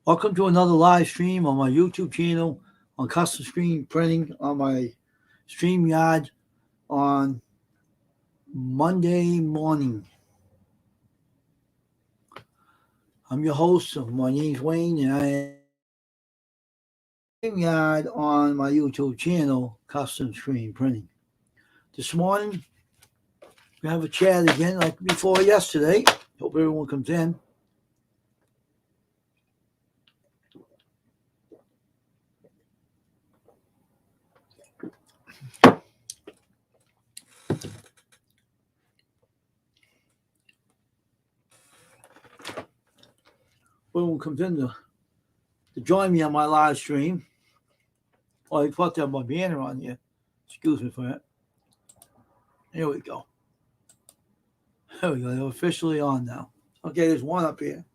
Welcome to another live stream on my YouTube channel on custom screen printing on my StreamYard on Monday morning. I'm your host. My name's Wayne, and I am StreamYard on my YouTube channel, custom screen printing. This morning, we have a chat again like before yesterday. Hope everyone comes in. Everyone comes in to join me on my live stream. Oh, I thought to have my banner on here. Excuse me for that. Here we go. There we go. They're officially on now. Okay, there's one up here.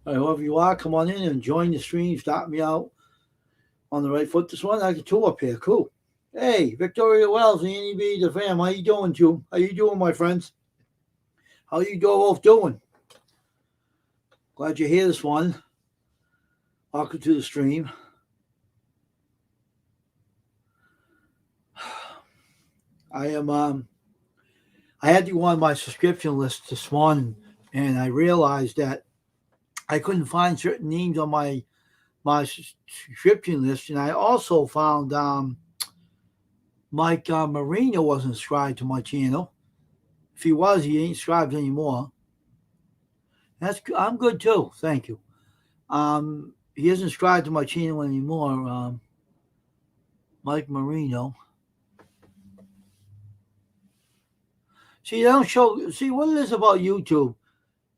All right, whoever you are, come on in and join the stream. Start me out on the right foot. This one, I got two up here. Cool. Hey, Victoria Wells, Annie B, the fam. How you doing, June? How you doing, my friends? How you both doing? Glad you're here this one. Welcome to the stream. I had to go on my subscription list this morning, and I realized that I couldn't find certain names on my subscription list, and I also found Mike Marino wasn't subscribed to my channel. If he was, he ain't subscribed anymore. I'm good too, thank you. He isn't subscribed to my channel anymore. Mike Marino. See, they don't show. See what it is about YouTube.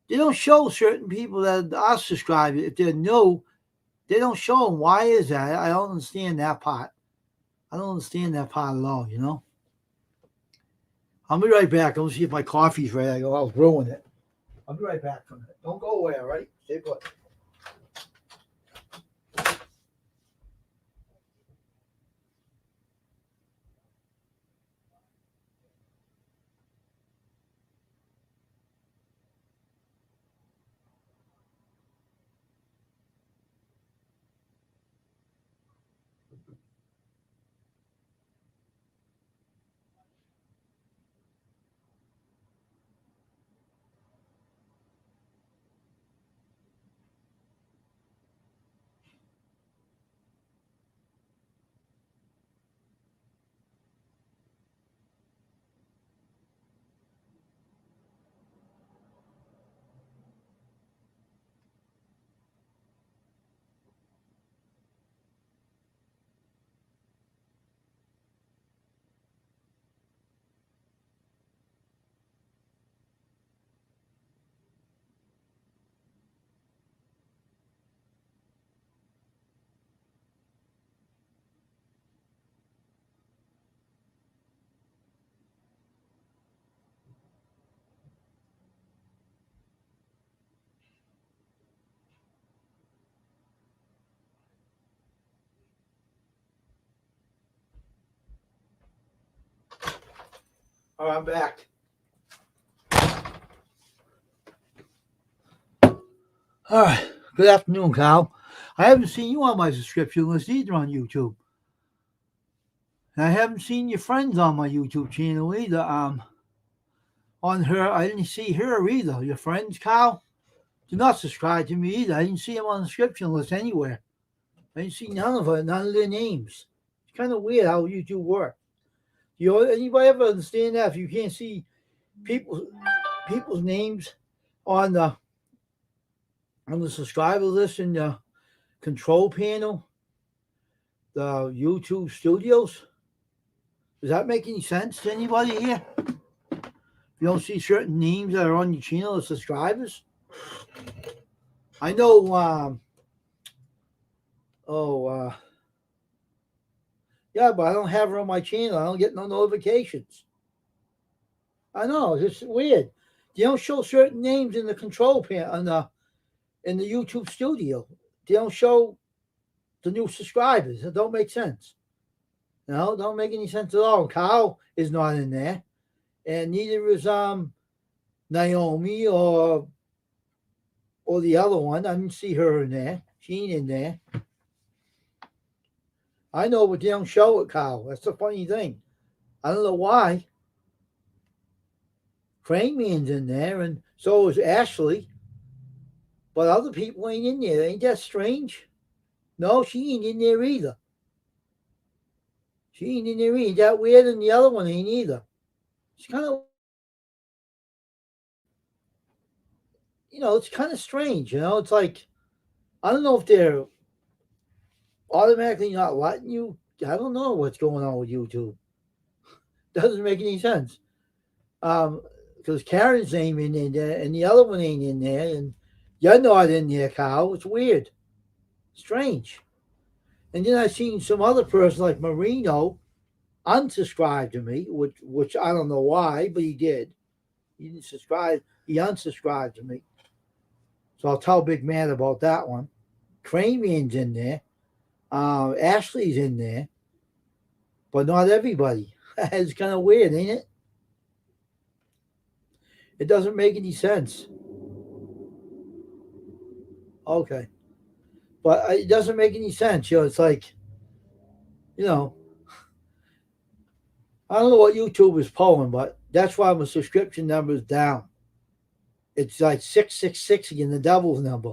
They don't show certain people that are subscribed. If they're new, they don't show them. Why is that? I don't understand that part. I don't understand that part at all, you know? I'll be right back. I'm going to see if my coffee's ready. I'll ruin it. I'll be right back from it. Don't go away, all right? Stay put. All right, I'm back. All right. Good afternoon, Kyle. I haven't seen you on my subscription list either on YouTube. And I haven't seen your friends on my YouTube channel either. On her, I didn't see her either. Your friends, Kyle, do not subscribe to me either. I didn't see them on the subscription list anywhere. I didn't see none of their names. It's kind of weird how YouTube works. Anybody ever understand that? If you can't see people's names on the subscriber list in the control panel, the YouTube studios, does that make any sense to anybody here? You don't see certain names that are on your channel as subscribers? I know, yeah, but I don't have her on my channel. I don't get no notifications. I know, it's just weird. They don't show certain names in the control panel in the YouTube studio. They don't show the new subscribers. It don't make sense. No, don't make any sense at all. Kyle is not in there. And neither is Naomi or the other one. I didn't see her in there. She ain't in there. I know, but they don't show it, Kyle. That's the funny thing. I don't know why. Crane Man's in there, and so is Ashley. But other people ain't in there. Ain't that strange? No, she ain't in there either. She ain't in there either. Ain't that weird? And the other one ain't either. It's kind of, it's kind of strange. It's like, I don't know if they're automatically not letting you. I don't know what's going on with YouTube. Doesn't make any sense. Because Karen's name ain't in there, and the other one ain't in there, and you're not in there, Kyle. It's weird. Strange. And then I seen some other person like Marino unsubscribe to me, which I don't know why, but he did. He didn't subscribe. He unsubscribed to me. So I'll tell Big Man about that one. Crane Man's in there. Ashley's in there. But not everybody. It's kind of weird, ain't it? It doesn't make any sense. Okay. But it doesn't make any sense. It's like, I don't know what YouTube is pulling, but that's why my subscription number is down. It's like 666 again, the devil's number.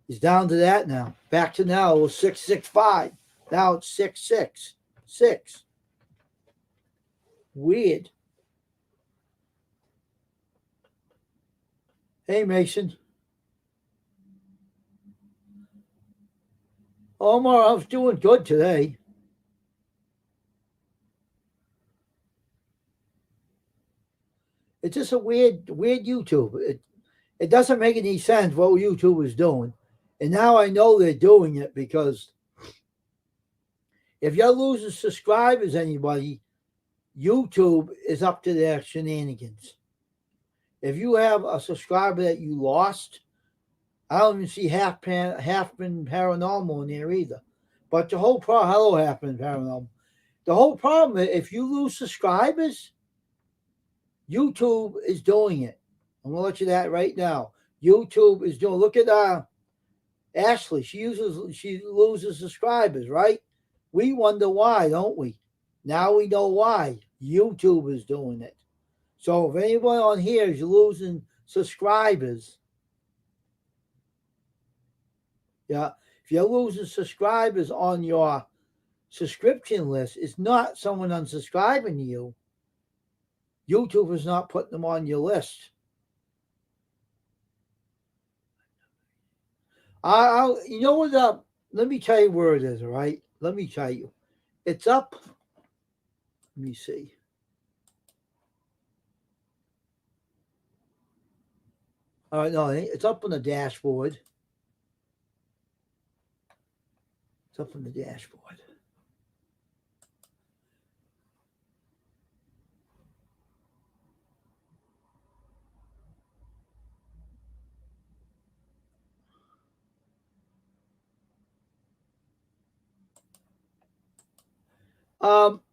It's down to that now. Back to now, it was 665. Now it's 666. Weird. Hey, Mason. Omar, I was doing good today. It's just a weird YouTube. It doesn't make any sense what YouTube is doing. And now I know they're doing it because if you're losing subscribers, anybody, YouTube is up to their shenanigans. If you have a subscriber that you lost, I don't even see Half Been Paranormal in there either. But the whole problem, hello, Half Been Paranormal. The whole problem is if you lose subscribers, YouTube is doing it. I'm going to let you that right now. YouTube is doing. Look at Ashley. She loses subscribers, right? We wonder why, don't we? Now we know why. YouTube is doing it. So if anyone on here is losing subscribers, if you're losing subscribers on your subscription list, it's not someone unsubscribing to you. YouTube is not putting them on your list. You know what's up? Let me tell you where it is, all right? Let me tell you. It's up. Let me see. All right, no, it's up on the dashboard. It's up on the dashboard.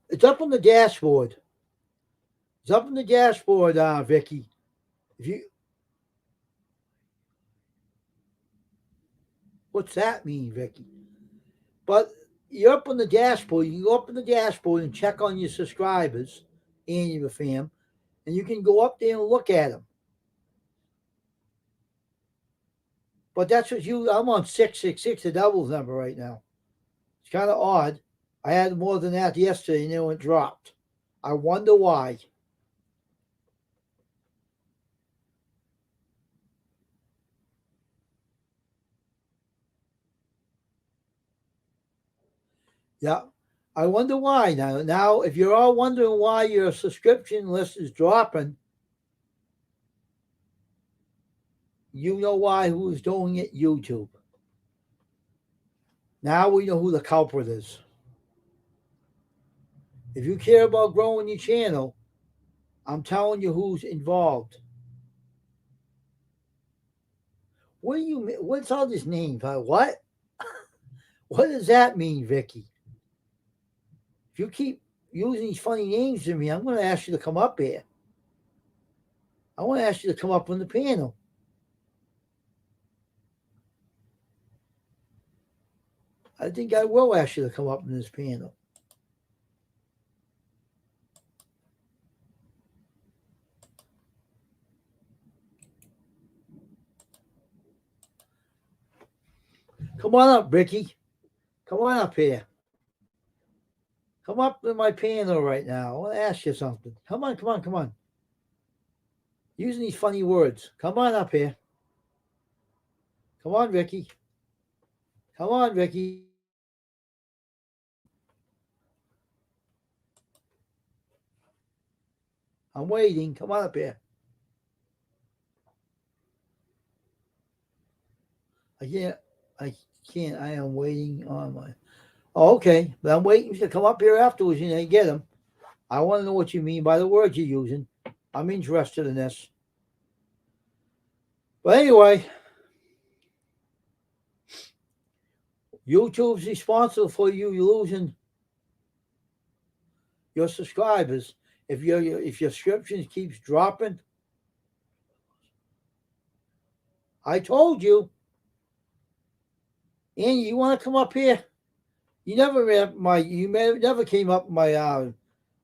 It's up on the dashboard. It's up on the dashboard, Vicky. What's that mean, Vicky? But you're up on the dashboard. You can go up on the dashboard and check on your subscribers and your fam, and you can go up there and look at them. But that's what I'm on 666, the devil's number right now. It's kind of odd. I had more than that yesterday, and then it dropped. I wonder why. Yeah, I wonder why now. Now, if you're all wondering why your subscription list is dropping, you know why. Who's doing it? YouTube. Now we know who the culprit is. If you care about growing your channel, I'm telling you who's involved. What do you mean? What's all this name? What? What does that mean, Vicky? If you keep using these funny names to me, I'm going to ask you to come up here. I want to ask you to come up on the panel. I think I will ask you to come up in this panel. Come on up, Ricky. Come on up here. Come up in my panel right now. I want to ask you something. Come on, come on, come on. Using these funny words. Come on up here. Come on, Ricky. Come on, Ricky. I'm waiting. Come on up here. I can't. I am waiting on my. Oh, okay. But I'm waiting to come up here afterwards and I get them. I want to know what you mean by the words you're using. I'm interested in this. But anyway, YouTube's responsible for you losing your subscribers. If your subscriptions keeps dropping, I told you. Andy, you want to come up here? You never came up my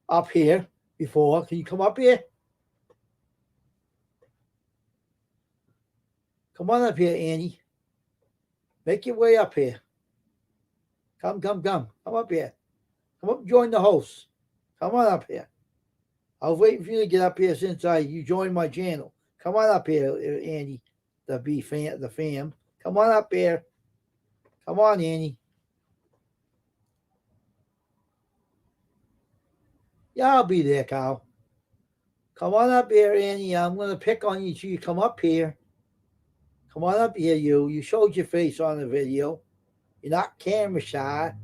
up here before. Can you come up here? Come on up here, Andy. Make your way up here. Come. Come up here. Come up and join the host. Come on up here. I was waiting for you to get up here since you joined my channel. Come on up here, Andy, the fam. Come on up here. Come on, Andy. Yeah, I'll be there, Kyle. Come on up here, Andy. I'm going to pick on you till you come up here. Come on up here, you. You showed your face on the video. You're not camera shy.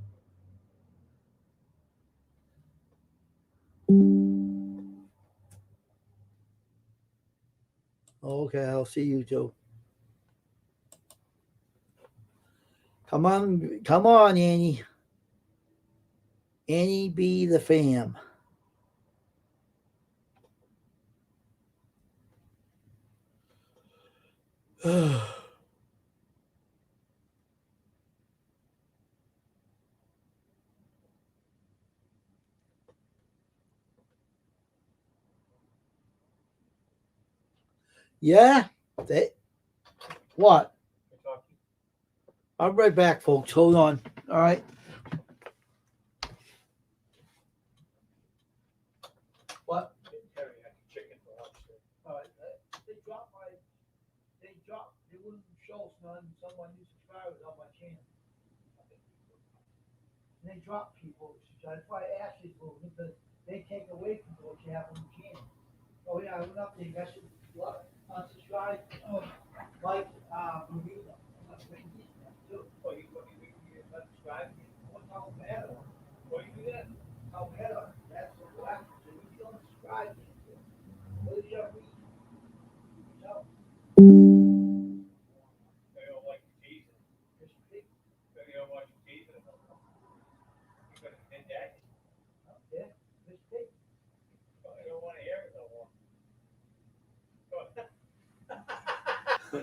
Okay, I'll see you too. Come on, Annie. Annie be the fam. Yeah? What? I'll be right back, folks. Hold on. All right. What? All right. They wouldn't show someone new subscribers on my channel. And they drop people. That's why I asked you for them, because they take away from what you have on the channel. Oh yeah, I went up there. You guys should unsubscribe, like, review them. Oh, you unsubscribe? How bad are they? What do you do that? How bad are they? That's what will happen. So if you don't subscribe, what is your reason? So. They don't like teasing. They don't want you teasing them. You're going to hit that. Yeah, this big. They don't want to hear it no more.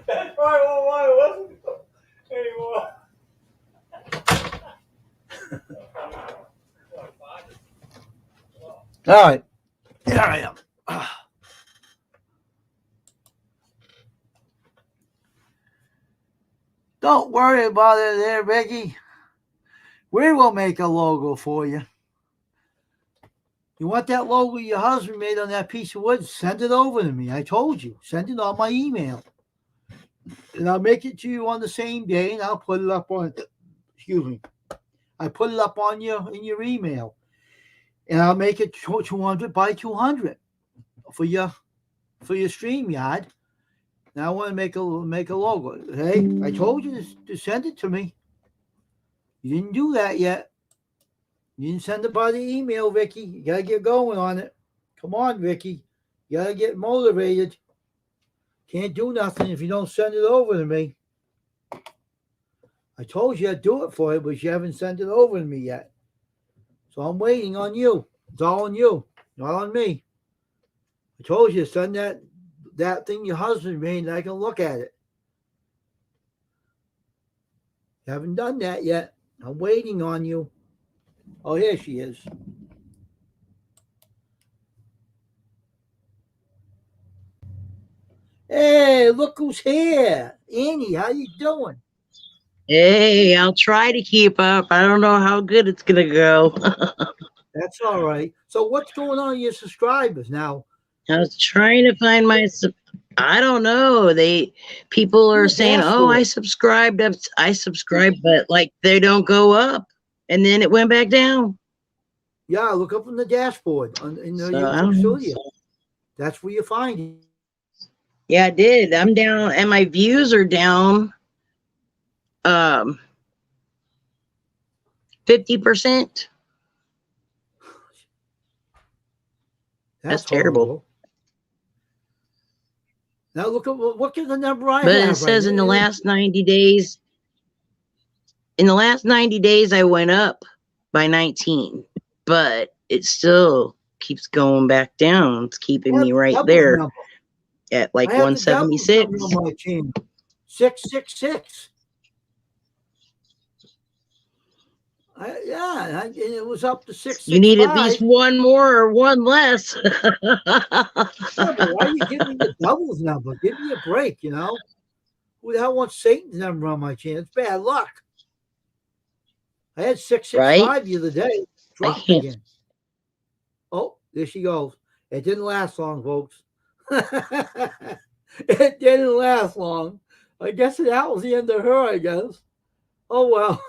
That's probably why it wasn't anymore. All right, here I am. Don't worry about it there, Becky. We will make a logo for you. You want that logo your husband made on that piece of wood? Send it over to me. I told you. Send it on my email. And I'll make it to you on the same day, and I'll put it up on, excuse me. I put it up on in your email. And I'll make it 200 by 200 for your StreamYard. Now I want to make a logo. Hey, I told you to send it to me. You didn't do that yet. You didn't send it by the email, Vicky. You got to get going on it. Come on, Vicky. You got to get motivated. Can't do nothing if you don't send it over to me. I told you I'd do it for you, but you haven't sent it over to me yet. So I'm waiting on you. It's all on you, not on me. I told you to send that thing your husband made, and I can look at it. You haven't done that yet. I'm waiting on you. Oh, here she is. Hey, look who's here. Annie, how you doing? Hey, I'll try to keep up. I don't know how good it's gonna go. That's all right. So what's going on with your subscribers now? I was trying to find I don't know. People Do are a saying, "Oh, dashboard. I subscribed," but like they don't go up, and then it went back down. Yeah, look up on the dashboard in the So I YouTube don't know. studio. That's where you find it. Yeah, I did. I'm down, and my views are down. 50%. That's That's terrible. horrible. Now look at the number I But it have right says now. in the last 90 days, I went up by 19, but it still keeps going back down. It's keeping I have me the right devil's there number. at like I have the devil's number 176. on my channel. 666. And it was up to You need at least 665. one more or one less. Yeah, but why you give me the devil's number? Give me a break, you know? Who the hell wants Satan's number on my channel? It's bad luck. I had Right? 665 the other day. I Dropped can't. again. Oh, there she goes. It didn't last long, folks. It didn't last long. I guess that was the end of her, I guess. Oh, well.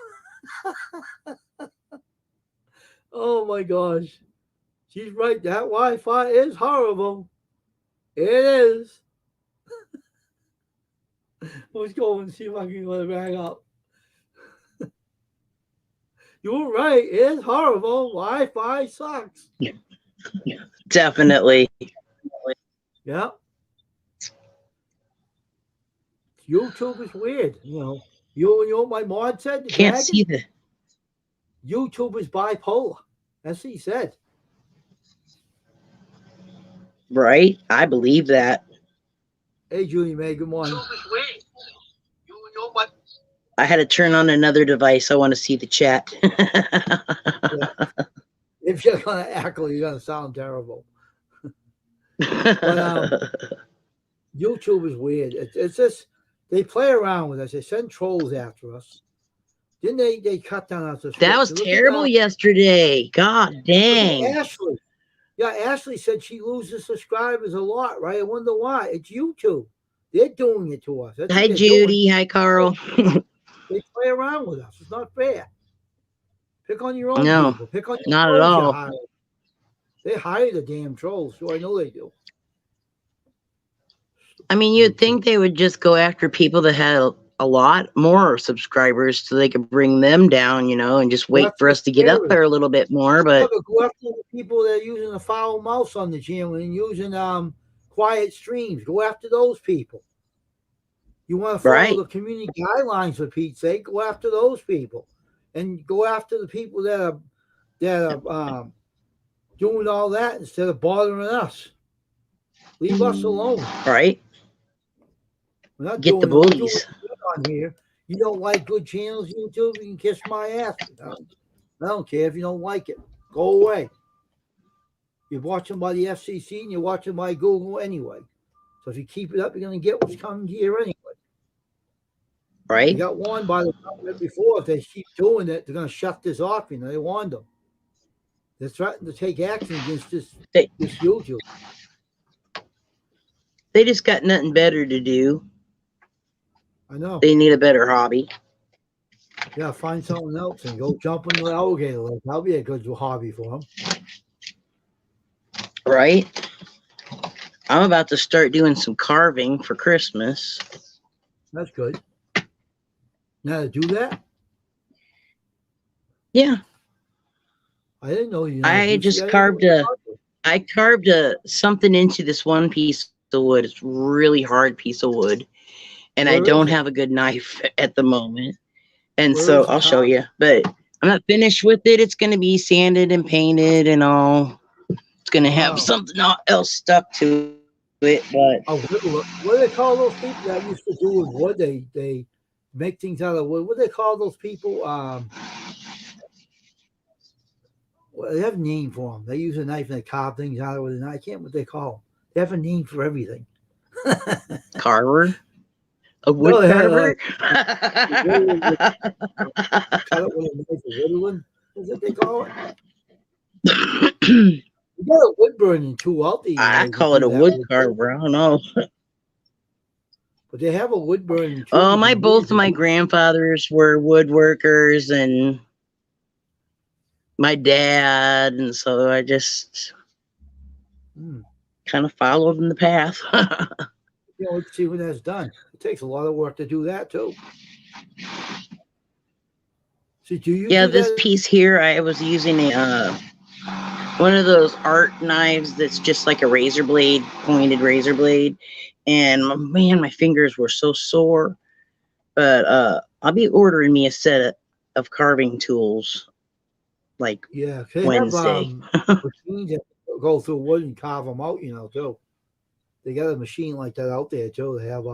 Oh, my gosh. She's right. That Wi Fi is horrible. It is. Let's go and see if I can let it back up. You're right. It is horrible. Wi Fi sucks. Definitely. Yeah. YouTube is weird. You know what my mod said? The Can't dragon? see the. YouTube is bipolar. That's what he said. Right? I believe that. Hey, Julie May, good morning. You know what? I had to turn on another device. I want to see the chat. Yeah. If you're going to ackle, you're going to sound terrible. But YouTube is weird. It's just, they play around with us. They send trolls after us. Then they cut down our subscription. That was terrible yesterday. God dang. Ashley. Yeah, Ashley said she loses subscribers a lot, right? I wonder why. It's YouTube. They're doing it to us. That's Hi, Judy. Hi, Carl. They play around with us. It's not fair. Pick on your own people. Pick on your not trolls at all. you hire. They hire the damn trolls, so I know they do. I mean, you'd think they would just go after people that had a lot more subscribers so they could bring them down, and just wait for us to get up there a little bit more. But go after the people that are using a foul mouse on the channel and using quiet streams. Go after those people. You want to follow the community guidelines, for Pete's sake. Go after those people, and go after the people that are doing all that instead of bothering us. Leave us alone. Right. We're not get doing the bullies on here. You don't like good channels, YouTube? You can kiss my ass. I don't care if you don't like it. Go away. You're watching by the FCC and you're watching by Google anyway. So if you keep it up, you're going to get what's coming to you anyway. Right. You got warned by the government before. If they keep doing it, they're going to shut this off. They warned them. They're threatening to take action against this YouTube. They just got nothing better to do. I know. They need a better hobby. Yeah, find something else and go jump in the alligator lake. That'll be a good hobby for them. Right. I'm about to start doing some carving for Christmas. That's good. Now to do that? Yeah. I didn't know you. I carved something into this one piece of wood. It's a really hard piece of wood. And I don't have a good knife at the moment. And so I'll show you. But I'm not finished with it. It's going to be sanded and painted and all. It's going to have something else stuck to it. But what do they call those people that used to do with wood? They make things out of wood. What do they call those people? Well, they have a name for them. They use a knife and they carve things out of it. And I can't remember what they call them. They have a name for everything. Carver? A wood No, they had carver? cut it with a knife, a wood one. Is what they call it? You got a wood burning tool out there. I call it a wood carver. I don't know. But they have a wood burning tool. Oh, both of my grandfathers were woodworkers, and my dad, and so I just kind of followed in the path. Let's see when that's done. It takes a lot of work to do that too. So do you? Yeah, do this that? piece here, I was using one of those art knives that's just like a razor blade, pointed razor blade, and man, my fingers were so sore. But I'll be ordering me a set of carving tools, like Wednesday. Have, machines that go through wood and carve them out, too. They got a machine like that out there too. They have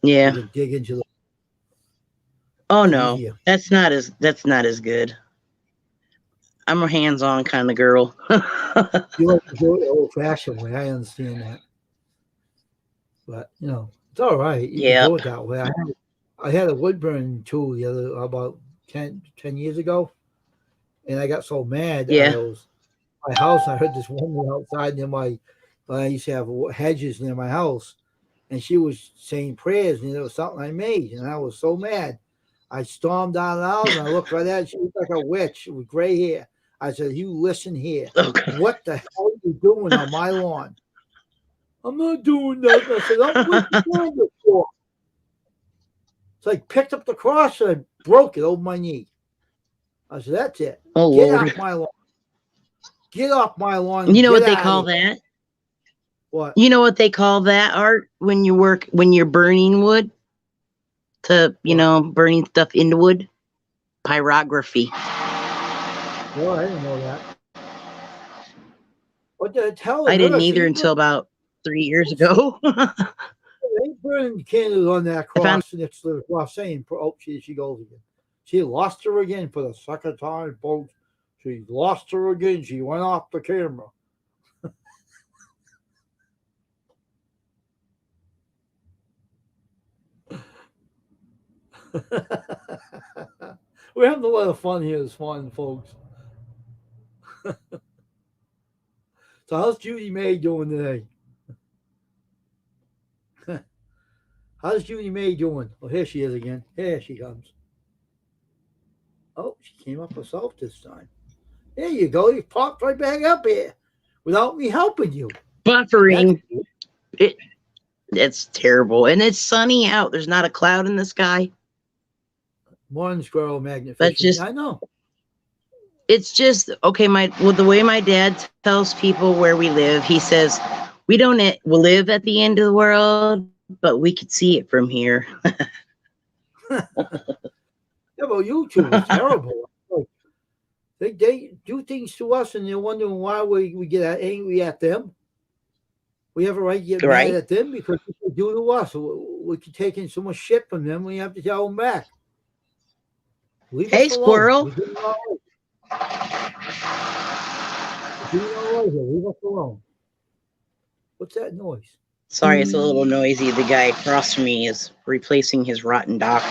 you can dig into the. Oh no, that's not as good. I'm a hands-on kind of girl. You like to do it the old-fashioned way. I understand that, but it's all right. You can do it that way. I had a wood burning tool about 10 years ago, and I got so mad. My house. I heard this woman outside near my. I used to have hedges near my house, and she was saying prayers, and it was something I made, and I was so mad. I stormed down the house, and I looked right at her. She was like a witch with gray hair. I said, "You listen here. Okay. What the hell are you doing on my lawn?" I'm not doing that. I said, "What are you doing this for?" So I picked up the cross and I broke it over my knee. I said, "That's it. Oh, Get Lord. off my lawn. Get off my lawn." You know what they call that? What? You know what they call that, Art, when you're burning wood? Burning stuff into wood? Pyrography. Well, I didn't know that. What the hell? I didn't either until about 3 years ago. They burning candles on that cross, and it's the cross saying, "Oh, she goes again. She lost her again for the second time, folks. She lost her again. She went off the camera." We're having a lot of fun here this morning, folks. So how's Judy May doing today? How's Judy May doing? Oh, here she is again. Here she comes. Oh, she came up herself this time. There you go. You popped right back up here without me helping you. Buffering. It's terrible. And it's sunny out. There's not a cloud in the sky. Morning squirrel magnificent. I know. It's just okay. The way my dad tells people where we live, he says we don't live at the end of the world, but we could see it from here. Yeah, well, YouTube is terrible. They do things to us, and they're wondering why we get angry at them. We have a right to get mad at them because they do to us. We keep taking so much shit from them, we have to tell them back. Hey, squirrel. Leave us alone. What's that noise? Sorry, it's a little noisy. The guy across from me is replacing his rotten dock.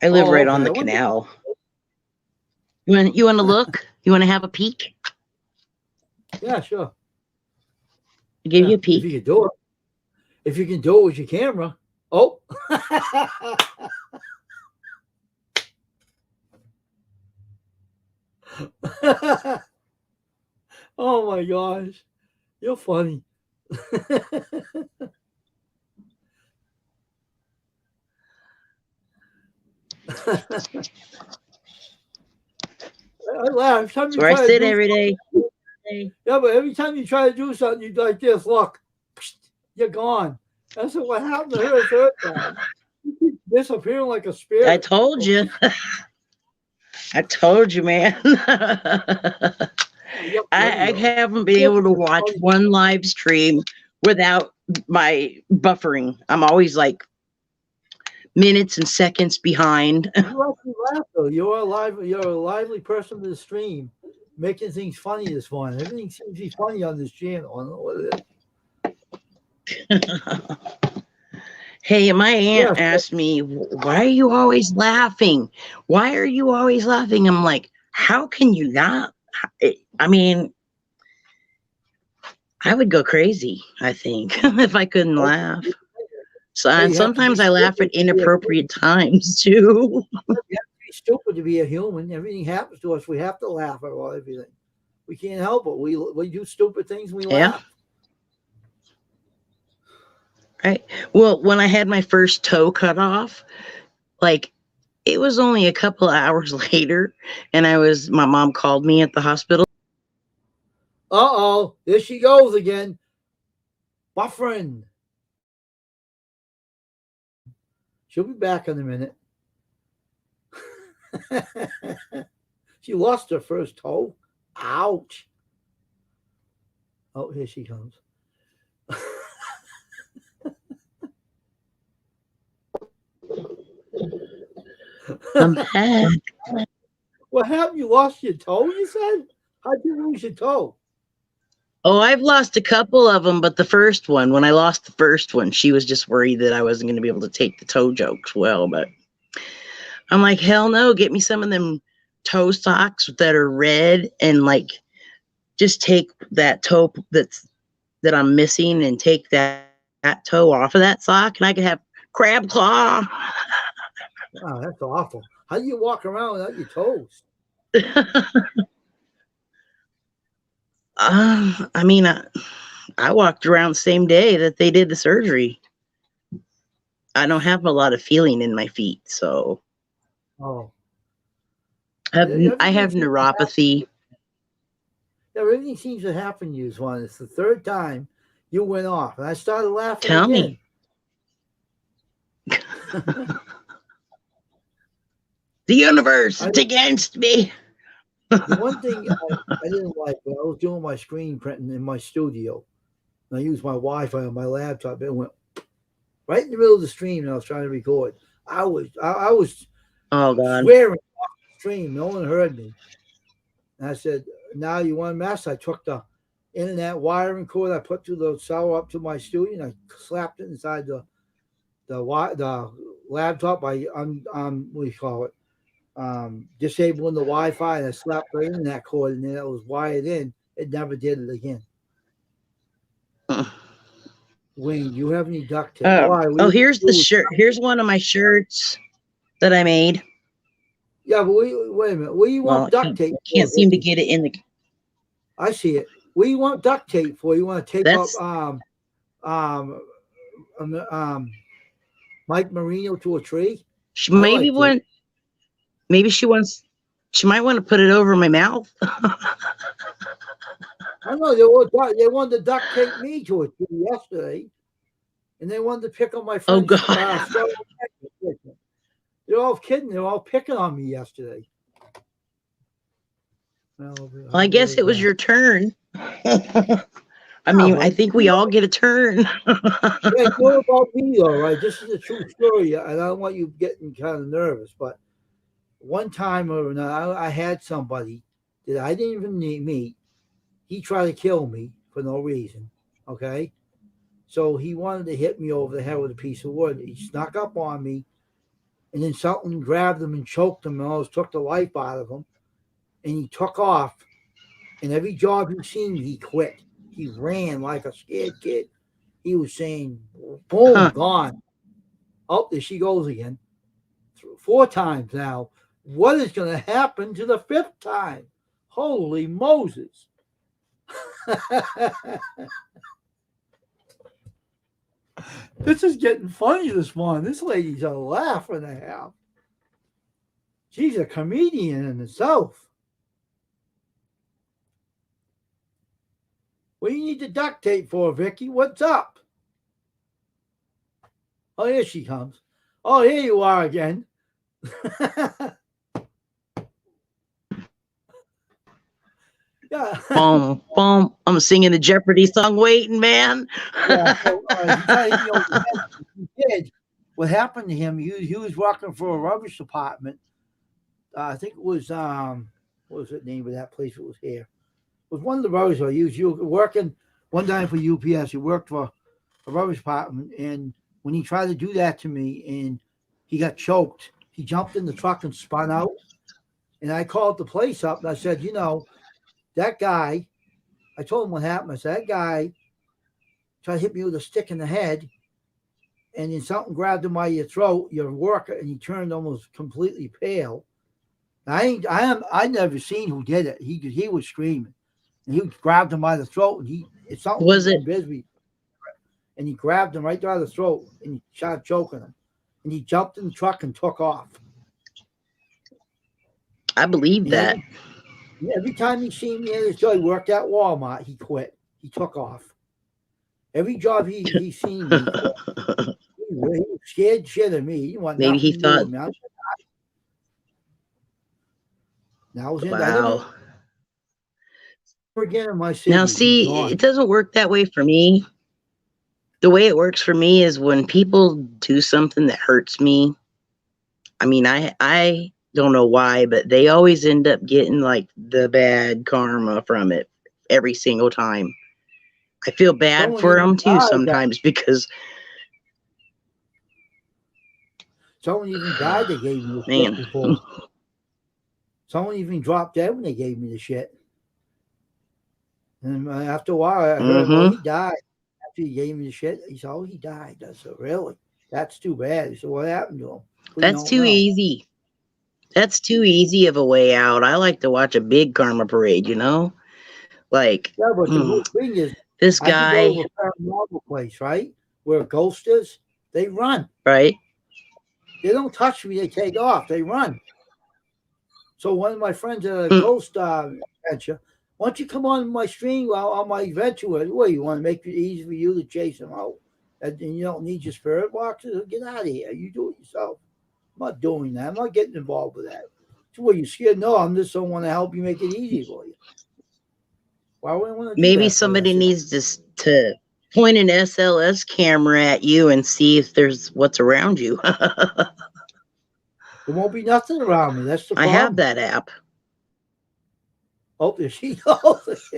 I live right on the canal. You want to look? You want to have a peek? Yeah, sure. I'll give you a peek. If you can do it. If you can do it with your camera. Oh. Oh my gosh. You're funny. I laugh. That's where I sit every day. Yeah, but every time you try to do something, you like this. Look, you're gone. That's what happened to her third time. You keep disappearing like a spirit. I told you. I told you, man. I haven't been able to watch one live stream without my buffering. I'm always like minutes and seconds behind. You actually laugh though. You're a lively person to the stream, making things funny this morning. Everything seems to be funny on this channel. I don't know what it is. Hey, my aunt asked me, why are you always laughing? Why are you always laughing? I'm like, how can you not? I mean, I would go crazy, I think, if I couldn't laugh. So, and sometimes I laugh at inappropriate times too. You have to be stupid to be a human. Everything happens to us. We have to laugh at everything. We can't help it. We do stupid things and we laugh. Right. Well, when I had my first toe cut off, like it was only a couple of hours later, and my mom called me at the hospital. Uh-oh, there she goes again. Buffering. She'll be back in a minute. She lost her first toe. Ouch. Oh, here she comes. I'm back. What happened? You lost your toe, you said? How'd you lose your toe? Oh, I've lost a couple of them, but the first one, when I lost the first one, she was just worried that I wasn't going to be able to take the toe jokes well. But I'm like, hell no, get me some of them toe socks that are red and like just take that toe that I'm missing and take that toe off of that sock and I could have crab claw. Oh, that's awful. How do you walk around without your toes? I mean, I walked around the same day that they did the surgery. I don't have a lot of feeling in my feet, so. Oh. I have neuropathy. Yeah, everything seems to happen to you, Swan. It's the third time you went off, and I started laughing Tell again. Me. The universe is against me. The one thing I didn't like when I was doing my screen printing in my studio, and I used my Wi-Fi on my laptop, it went right in the middle of the stream, and I was trying to record. I was oh God, swearing off the stream. No one heard me. And I said, "Now you want to mess?" I took the internet wiring cord I put through the cell up to my studio, and I slapped it inside the laptop by what do you call it? Disabling the Wi-Fi, and I slapped the internet cord, and then it was wired in. It never did it again. Wayne, do you have any duct tape? Oh, here's the shirt. Here's one of my shirts that I made. Yeah, but wait a minute. What do you want duct tape? Can't seem to get it in the. I see it. What do you want duct tape for? You want to tape up Mike Marino to a tree? Maybe she might want to put it over my mouth. I know they wanted to duct tape me to a tree yesterday, and they wanted to pick on my friend. Oh God! They're all kidding. They're all picking on me yesterday. Well, I guess it was your turn. I mean, I think we all get a turn. Yeah, know about me, though, right? This is a true story, and I don't want you getting kind of nervous, but one time or another, I had somebody that I didn't even meet. He tried to kill me for no reason, okay? So he wanted to hit me over the head with a piece of wood. He snuck up on me, and then something grabbed him and choked him and almost took the life out of him. And he took off, and every job he seen, he quit. He ran like a scared kid. He was saying, boom, gone. Oh, there she goes again. 4 times now. What is going to happen to the 5th time? Holy Moses. This is getting funny this morning. This lady's a laugh and a half. She's a comedian in herself. What do you need the duct tape for, Vicky? What's up? Oh, here she comes. Oh, here you are again. Yeah. Boom, boom. I'm singing the Jeopardy song, waiting, man. Yeah, so, you did what happened to him, he was working for a rubbish department. I think it was what was the name of that place that was here? It was one of the rubbish. You were working one time for UPS. He worked for a rubbish department, and when he tried to do that to me, and he got choked, he jumped in the truck and spun out. And I called the place up and I said, that guy. I told him what happened. I said, that guy tried to hit me with a stick in the head, and then something grabbed him by your throat, your worker, and he turned almost completely pale. I never seen who did it. He was screaming, and he grabbed him by the throat, and it's something Was it Bisbee, and he grabbed him right by the throat, and he started choking him, and he jumped in the truck and took off. I believe that. Every time he seen me in his job, he worked at Walmart. He quit. He took off. Every job he seen me, he was scared shit of me. He want maybe he thought. Now was in Wow. Again in my city. Now, see, it doesn't work that way for me. The way it works for me is when people do something that hurts me. I mean, I don't know why, but they always end up getting like the bad karma from it every single time. I feel bad for them too sometimes because someone even died. They gave me the shit before. Someone even dropped dead when they gave me the shit. And after a while, I heard, well, he died. After he gave me the shit, he said, oh, he died. I said, really? That's too bad. He said, what happened to him? That's too easy. That's too easy of a way out. I like to watch a big karma parade, Like, yeah, but the thing is, this guy. I can go to a paranormal place, right? Where a ghost is, they run. Right. They don't touch me. They take off. They run. So one of my friends at a ghost adventure, why don't you come on my stream on my adventure? What, you want to make it easy for you to chase them out? And you don't need your spirit boxes? Get out of here. You do it yourself. I'm not doing that. I'm not getting involved with that. So what, you scared? No, I'm just don't want to help you make it easy for you. Why would I want to do Maybe that somebody needs to point an SLS camera at you and see if there's what's around you. There won't be nothing around me. That's the problem. I have that app. Oh, there she goes.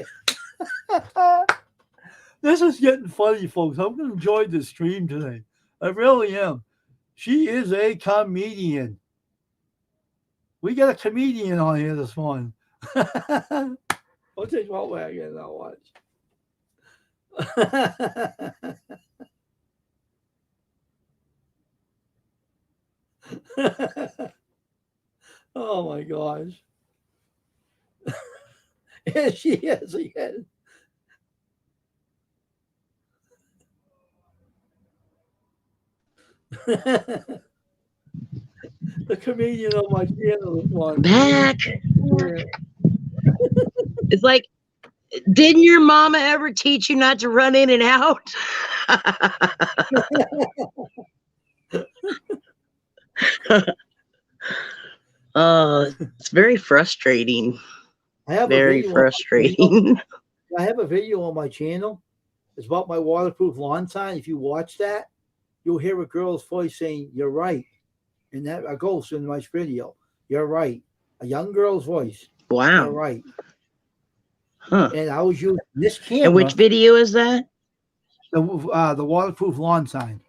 This is getting funny, folks. I'm going to enjoy this stream today. I really am. She is a comedian. We got a comedian on here this morning. I'll take one way again. I'll watch. Oh my gosh. Yeah, she is again. The comedian on my channel is one. Back. It's like, didn't your mama ever teach you not to run in and out? It's very frustrating. Very frustrating. I have a video on my channel. It's about my waterproof lawn sign. If you watch that, you'll hear a girl's voice saying, "You're right." And that a ghost in my video. You're right. A young girl's voice. Wow. You're right. Huh. And I was using this camera. And which video is that? The waterproof lawn sign.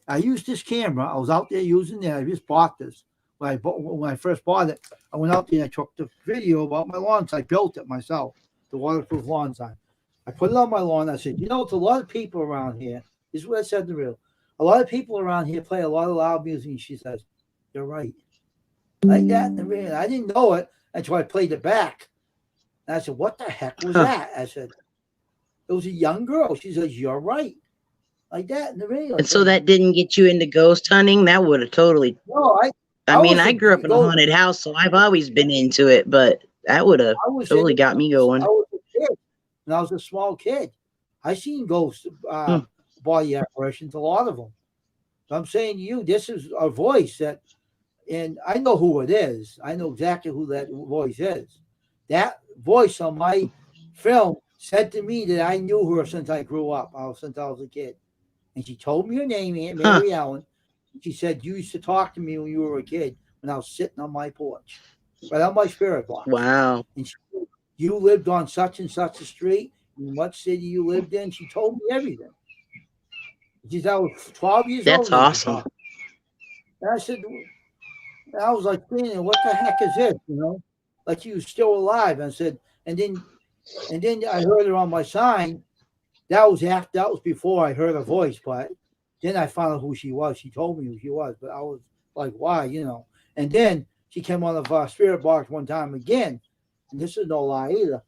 I used this camera. I was out there using it. I just bought this. When I first bought it, I went out there and I took the video about my lawn sign. I built it myself, the waterproof lawn sign. I put it on my lawn. I said, it's a lot of people around here. This is what I said to real. A lot of people around here play a lot of loud music. And she says, "You're right." Like that. I didn't know it until I played it back. And I said, "What the heck was that?" I said, "It was a young girl." She says, "You're right." Like that in the radio. And so that didn't get you into ghost hunting? That would have totally. No, I grew up in a haunted house, so I've always been into it, but that would have totally got me going. I was a kid, and I was a small kid. I seen ghost body apparitions, a lot of them. So I'm saying to you, this is a voice that, and I know who it is. I know exactly who that voice is. That voice on my film said to me that I knew her since I grew up, since I was a kid. And she told me her name, Aunt Mary Ellen. She said, you used to talk to me when you were a kid when I was sitting on my porch, right on my spirit box. Wow. And she said, you lived on such and such a street, in what city you lived in. She told me everything. She said, I was 12 years old That's when they could awesome. talk. And I said, and I was like thinking, what the heck is this? You know, like she was still alive. And I said, and then I heard her on my sign. That was before I heard her voice, but then I found out who she was. She told me who she was, but I was like, why, you know? And then she came on the spirit box one time again, and this is no lie either.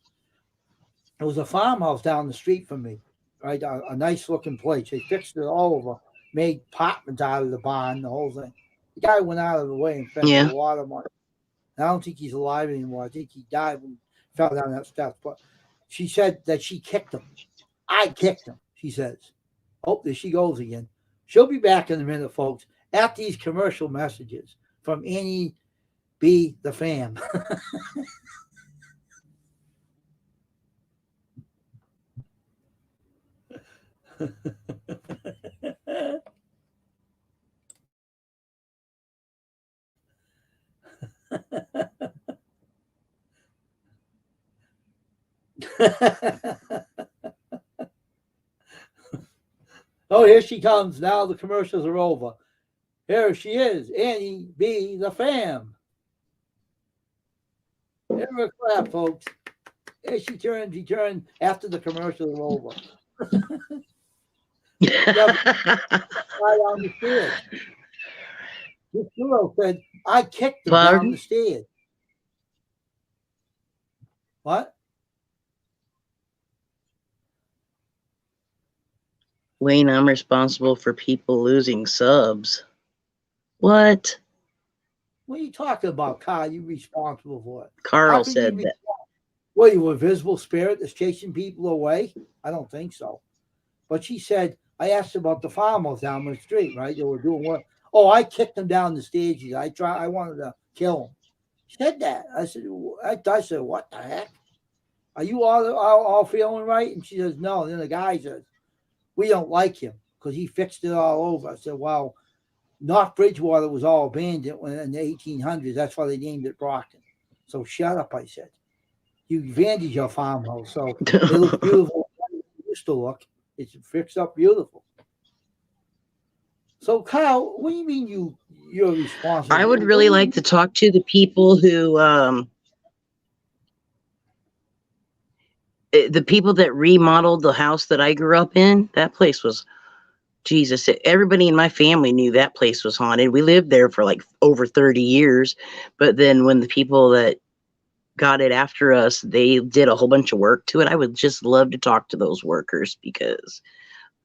It was a farmhouse down the street from me, right? A nice looking place. They fixed it all over, made apartments out of the barn, the whole thing. The guy went out of the way and spent a Yeah. lot of money. I don't think he's alive anymore. I think he died and fell down that steps. But she said that she kicked him. I kicked him, she says. Oh, there she goes again. She'll be back in a minute, folks, at these commercial messages from Annie B. the Fam. Oh, here she comes. Now the commercials are over. Here she is, Annie B. the Fam. Give her a clap, folks. Here she turned after the commercials are over. Yeah, right on the stairs. This girl said, I kicked him down Pardon? the stairs. What? Wayne, I'm responsible for people losing subs. What? What are you talking about, Kyle? You responsible for it? How Carl can you said be? that. What, you a visible spirit that's chasing people away? I don't think so. But she said, I asked her about the farmers down the street, right? They were doing what? Oh, I kicked them down the stairs. I wanted to kill them. She said that. I said, what the heck? Are you all feeling right? And she says, no. And then the guy says, we don't like him because he fixed it all over. I said, well, North Bridgewater was all abandoned in the 1800s. That's why they named it Brockton. So shut up, I said. You abandoned your farmhouse, so it looks beautiful. It used to look. It's fixed up beautiful. So Kyle, what do you mean you're responsible? I would really like to talk to the people who the people that remodeled the house that I grew up in. That place was Jesus. Everybody in my family knew that place was haunted. We lived there for like over 30 years. But then when the people that got it after us, they did a whole bunch of work to it. I would just love to talk to those workers because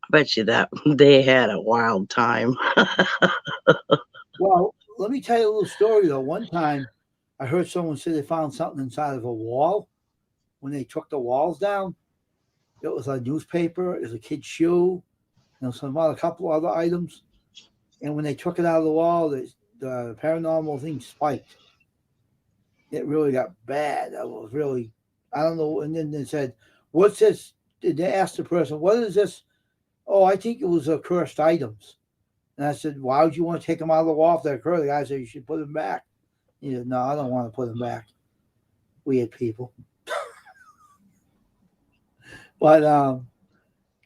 I bet you that they had a wild time. Well, let me tell you a little story though. One time I heard someone say they found something inside of a wall when they took the walls down. It was a newspaper, it was a kid's shoe, a couple other items. And when they took it out of the wall, the paranormal thing spiked. It really got bad. I was really, I don't know. And then they said, what's this? Did they ask the person, what is this? Oh, I think it was cursed items. And I said, why would you want to take them out of the wall if they're cursed? The guy said, you should put them back. He said, no, I don't want to put them back. Weird people. But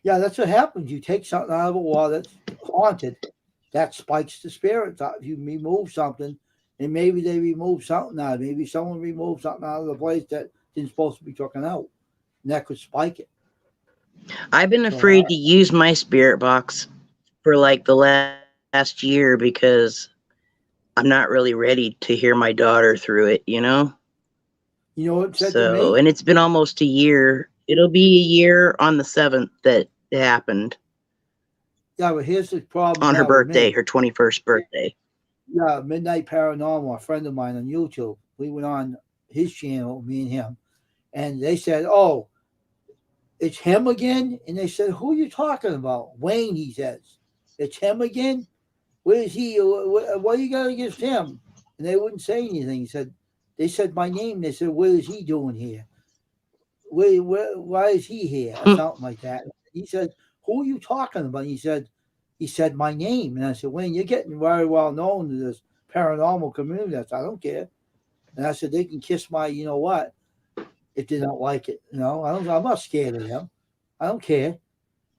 yeah, that's what happens. You take something out of a wall that's haunted, that spikes the spirits. If you remove something, and maybe they remove something out. Maybe someone removed something out of the place that didn't supposed to be taken out, and that could spike it. I've been afraid to use my spirit box for like the last year because I'm not really ready to hear my daughter through it, you know? You know what said So, to me? and it's been almost a year. It'll be a year on the 7th that it happened. Yeah, but here's the problem. On her birthday, her 21st birthday. Yeah, Midnight Paranormal, a friend of mine on YouTube. We went on his channel, me and him, and they said, oh, it's him again? And they said, who are you talking about? Wayne, he says. It's him again? Where is he? What are you going against him? And they wouldn't say anything. They said my name. They said, what is he doing here? Why is he here? Or something like that. He said, who are you talking about? He said, he said my name. And I said, Wayne, you're getting very well known to this paranormal community. I said, I don't care. And I said, they can kiss my, you know what, if they don't like it. I'm not scared of them. I don't care.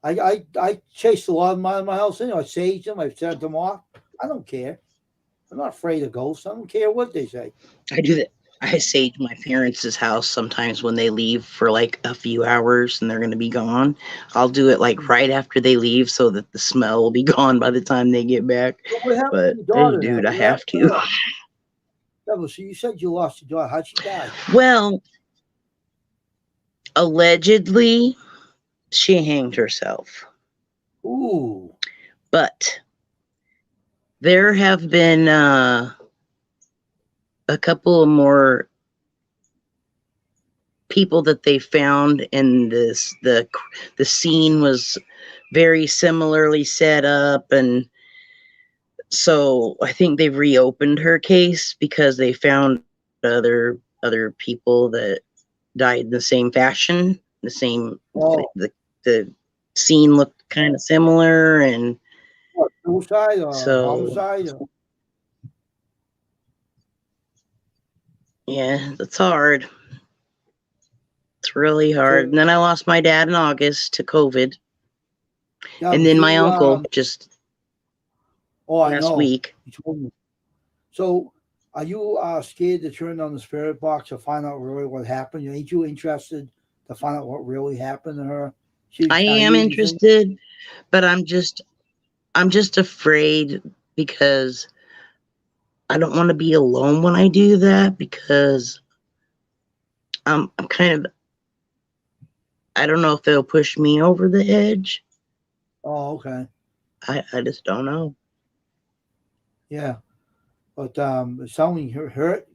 I chased a lot of them out of my house anyway. I saged them. I sent them off. I don't care. I'm not afraid of ghosts. I don't care what they say. I do that. I sage my parents' house sometimes when they leave for like a few hours and they're going to be gone. I'll do it like right after they leave so that the smell will be gone by the time they get back. So what happened But to your daughter? dude, I What have happened to to. her? So you said you lost your daughter. How'd she die? Well, allegedly, she hanged herself. Ooh. But there have been a couple of more people that they found in this. The scene was very similarly set up, and so I think they've reopened her case because they found other people that died in the same fashion. The same the scene looked kind of similar, and what, suicide or so homicide? Or? yeah, that's hard. It's really hard. So, And then I lost my dad in August to COVID. yeah, And but then you, my uncle just I last know. week. You told me. So, are you scared to turn on the spirit box to find out really what happened? Ain't you interested to find out what really happened to her? She I tell am you anything? interested, but I'm just afraid because I don't want to be alone when I do that because I'm kind of, I don't know if it'll push me over the edge. Oh, okay. I just don't know. Yeah. But if someone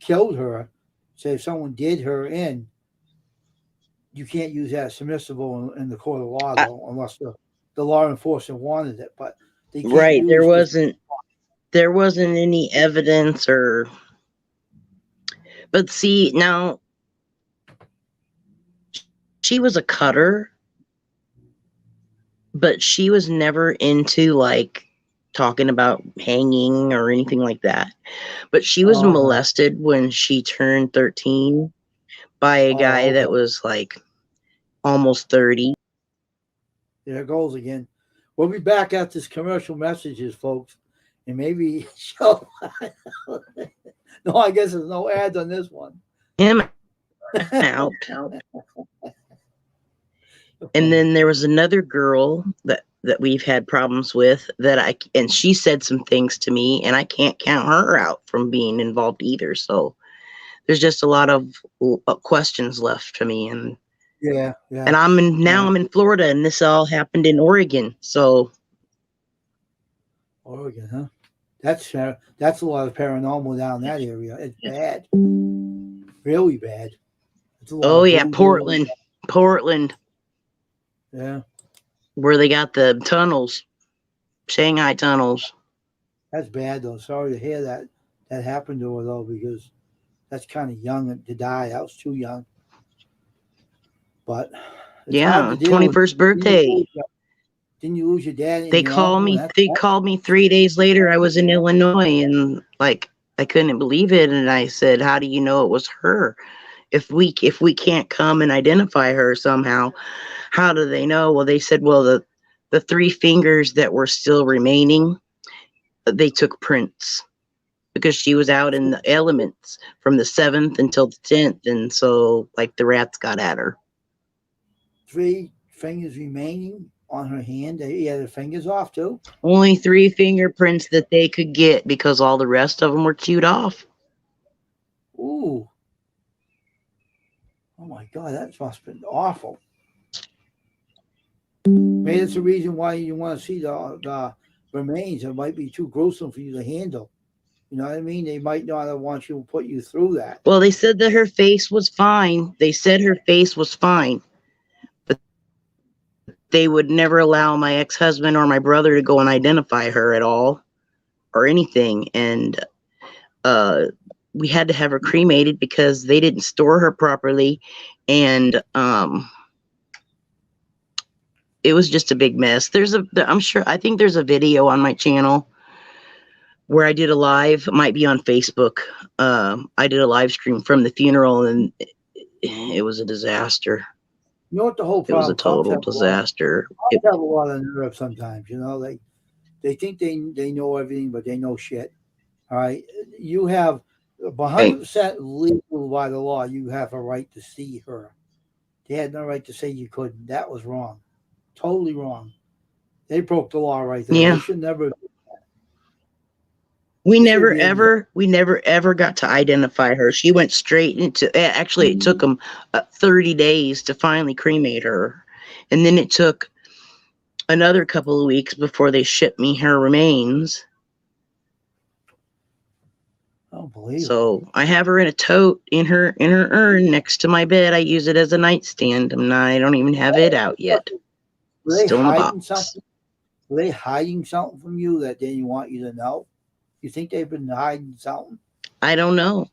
killed her, say if someone did her in, you can't use that submissible in the court of law, I, though, unless the law enforcement wanted it. But they can't right. use this. There wasn't any evidence but see, now she was a cutter, but she was never into like talking about hanging or anything like that. But she was Oh, okay. molested when she turned 13 by a Oh, guy okay. that was like almost 30. There it goes again. We'll be back after this commercial messages, folks. And maybe show. No, I guess there's no ads on this one. Him out. And then there was another girl that we've had problems with and she said some things to me and I can't count her out from being involved either. So there's just a lot of questions left to me, and yeah. and I'm in Florida, and this all happened in Oregon. So Oregon, huh? That's a lot of paranormal down that area. It's bad, really bad. It's a lot oh of yeah, voodoo. Portland, Yeah, where they got the tunnels, Shanghai tunnels. that's bad though. Sorry to hear that happened to her though, because that's kind of young to die. I was too young. But it's hard to deal with. 21st birthday. Didn't you lose your dad and They your called uncle? me. They called me 3 days later. I was in Illinois, and like I couldn't believe it. And I said, "How do you know it was her? If we can't come and identify her somehow, how do they know?" Well, they said, "Well, the three fingers that were still remaining, they took prints because she was out in the elements from the 7th until the 10th, and so like the rats got at her." 3 fingers remaining on her hand. They had her fingers off too. Only 3 fingerprints that they could get because all the rest of them were chewed off. Ooh. Oh my God, that must have been awful. Maybe that's the reason why you want to see the remains. It might be too gruesome for you to handle. You know what I mean? They might not want you to put you through that. Well, they said that her face was fine. They said her face was fine. But they would never allow my ex-husband or my brother to go and identify her at all or anything. And we had to have her cremated because they didn't store her properly. And it was just a big mess. I'm sure, I think there's a video on my channel where I did a live, it might be on Facebook. I did a live stream from the funeral, and it was a disaster. You know what the whole It was a problem? total disaster. Cops have a lot of nerve sometimes. You know, they think they know everything, but they know shit. All right, you have 100% legal by the law. You have a right to see her. They had no right to say you couldn't. That was wrong, totally wrong. They broke the law right there. Yeah. They should never. We never ever got to identify her. She went straight into, actually it took them 30 days to finally cremate her. And then it took another couple of weeks before they shipped me her remains. I don't believe it. So I have her in a tote in her urn next to my bed. I use it as a nightstand. I don't even have it out yet. Were they Still in the hiding box. something? Were they hiding something from you that they didn't want you to know? You think they've been hiding something? I don't know.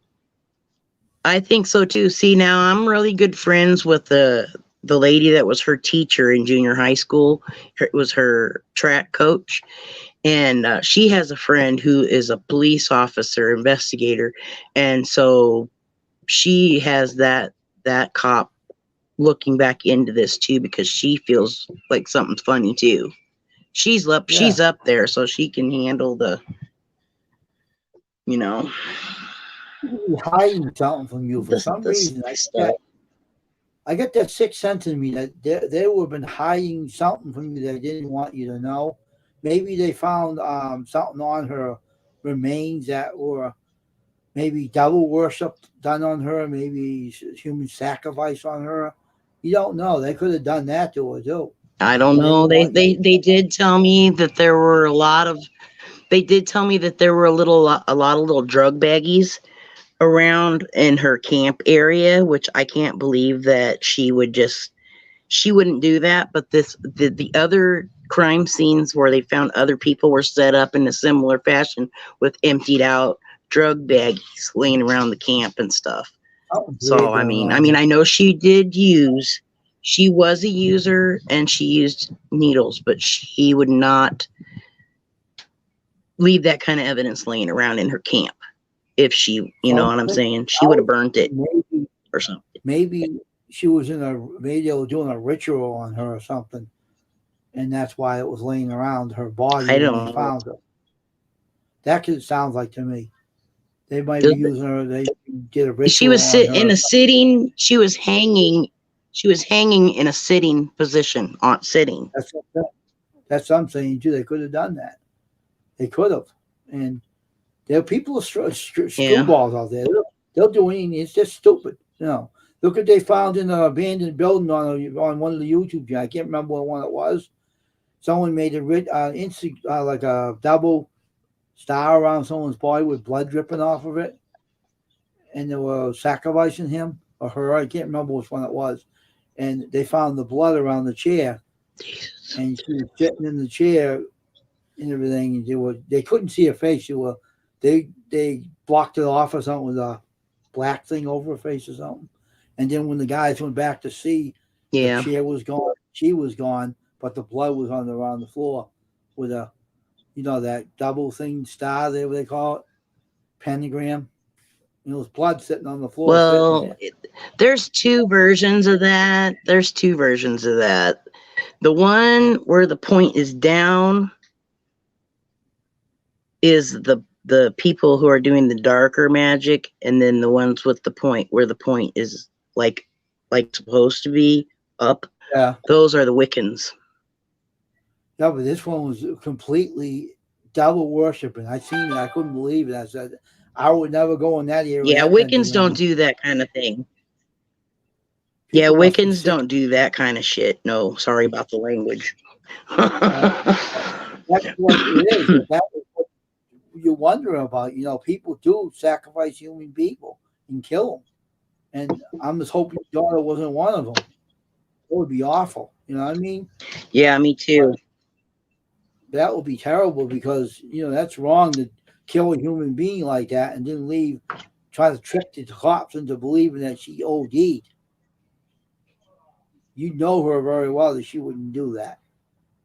I think so too. See, now I'm really good friends with the lady that was her teacher in junior high school. It was her track coach. And she has a friend who is a police officer, investigator. And so she has that cop looking back into this too, because she feels like something's funny too. She's up there, so she can handle the, you know, hiding something from you for some reason. I get that sixth sense in me that they would have been hiding something from you they didn't want you to know. Maybe they found something on her remains that were maybe devil worship done on her, maybe human sacrifice on her. You don't know. They could have done that to her too. I don't know. They did tell me that there were a lot of a lot of little drug baggies around in her camp area, which I can't believe that she wouldn't do that. But the other crime scenes where they found other people were set up in a similar fashion with emptied out drug baggies laying around the camp and stuff. So I mean, I know she was a user and she used needles, but she would not leave that kind of evidence laying around in her camp. If she, you know what I'm saying, she would have burnt it or something. Maybe she was maybe they were doing a ritual on her or something, and that's why it was laying around her body when they found her. That could sound like to me. They might be using her. They did a ritual. She was She was hanging. She was hanging in a sitting position, sitting. That's what I'm saying too. They could have done that. They could have, and there are people screwballs out there. They'll do anything. It's just stupid. You know. Look what they found in an abandoned building on one of the YouTube channels. I can't remember what one it was. Someone made like a double star around someone's body with blood dripping off of it, and they were sacrificing him or her. I can't remember which one it was. And they found the blood around the chair, and she was sitting in the chair and everything. And they couldn't see her face. They blocked it off or something with a black thing over her face or something. And then when the guys went back to see, the chair was gone, she was gone, but the blood was around the floor with that double thing star there, what they call it, pentagram. It was blood sitting on the floor. Well, there's two versions of that. The one where the point is down is the people who are doing the darker magic, and then the ones with the point where the point is like supposed to be up. Yeah. Those are the Wiccans. Yeah, but this one was completely devil worshiping. I seen it. I couldn't believe it. I said, I would never go in that area. Yeah, Wiccans don't do that kind of thing. Yeah, Wiccans don't do that kind of shit. No, sorry about the language. That's what it is. That is what you wonder about. People do sacrifice human people and kill them. And I'm just hoping your daughter wasn't one of them. It would be awful. You know what I mean? Yeah, me too. That would be terrible because, that's wrong to kill a human being like that and then try to trick the cops into believing that she OD'd. you know her very well that she wouldn't do that.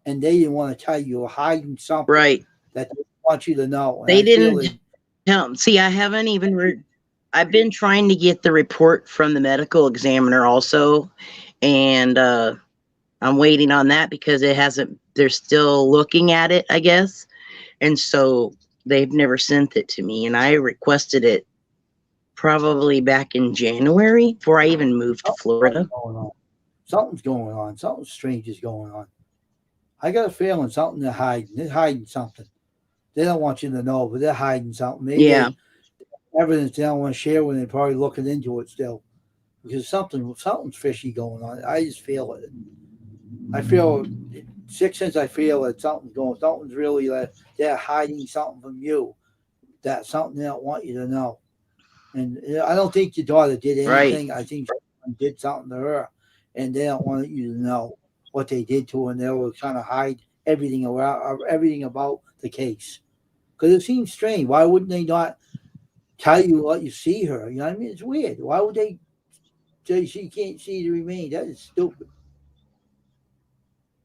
And they didn't want to tell you you're hiding something Right. that they want you to know. And They I feel didn't that tell. See, I haven't even. I've been trying to get the report from the medical examiner also, and I'm waiting on that because it hasn't. They're still looking at it, I guess, and so they've never sent it to me. And I requested it probably back in January before I even moved to Florida. going on. Something's going on. Something strange is going on. I got a feeling something they're hiding. They're hiding something. They don't want you to know, but they're hiding something. Maybe Yeah. evidence they don't want to share with. They're probably looking into it still, because something's fishy going on. I just feel it. I feel sixth sense. I feel that something's really they're hiding something from you. That something they don't want you to know. And I don't think your daughter did anything. Right. I think someone did something to her, and they don't want you to know what they did to her. And they were trying to hide everything about the case, because it seems strange. Why wouldn't they not tell you, let you see her? You know what I mean? It's weird. Why would they say she can't see the remains? That is stupid.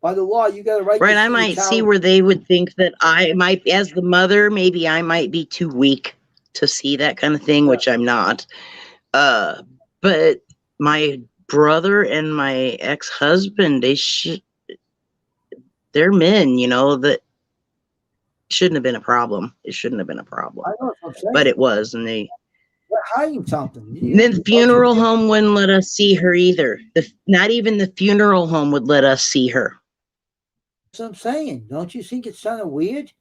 By the law, you got a right Right. to I see a might see child. where they would think that I might, as the mother, maybe I might be too weak to see that kind of thing, which I'm not. But my brother and my ex-husband, they're men, that shouldn't have been a problem. It shouldn't have been a problem, I know what I'm saying. but it was. And they're hiding something. then the funeral home wouldn't let us see her either. Not even the funeral home would let us see her. That's what I'm saying. Don't you think it's kind of weird?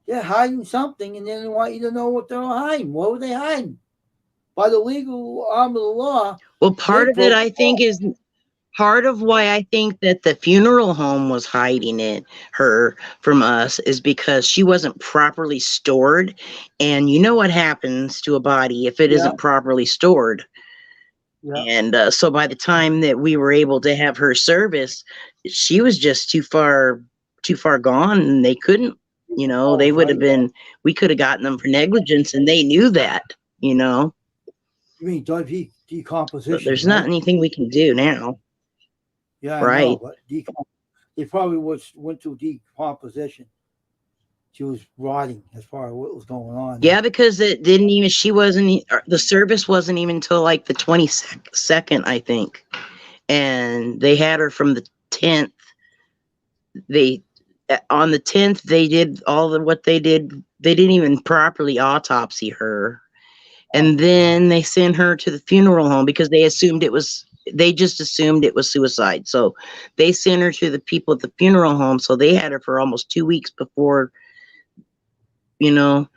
They're hiding something, and they don't want you to know what they're hiding. What were they hiding? By the legal arm of the law. Well, part of it, I think, is part of why I think that the funeral home was hiding her from us is because she wasn't properly stored. And you know what happens to a body if it isn't properly stored. Yeah. And so by the time that we were able to have her service, she was just too far gone, and they couldn't, they would have been, we could have gotten them for negligence, and they knew that, You mean decomposition? But there's not anything we can do now. Yeah, I know, but they probably went through decomposition. She was rotting as far as what was going on. Yeah, because it didn't even, the service wasn't even until like the 22nd, I think. And they had her from the 10th. On the 10th, they did what they did. They didn't even properly autopsy her. And then they sent her to the funeral home because they just assumed it was suicide. So they sent her to the people at the funeral home. So they had her for almost 2 weeks before, the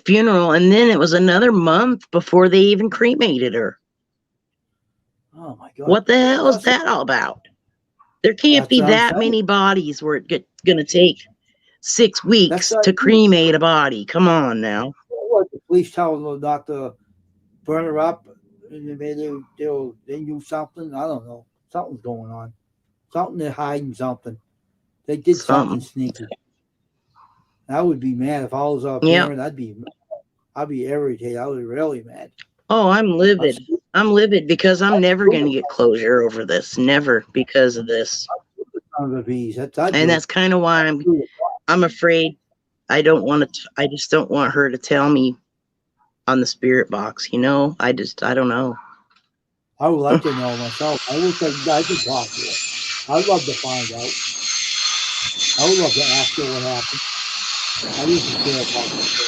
funeral. And then it was another month before they even cremated her. Oh my God. What the hell is that all about? There can't be that many bodies where it's going to take 6 weeks to cremate a body. Come on now. What, the police tell them not to burn her up, and maybe they knew something. I don't know. Something's going on. They're hiding something. They did something sneaky. I would be mad if I was a parent. I'd be irritated. I would be really mad. Oh, I'm livid. I'm livid because I'm never going to get closure over this. Never, because of this. And that's kind of why I'm afraid. I just don't want her to tell me on the spirit box. I don't know. I would like to know myself. I wish I could talk to her. I'd love to find out. I would love to ask her what happened. I used to care about it.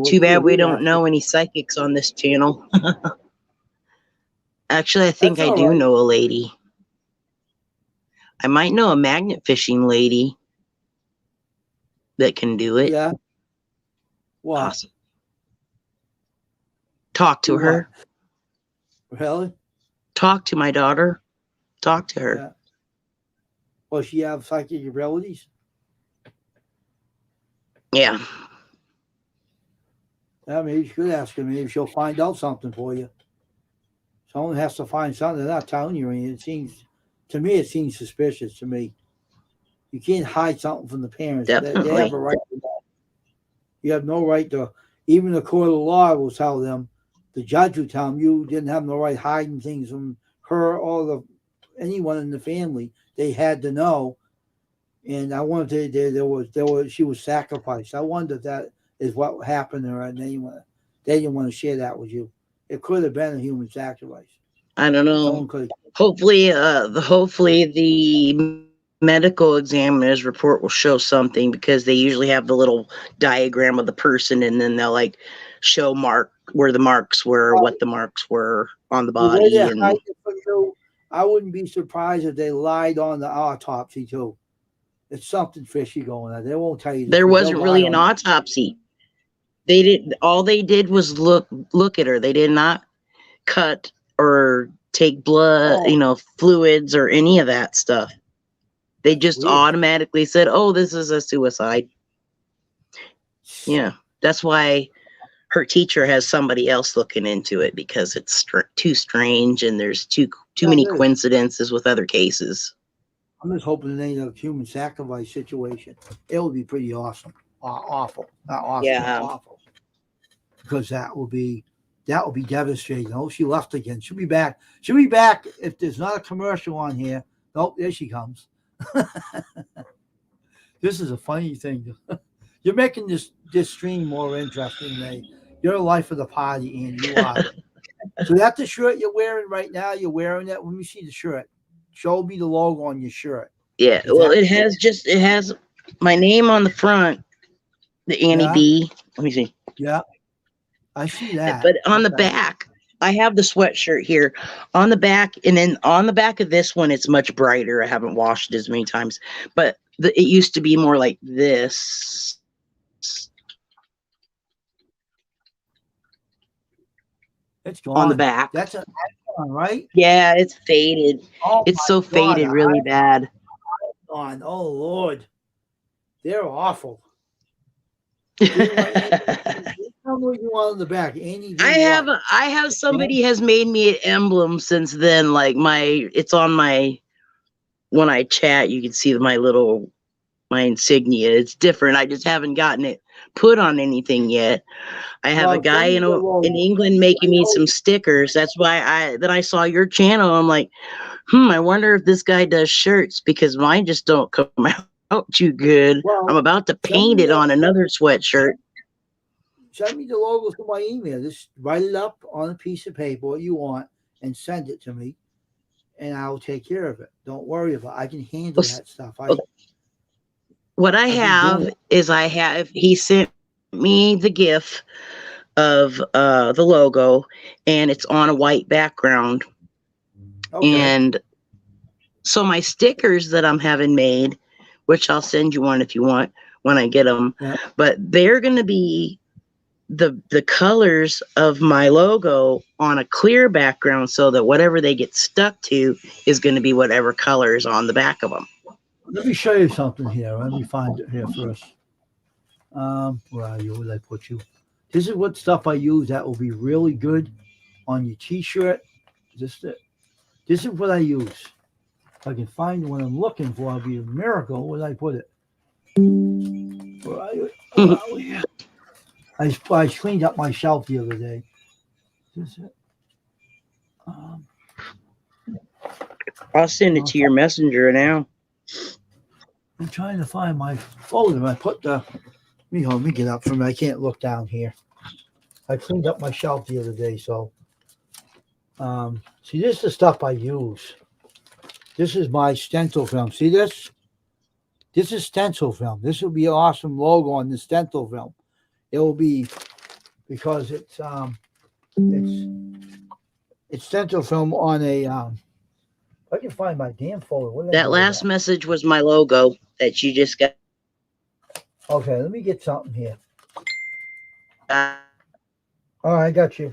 Too bad we don't know any psychics on this channel. Actually, I think I do know a lady. I might know a magnet fishing lady that can do it. Yeah. What? Awesome. Talk to her. Really? Talk to my daughter. Talk to her. Yeah. Well, she have psychic abilities? Yeah. Yeah, maybe you could ask her. Maybe she'll find out something for you. Someone has to find something. They're not telling you anything. It seems suspicious to me. You can't hide something from the parents. Definitely. They have a right to that. You have no right to, even the court of law will tell them the judge would tell him you didn't have no right hiding things from her or anyone in the family. They had to know. And I wonder if she was sacrificed. I wonder if that is what happened to her, and they didn't want to share that with you. It could have been a human sacrifice. I don't Someone know. could. Hopefully the medical examiner's report will show something, because they usually have the little diagram of the person, and then they'll like show where the marks were, what the marks were on the The way they body, hide and it from you, I wouldn't be surprised if they lied on the autopsy too. It's something fishy going on. They won't tell you the there truth. They'll wasn't lie really an on it. autopsy. All they did was look at her. They did not cut or take blood, Oh, fluids or any of that stuff. They that's just weird. automatically said, "Oh, this is a suicide." Yeah, that's why her teacher has somebody else looking into it, because it's too strange, and there's too Yeah, many it is. coincidences with other cases. I'm just hoping it ain't a human sacrifice situation. It would be pretty awesome. Awful. Not awesome, but Yeah. awful. Because that will be devastating. Oh, she left again. She'll be back. She'll be back if there's not a commercial on here. Nope, there she comes. This is a funny thing. You're making this stream more interesting, Ray. You're the life of the party, and you are. So that's the shirt you're wearing right now. You're wearing that. Let me see the shirt. Show me the logo on your shirt. Yeah. Is Well, that it has my name on the front, the Annie yeah? B. Let me see. Yeah, I see that. But on the Okay. back, I have the sweatshirt here. On the back, and then on the back of this one, it's much brighter. I haven't washed it as many times, but it used to be more like this. It's On the gone. back. That's an icon, right? Yeah, it's faded. Oh It's my so God, faded really bad. icon. Oh Lord, they're awful. So you want Annie? I Tell me what you want on the back. Annie V. What? have somebody has made me an emblem since then. Like it's on my, when I chat, you can see my insignia. It's different. I just haven't gotten it put on anything yet. I have a Well, guy send me the in logo. England making me some stickers. That's why I saw your channel. I'm like, I wonder if this guy does shirts, because mine just don't come out too good. I'm Well, about to send paint me it on another sweatshirt. the logo to my email. Just write it up on a piece of paper what you want and send it to me, and I'll take care of it. Don't worry about it. I can handle that stuff. What I I've been doing have it. is he sent me the GIF of the logo, and it's on a white background. Okay. And so my stickers that I'm having made, which I'll send you one if you want when I get them, Yeah. but they're going to be the colors of my logo on a clear background, so that whatever they get stuck to is going to be whatever colors on the back of them. Let me show you something here. Let me find it here first. Where are you? Where did I put you? This is what stuff I use that will be really good on your T-shirt. This is what I use. If I can find what I'm looking for, it'll be a miracle. Where did I put it? Where are you? Where are we? I cleaned up my shelf the other day. Is this it? I'll send it to your messenger now. I'm trying to find my folder. I put the. Let me get up from it. I can't look down here. I cleaned up my shelf the other day, so. See, this is the stuff I use. This is my stencil film. See this? This is stencil film. This will be an awesome logo on the stencil film. It will be because it's stencil film on a. I can find my damn folder. What did I That do with last message was my logo that you just got. Okay, let me get something here. All right, I got you.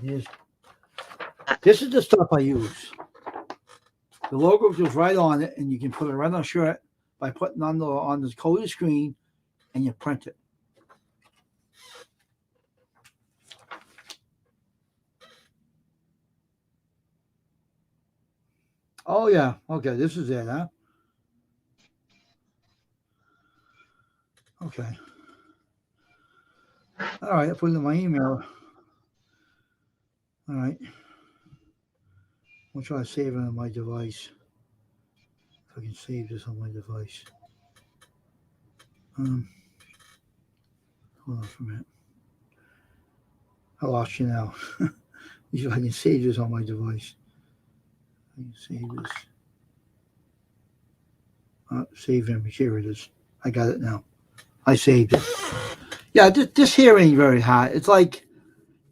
This is the stuff I use. The logo goes right on it, and you can put it right on a shirt by putting on the color screen, and you print it. Oh yeah, okay, this is it, huh? Okay. All right, I put it in my email. All right. I'll try to save it on my device. If I can save this on my device. Hold on for a minute. I lost you now. See if I can save this on my device. I can save this. Save image. Here it is. I got it now. I saved it. Yeah, this here ain't very hot. It's like,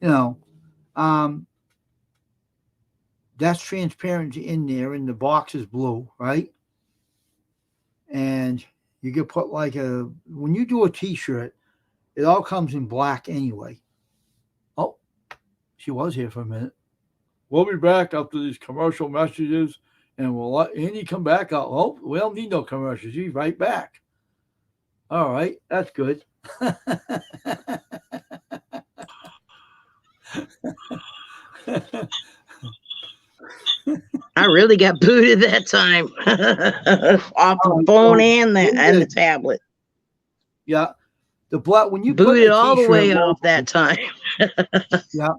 you know, that's transparent in there, and the box is blue, right? And you can put like when you do a t-shirt, it all comes in black anyway. Oh, she was here for a minute. We'll be back after these commercial messages, and we'll let Andy come back out. Oh, we don't need no commercials. He's right back. All right, that's good. I really got booted that time off the phone and the tablet. Yeah, the black when you booted put all the way off that time. Yeah,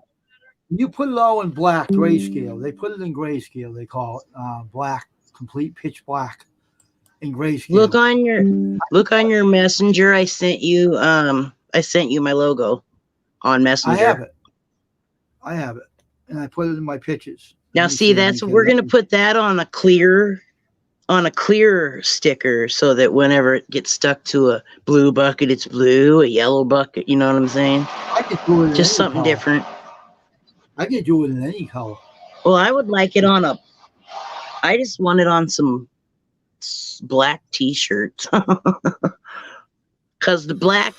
you put it all in black grayscale. They put it in grayscale. They call it black, complete pitch black, in grayscale. Look on your messenger. I sent you my logo on Messenger. I have it, and I put it in my pictures. Now see, we're gonna put that on a clear sticker so that whenever it gets stuck to a blue bucket, it's blue, a yellow bucket, you know what I'm saying? I could do it just something color. Different. I could do it in any color. Well, I would like it I just want it on some black t-shirts. Because the black,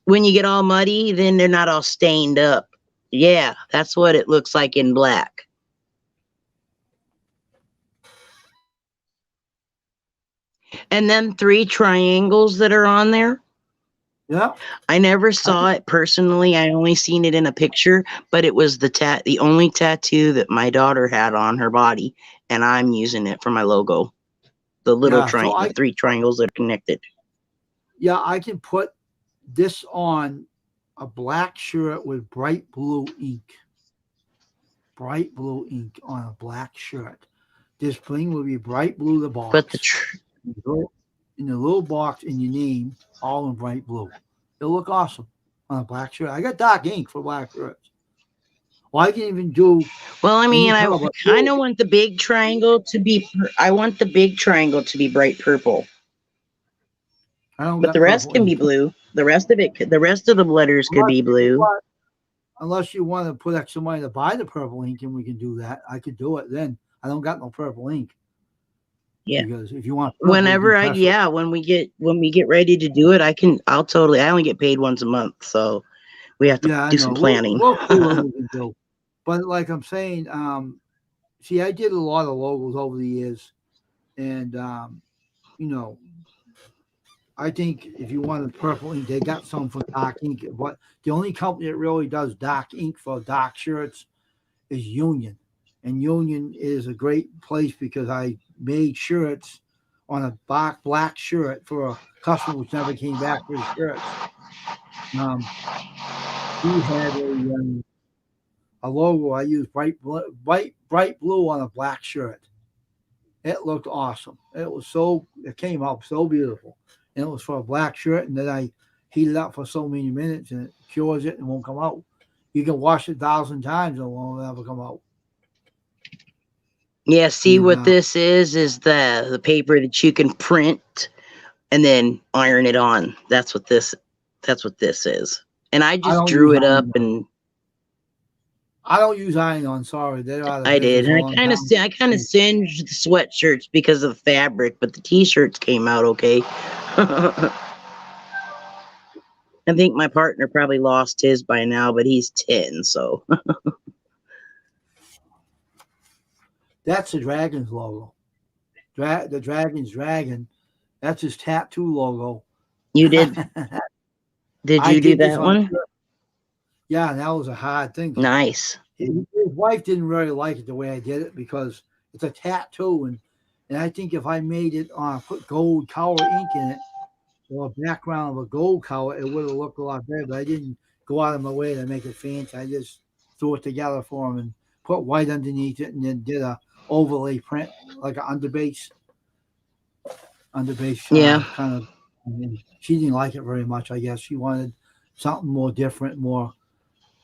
when you get all muddy, then they're not all stained up. Yeah, that's what it looks like in black. And then 3 triangles that are on there. Yeah. I never saw it personally. I only seen it in a picture, but it was the only tattoo that my daughter had on her body, and I'm using it for my logo. The little the 3 triangles that are connected. Yeah, I can put this on a black shirt with bright blue ink. Bright blue ink on a black shirt. This thing will be bright blue, the box. But in the little box in your name, all in bright blue. It'll look awesome on a black shirt. I got dark ink for black shirts. Well, I can even do. Well, I mean, I kind of want the big triangle to be. I want the big triangle to be bright purple. But the rest can be blue. The rest of the letters could be blue. Unless you want to put extra money to buy the purple ink, and we can do that. I could do it then. I don't got no purple ink. Yeah. Because if you want, purple, when we get ready to do it, I only get paid once a month, so we have to do some planning. We'll see what we can do. But like I'm saying, see, I did a lot of logos over the years, and I think if you wanted purple ink, they got some for dark ink. But the only company that really does dark ink for dark shirts is Union. And Union is a great place because I made shirts on a black shirt for a customer which never came back for his shirts. He had a logo. I used bright blue on a black shirt. It looked awesome. It came out so beautiful. And it was for a black shirt, and then I heat it up for so many minutes, and it cures it and won't come out. You can wash it 1,000 times, and it won't ever come out. Yeah, see what this is the paper that you can print and then iron it on. That's what this is. And I just drew it up and I don't use iron-on, sorry. I did. And I kind of singed the sweatshirts because of the fabric, but the t-shirts came out okay. I think my partner probably lost his by now, but he's 10, so that's the Dragon's logo. The Dragon's dragon. That's his tattoo logo. You did? Did you do that one? Yeah, that was a hard thing. Nice. His wife didn't really like it the way I did it because it's a tattoo, and I think if I made it put gold color ink in it or a background of a gold color, it would have looked a lot better. But I didn't go out of my way to make it fancy. I just threw it together for him and put white underneath it, and then did a overlay print like an underbase Yeah. kind of. And she didn't like it very much. I guess she wanted something more different, more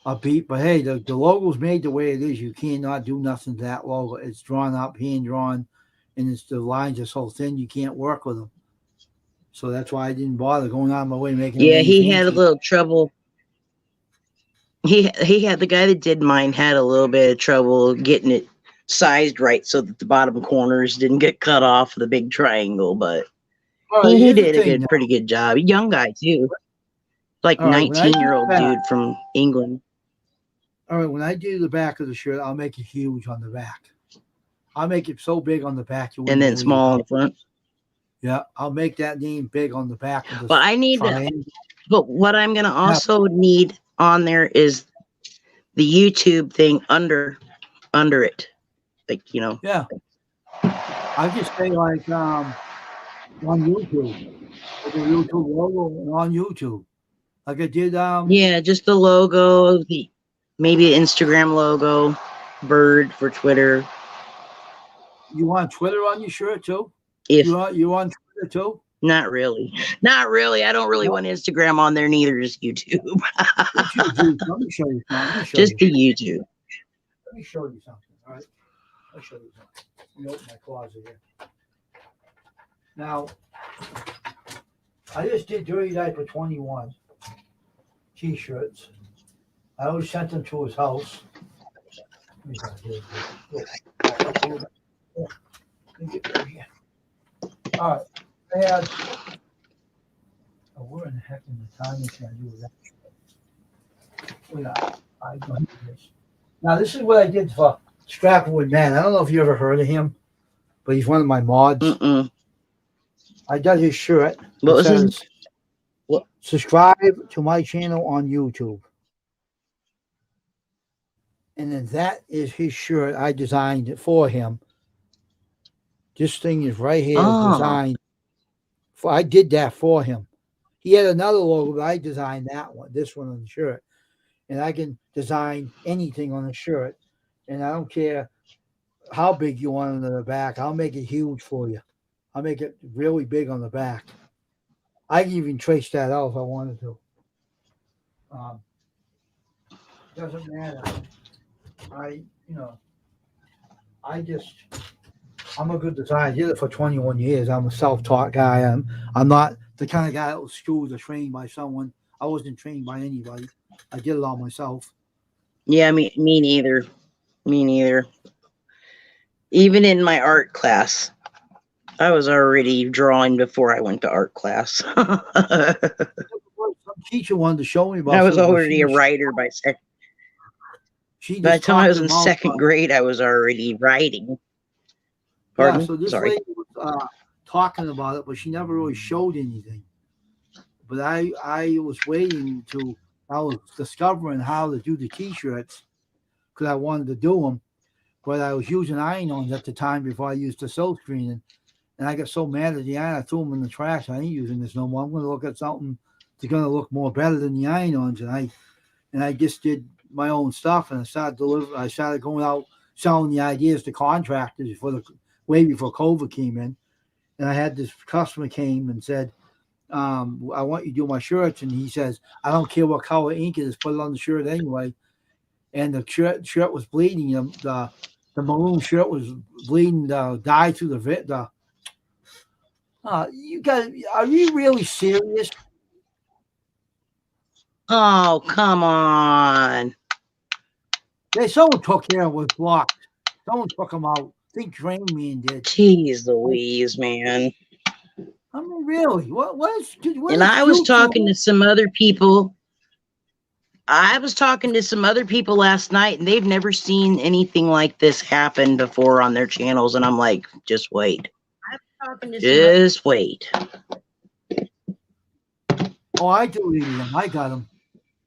upbeat. But hey, the logo's made the way it is. You cannot do nothing to that logo. It's drawn up, hand drawn, and the lines are so thin you can't work with them. So that's why I didn't bother going out of my way making Yeah, it he fancy. had a little trouble. He had the guy that did mine had a little bit of trouble getting it sized right so that the bottom corners didn't get cut off the big triangle, but he did a pretty good job. Young guy too. Like 19-year-old dude from England. All right, when I do the back of the shirt, I'll make it huge on the back. I'll make it so big on the back you wouldn't and then believe small on the front. Yeah, I'll make that name big on the back of the But I need but what I'm gonna also need on there is the YouTube thing under it. Like, you know. Yeah. I just say like on YouTube. Like a YouTube logo on YouTube. Like I did yeah, just the logo, maybe an Instagram logo, bird for Twitter. You want Twitter on your shirt too? If you on Twitter too? Not really. Not really. I don't really want Instagram on there neither, just YouTube. Let me show you something. Just the YouTube. Let me show you something. All right. I'll show you something. Let me open my closet here. Now, I just did Dirty Diaper 21 t-shirts. I always sent them to his house. All right. I had. Where in the heck in the time can I do that? I don't do this. Now, this is what I did for Scrapwood Man. I don't know if you ever heard of him, but he's one of my mods. I got his shirt. What was his? What? Subscribe to my channel on YouTube. And then that is his shirt. I designed it for him. This thing is right here, designed. I did that for him. He had another logo, but I designed that one, this one on the shirt. And I can design anything on the shirt. And I don't care how big you want it on the back. I'll make it huge for you. I'll make it really big on the back. I can even trace that out if I wanted to. Doesn't matter. I'm a good designer. I did it for 21 years. I'm a self-taught guy. I'm not the kind of guy that was schooled or trained by someone. I wasn't trained by anybody. I did it all myself. Yeah, me neither. Me neither. Even in my art class, I was already drawing before I went to art class. Some teacher wanted to show me about. I was already a writer by second. By the time I was in second grade, I was already writing. Pardon? Yeah, so this lady was talking about it, but she never really showed anything. But I was waiting to. I was discovering how to do the t-shirts because I wanted to do them, but I was using iron-ons at the time before I used the silk screen, and I got so mad at the iron, I threw them in the trash. I ain't using this no more. I'm going to look at something that's going to look more better than the iron-ons, and I just did my own stuff, and I started going out selling the ideas to contractors way before COVID came in, and I had this customer came and said, I want you to do my shirts. And he says, I don't care what color ink it is, put it on the shirt anyway. And the shirt was bleeding. The maroon shirt was bleeding dye through the you guys, are you really serious? Oh, come on. Someone took care of it, was blocked. Someone took them out. I think Drain Man did. Jeez Louise, man. I mean, really? What and I was talking to some other people. I was talking to some other people last night, and they've never seen anything like this happen before on their channels. And I'm like, just wait. Just wait. Oh, I deleted them. I got them.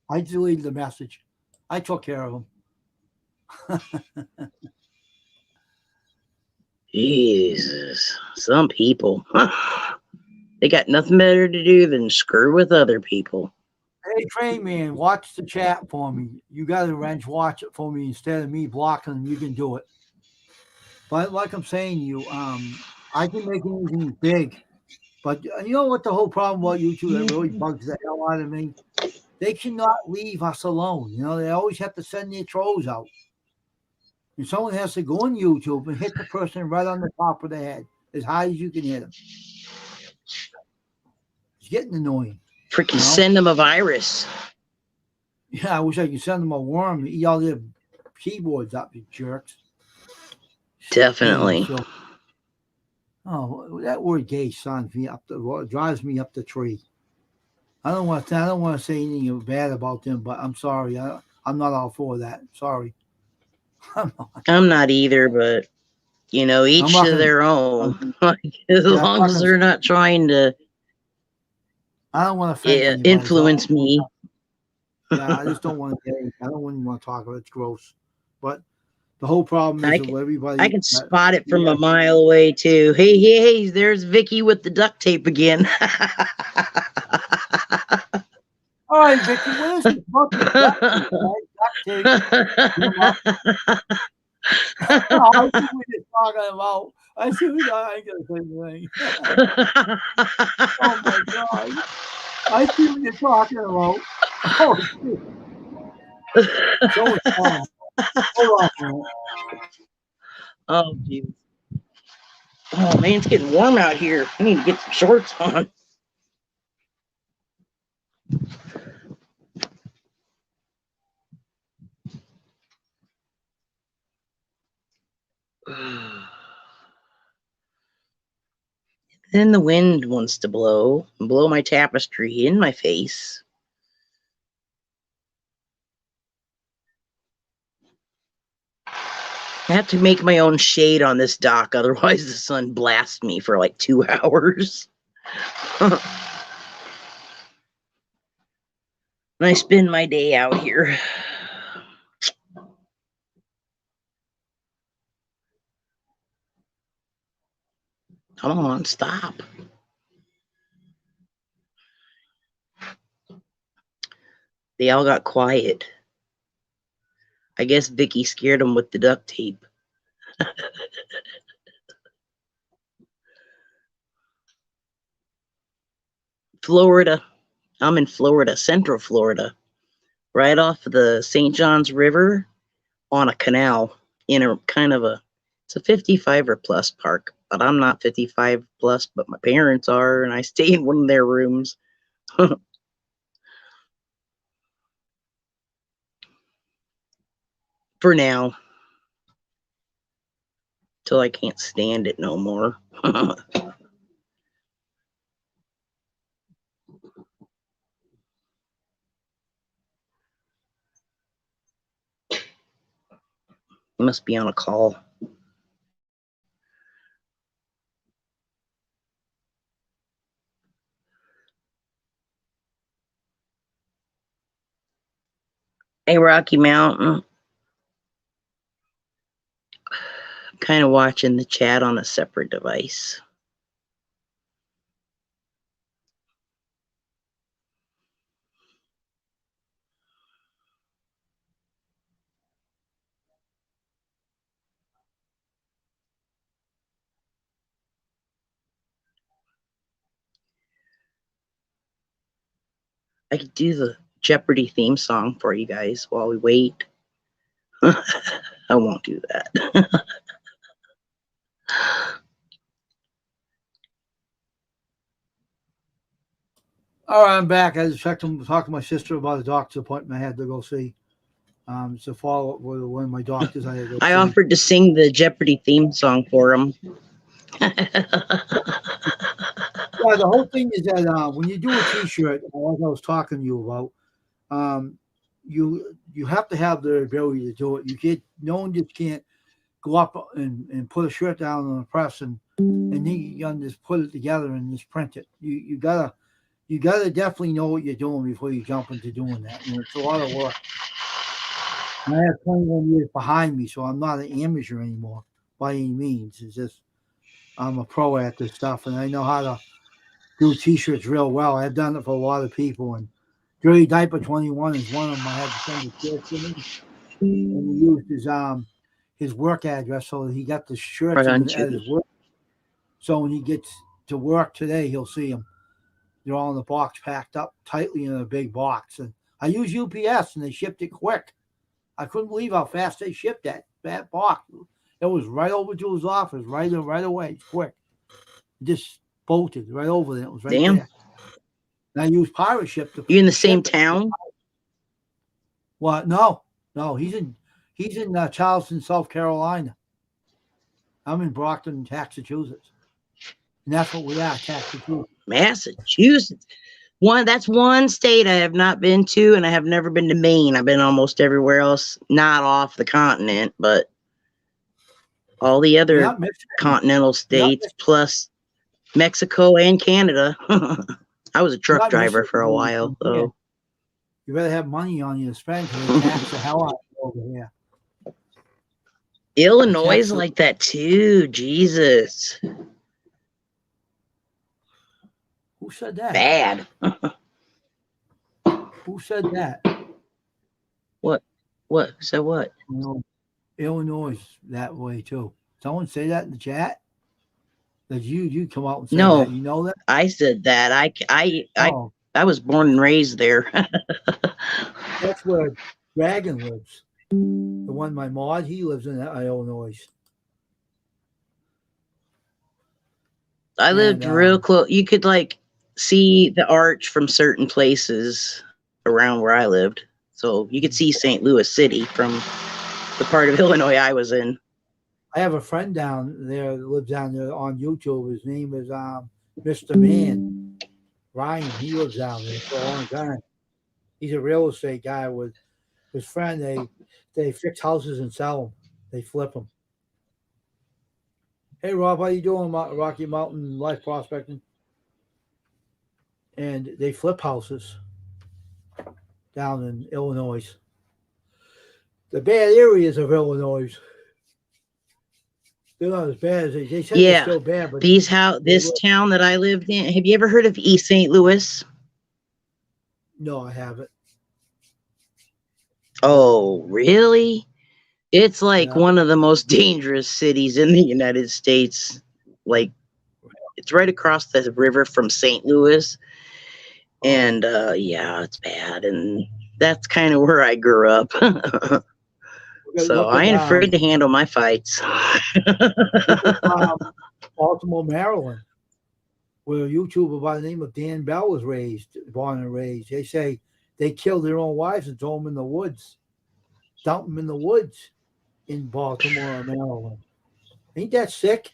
I deleted the message. I took care of them. Jesus. Some people. They got nothing better to do than screw with other people. Hey, Train Man, watch the chat for me. You got to wrench, watch it for me instead of me blocking them. You can do it. But like I'm saying to you, I can make anything big. But you know what the whole problem about YouTube that really bugs the hell out of me? They cannot leave us alone. You know, they always have to send their trolls out. And someone has to go on YouTube and hit the person right on the top of the head as high as you can hit them. It's getting annoying. Freaking send them a virus. Yeah, I wish I could send them a worm to eat all their keyboards up, you jerks. Definitely. So, oh, that word "gay" drives me up the tree. I don't want to say anything bad about them, but I'm sorry. I'm not all for that. Sorry. I'm not either, but you know, each to their own. As long as they're not trying to I don't want to offend anybody. Influence me. Yeah, I just don't want to. I don't want to talk about it. It's gross. But the whole problem is that everybody. I can spot it from a mile away too. Hey, there's Vicky with the duct tape again. All right, Vicky, what is this fucking duct tape? I see what you're talking about. I see what I ain't gonna say anything. Oh my god. I see what you're talking about. Oh shit. So it's fun. Hold on. Oh Jesus. Oh man, it's getting warm out here. I need to get some shorts on. Then the wind wants to blow my tapestry in my face. I have to make my own shade on this dock, otherwise the sun blasts me for like 2 hours. And I spend my day out here. Come on, stop. They all got quiet. I guess Vicky scared them with the duct tape. Florida. I'm in Florida, Central Florida, right off of the St. Johns River on a canal in a kind of it's a 55 or plus park, but I'm not 55 plus, but my parents are, and I stay in one of their rooms. For now. Till I can't stand it no more. You must be on a call. Hey, Rocky Mountain. I'm kind of watching the chat on a separate device. I could do the Jeopardy theme song for you guys while we wait. I won't do that. All right, I'm back. I just talked to my sister about a doctor's appointment I had to go see. It's a follow-up with one of my doctors I had to go see. Offered to sing the Jeopardy theme song for him. Yeah, the whole thing is that when you do a T-shirt, like I was talking to you about, you have to have the ability to do it. No one just can't go up and put a shirt down on the press and then you can just put it together and just print it. You gotta definitely know what you're doing before you jump into doing that. And it's a lot of work. And I have 21 years behind me, so I'm not an amateur anymore by any means. It's just I'm a pro at this stuff, and I know how to do T-shirts real well. I've done it for a lot of people, and Dirty Diaper 21 is one of them. I had to send a shirt to him, and he used his work address, so he got the shirts Right on at his choose. work. So when he gets to work today, he'll see them. They're all in the box, packed up tightly in a big box. And I use UPS, and they shipped it quick. I couldn't believe how fast they shipped that box. It was right over to his office, right away. It's quick. Just bolted right over there. It was right Damn. there. And I used Pirate Ship to You in the ship same it. town? What? No. He's in Charleston, South Carolina. I'm in Brockton, Massachusetts. And that's what we are, Massachusetts. Massachusetts. That's one state I have not been to, and I have never been to Maine. I've been almost everywhere else, not off the continent, but all the other continental states, plus Mexico and Canada. I was a truck driver for a while, so you better have money on you to spend because they tax the hell out of you over here. Illinois is like that too. Jesus. Who said that? Bad. Who said that? What? What? Said what? Illinois is that way too. Someone say that in the chat? That you come out and say No, that? You know that? I said that. I was born and raised there. That's where Dragon lives. The one my mod, he lives in Illinois. I lived real close. You could see the arch from certain places around where I lived. So you could see St. Louis City from the part of Illinois I was in. I have a friend down there that lives down there on YouTube. His name is Mr. Man. Ryan, he lives down there for a long time. He's a real estate guy with his friend. They fix houses and sell them. They flip them. Hey, Rob, how you doing, Rocky Mountain Life Prospecting? And they flip houses down in Illinois. The bad areas of Illinois. They're not as bad as they said. They're still bad. But this town that I lived in. Have you ever heard of East St. Louis? No, I haven't. Oh, really? It's one of the most dangerous cities in the United States. It's right across the river from St. Louis. And it's bad. And that's kind of where I grew up. So I ain't afraid to handle my fights. Baltimore, Maryland, where a YouTuber by the name of Dan Bell was born and raised. They say they killed their own wives and throw them in the woods, dump them in the woods in Baltimore, Maryland. Ain't that sick?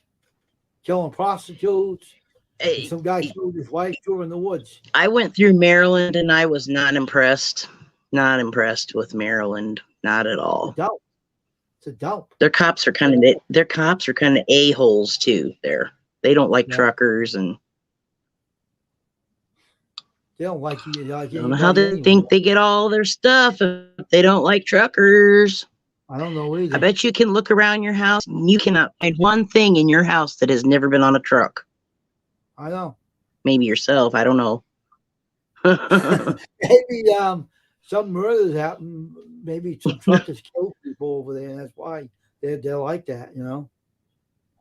Killing prostitutes. Hey, some guy killed his wife, threw her in the woods. I went through Maryland and I was not impressed. Not impressed with Maryland. Not at all. It's a dump. Their cops are kind of a-holes too there. They don't like truckers and they don't like you. I don't know how they think they get all their stuff if they don't like truckers. I don't know either. I bet you can look around your house and you cannot find one thing in your house that has never been on a truck. I know. Maybe yourself. I don't know. Maybe some murders happen. Maybe some truckers kill people over there, and that's why they're like that.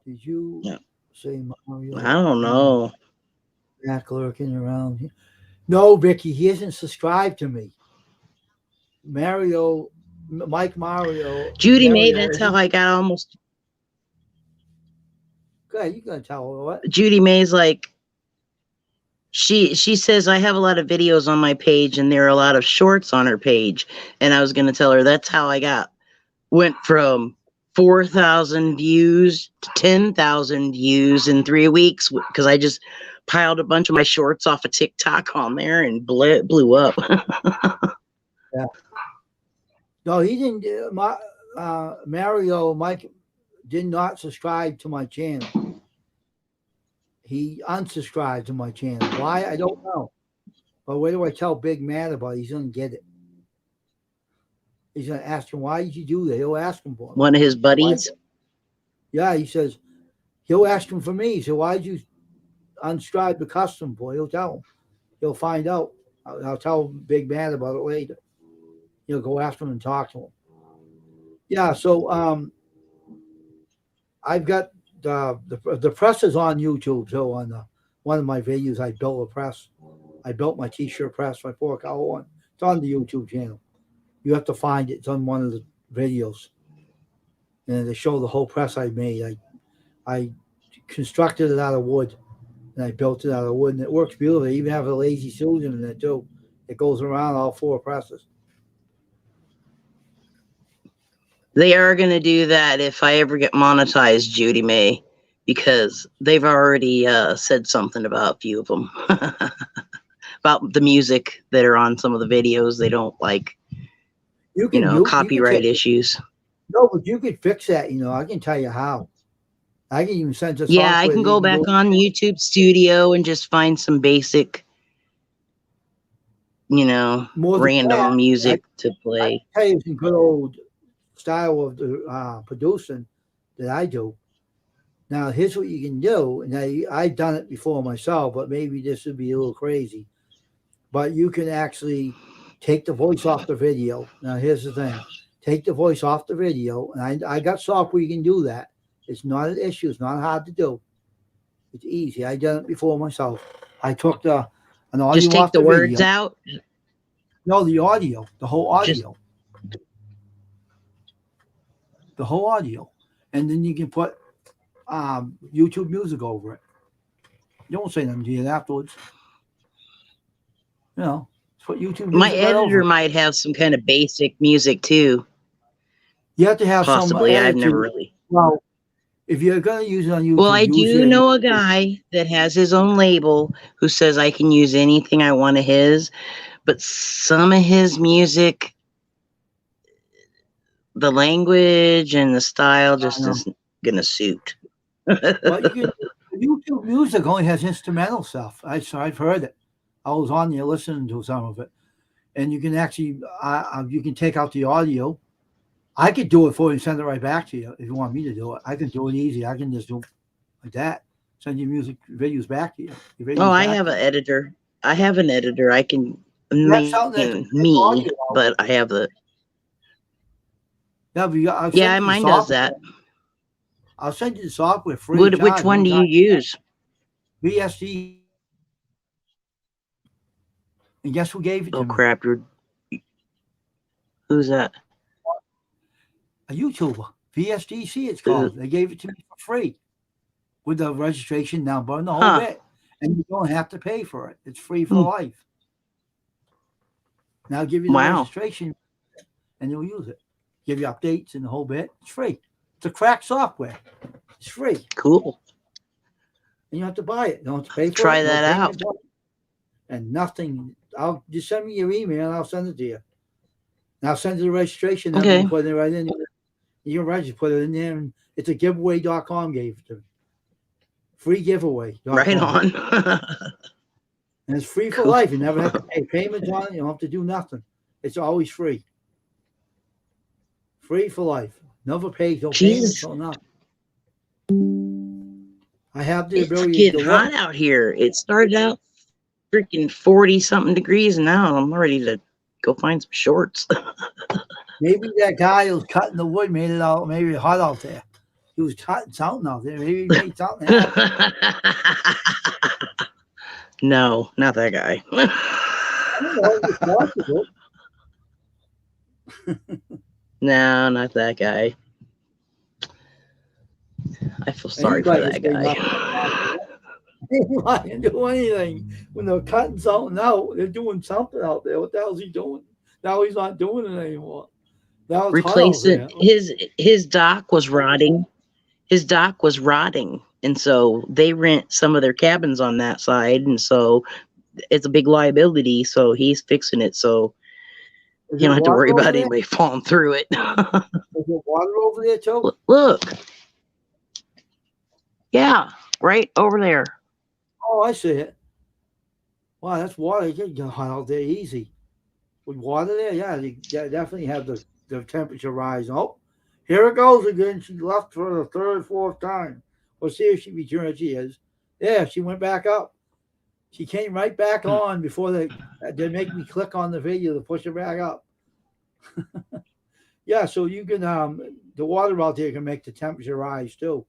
Did you say Mario? I don't know. Back lurking around here. No, Vicky, he isn't subscribed to me. Mike Mario. Judy May, that's how I got almost. Go ahead, you gonna tell her what? Judy May's she says I have a lot of videos on my page and there are a lot of shorts on her page. And I was gonna tell her that's how I went from 4,000 views to 10,000 views in 3 weeks because I just piled a bunch of my shorts off of TikTok on there and blew up. Yeah. No, he didn't. Mike did not subscribe to my channel. He unsubscribed to my channel. Why? I don't know. But what do I tell Big Matt about it? He's going to get it. He's going to ask him, why did you do that? He'll ask him for it. One of his buddies? Yeah, he says, he'll ask him for me. So why did you unsubscribe to Custom Boy? He'll tell him. He'll find out. I'll tell Big Man about it later. Go after him and talk to him. Yeah, so I've got the press is on YouTube. So on one of my videos, I built a press. I built my T-shirt press, my 4-color one. It's on the YouTube channel. You have to find it. It's on one of the videos, and they show the whole press I made. I constructed it out of wood, and I built it out of wood, and it works beautifully. I even have a lazy Susan in it too. It goes around all 4 presses. They are going to do that if I ever get monetized, Judy May, because they've already said something about a few of them. About the music that are on some of the videos. They don't like, copyright issues. No, but you could fix that. I can tell you how. I can even send you software. Yeah, I can go back on YouTube Studio and just find some basic, random music to play. I can tell you some good old style of the producing that I do. Now, here's what you can do. Now, I've done it before myself, but maybe this would be a little crazy. But you can actually take the voice off the video. Now, here's the thing. Take the voice off the video. And I got software you can do that. It's not an issue. It's not hard to do. It's easy. I've done it before myself. I took an audio just take off the words video. out? No, the audio. The whole audio. The whole audio. And then you can put YouTube music over it. You don't say nothing to you afterwards. Put YouTube music. My editor might have some kind of basic music too. You have to have possibly. Some I've never really. Well, if you're going to use it on YouTube. Well, I do know a guy that has his own label who says I can use anything I want of his, but some of his music, the language and the style just isn't going to suit. Well, YouTube music only has instrumental stuff. I've heard it. I was on there listening to some of it, and you can actually you can take out the audio. I could do it for you and send it right back to you if you want me to do it. I can do it easy. I can just do it like that. Send your music videos back to you. I have an editor. I have an editor. I can make me, but I have the. Yeah, mine does that. I'll send you the software free. Which one do you use? VSD. And guess who gave it to me? Oh, crap. Who's that? A YouTuber. VSDC it's called. They gave it to me for free with the registration number and the whole bit. And you don't have to pay for it. It's free for life. Now I'll give you the registration and you'll use it. Give you updates and the whole bit. It's free. It's a crack software. It's free. Cool. And you don't have to buy it. You don't have to pay for Try it. that out. And nothing. I'll just send me your email and I'll send it to you. And I'll send you the registration. Okay. Put it right in there. You can register, put it in there, and it's a giveaway.com gave it to me. Free giveaway. Right on. And it's free for life. You never have to pay payments on it. You don't have to do nothing. It's always free. Free for life. Never pay, no payments, no nothing. I have the ability to get hot out here. It started out freaking 40-something degrees, and now I'm ready to go find some shorts. Maybe that guy who was cutting the wood made it out, maybe hot out there. He was cutting something out there. Maybe he made something happen. No, not that guy. No, not that guy. I feel sorry for that guy. I didn't do anything. When they're cutting something out, they're doing something out there. What the hell is he doing? Now he's not doing it anymore. Now replace it. His dock was rotting. His dock was rotting. And so they rent some of their cabins on that side. And so it's a big liability. So he's fixing it. So you don't have to worry about anybody falling through it. Is there water over there too? Look. Yeah, right over there. Oh, I see it. Wow, that's water. You get hot out there easy. With water there, yeah, you definitely have the temperature rise. Oh, here it goes again. She left for the third, fourth time. We'll see if she returns. She is. Yeah, she went back up. She came right back on before they make me click on the video to push it back up. Yeah, so you can the water out there can make the temperature rise too.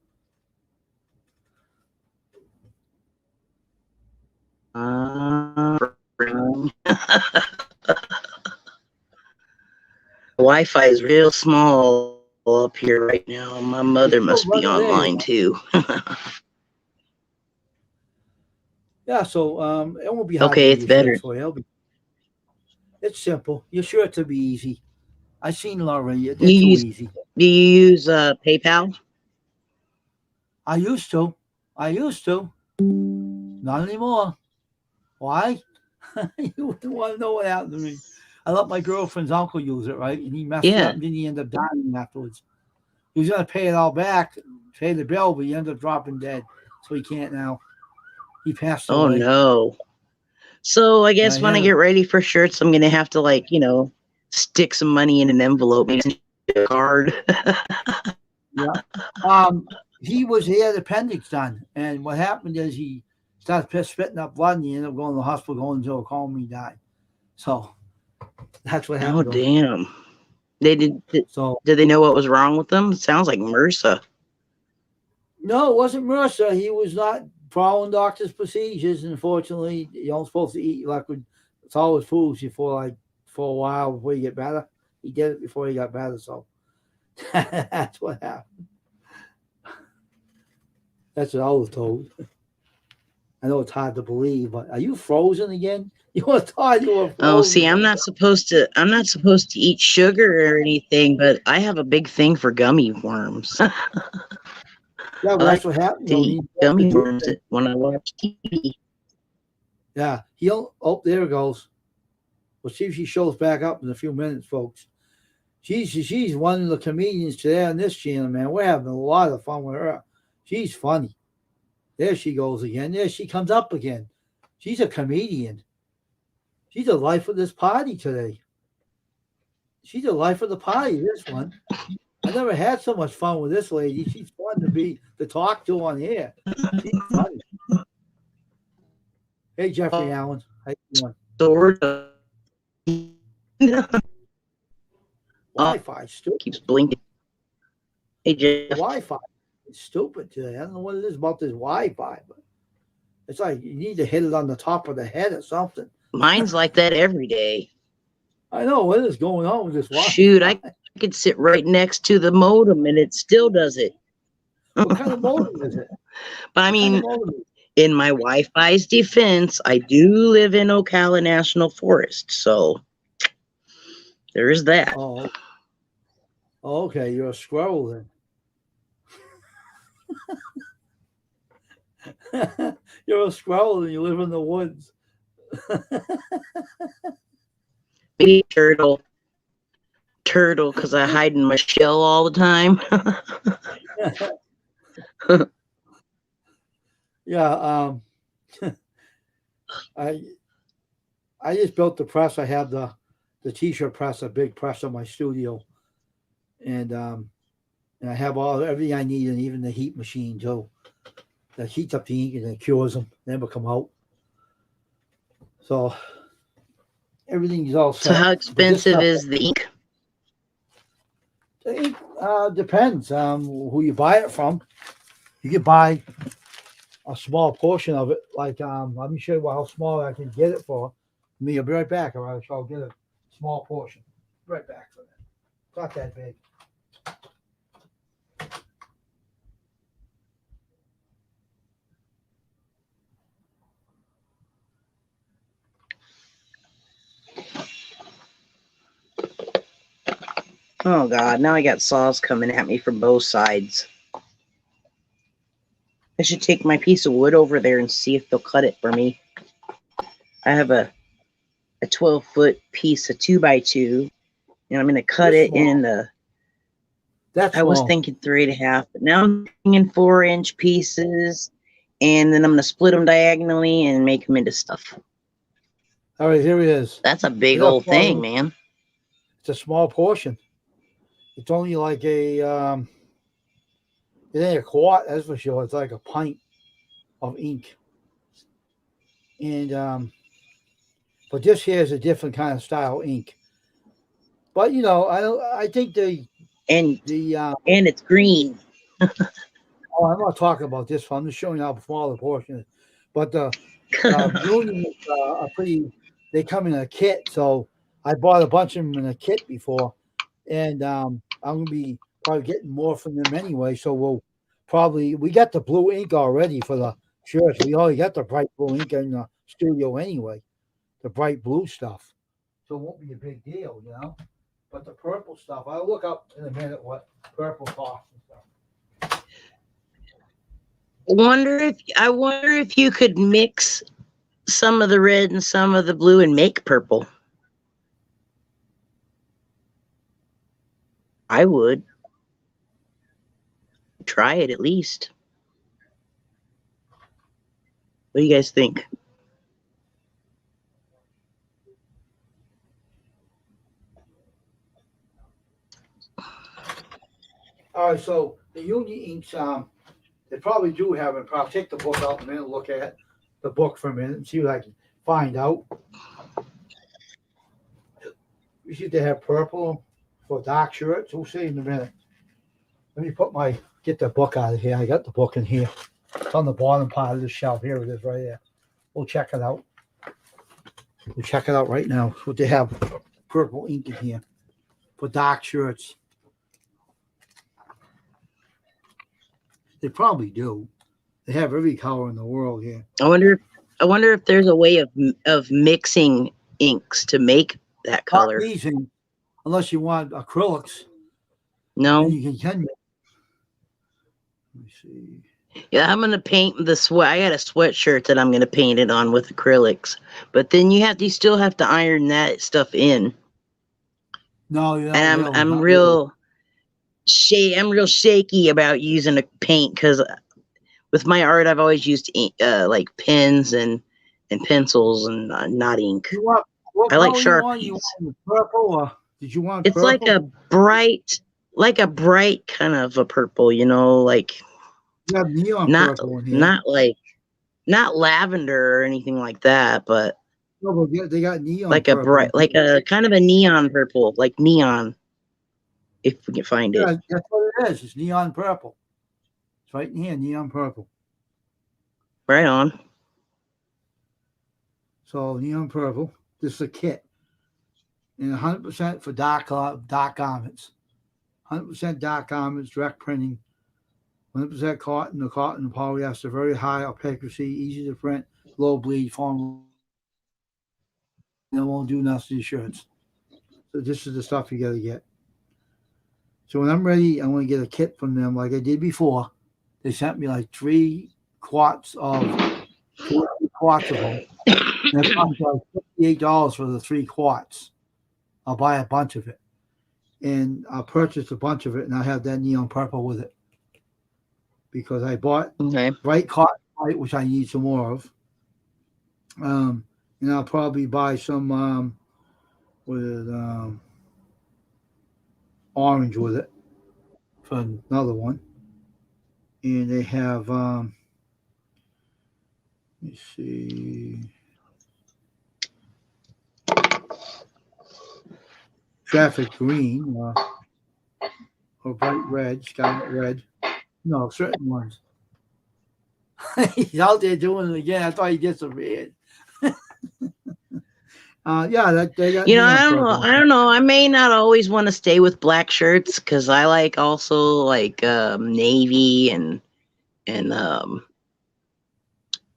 Wi-Fi is real small up here right now. My mother must be online too. Yeah, so it won't be hard Okay, to it's use better. for you. It's simple. You're sure it to be easy. I've seen it already. It's too easy. Do you use PayPal? I used to. Not anymore. Why? You wouldn't want to know what happened to me. I let my girlfriend's uncle use it, right? And he messed it up and then he ended up dying afterwards. He was going to pay it all back, pay the bill, but he ended up dropping dead. So he can't now. He passed away. Oh, no. So I guess when I get ready for shirts, I'm going to have to, stick some money in an envelope, maybe a card. Yeah. He had appendix done. And what happened is he started spitting up blood and he ended up going to the hospital, going into a coma, and he died. So that's what happened. Oh, damn. Did they know what was wrong with them? It sounds like MRSA. No, it wasn't MRSA. He was not following doctor's procedures. Unfortunately, you're not supposed to eat liquid solid foods for a while before you get better. He did it before he got better, so that's what happened. That's what I was told. I know it's hard to believe, but are you frozen again? You were thought you were frozen. Oh, see, I'm not supposed to eat sugar or anything, but I have a big thing for gummy worms. Yeah, that's what happened. To eat gummy worms when I watch TV. Yeah, there it goes. We'll see if she shows back up in a few minutes, folks. She's one of the comedians today on this channel, man. We're having a lot of fun with her. She's funny. There she goes again. There she comes up again. She's a comedian. She's the life of this party today. She's the life of the party, this one. I never had so much fun with this lady. She's fun to talk to on here. She's funny. Hey, Jeffrey Allen. How you doing? Wi-Fi stupid. Keeps blinking. Hey, Jeff. Wi-Fi is stupid today. I don't know what it is about this Wi-Fi, but it's like you need to hit it on the top of the head or something. Mine's like that every day. I know. What is going on with this Wi-Fi? Shoot, I could sit right next to the modem and it still does it. What kind of modem is it? But I mean, in my Wi-Fi's defense, I do live in Ocala National Forest, so there is that. Oh, okay. You're a squirrel then. You're a squirrel and you live in the woods. Maybe turtle, because I hide in my shell all the time. Yeah, I just built the press. I have the t-shirt press, a big press in my studio, and I have everything I need, and even the heat machine too. That heats up the ink and it cures them. They never come out. So everything's all set. So how expensive is the ink? The ink depends who you buy it from. You can buy a small portion of it. Like, let me show you how small I can get it for. I'll be right back. All right, so I'll get a small portion. Right back for that. It's not that big. Oh God, now I got saws coming at me from both sides. I should take my piece of wood over there and see if they'll cut it for me. I have a 12-foot piece of 2x2, and I'm going to cut it in the. I was thinking 3.5, but now I'm thinking 4-inch pieces, and then I'm going to split them diagonally and make them into stuff. All right, here it is. That's a big old thing, man. It's a small portion. It's only like it ain't a quart, that's for sure. It's like a pint of ink. And but this here is a different kind of style ink. But you know, I think and the and it's green. oh, I'm not talking about this one. I'm just showing how small the portion is. But the unions are pretty. They come in a kit, so I bought a bunch of them in a kit before, and I'm gonna be probably getting more from them anyway. So we got the blue ink already for the shirts. We already got the bright blue ink in the studio anyway, the bright blue stuff. So it won't be a big deal, you know. But the purple stuff, I'll look up in a minute what purple costs and stuff. I wonder if you could mix some of the red and some of the blue and make purple. I would try it at least. What do you guys think? All right, so the Union inks, they probably do have it. I'll take the book out in a minute and look at the book for a minute and see what I can find out. You see they have purple for dark shirts. We'll see in a minute. Let me get the book out of here. I got the book in here. It's on the bottom part of the shelf. Here it is right there. We'll check it out. We'll check it out right now. So they have purple ink in here for dark shirts. They probably do. They have every color in the world here. I wonder if there's a way of mixing inks to make that color. Not easy, unless you want acrylics. No. Then you can. Let me see. Yeah, I'm gonna paint the sweat. I got a sweatshirt that I'm gonna paint it on with acrylics. But then you still have to iron that stuff in. No, yeah. And I'm real shaky about using a paint because with my art I've always used ink, like pens and pencils and not ink. I like Sharpies. You want purple or did you want it's purple? like a bright kind of a purple, you know, like you have neon purple in here. Not lavender or anything like that, but no, but they got neon like purple. A bright, like a kind of a neon purple, like neon. If we can find it. That's what it is. It's neon purple. It's right in here, neon purple. Right on. So neon purple. This is a kit. And 100% for dark garments. 100% dark garments, direct printing. 100% cotton. The cotton and polyester, very high opaquity, easy to print, low bleed, form. They won't do nothing to your shirts. So this is the stuff you got to get. So when I'm ready, I'm going to get a kit from them like I did before. They sent me like 3 quarts of them. And it comes like $58 for the 3 quarts. I'll buy a bunch of it. And I'll purchase a bunch of it, and I'll have that neon purple with it. Because I bought bright cotton white, which I need some more of. And I'll probably buy some with orange with it for another one. And they have let me see, traffic green or bright red, scarlet red. No, certain ones. He's out there doing it again. I thought he disappeared. Yeah, they got. You know, I don't know. I may not always want to stay with black shirts because I like also like navy and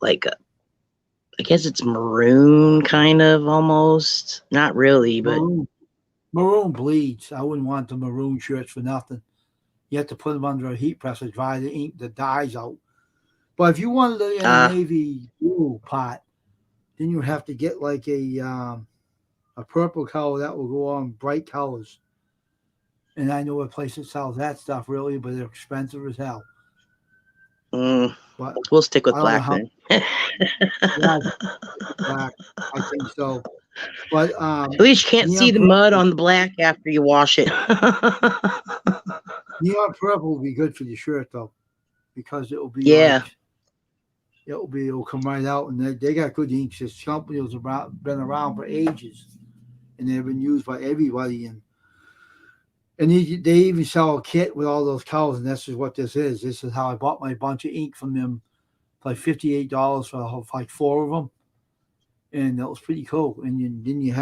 like I guess it's maroon kind of almost. Not really, but maroon bleeds. I wouldn't want the maroon shirts for nothing. You have to put them under a heat press to dry the ink, the dyes out. But if you wanted it in a navy blue pot, then you have to get like a purple color that will go on bright colors. And I know a place that sells that stuff really, but they're expensive as hell. But we'll stick with black then. Yeah, black, I think so. But at least you can't see the mud on the black after you wash it. Neon purple will be good for the shirt though, because it will be it'll come right out, and they got good inks. This company has been around for ages, and they've been used by everybody. And they even sell a kit with all those colors, and this is what this is. This is how I bought my bunch of ink from them, for like $58 for like 4 of them, and that was pretty cool. And then you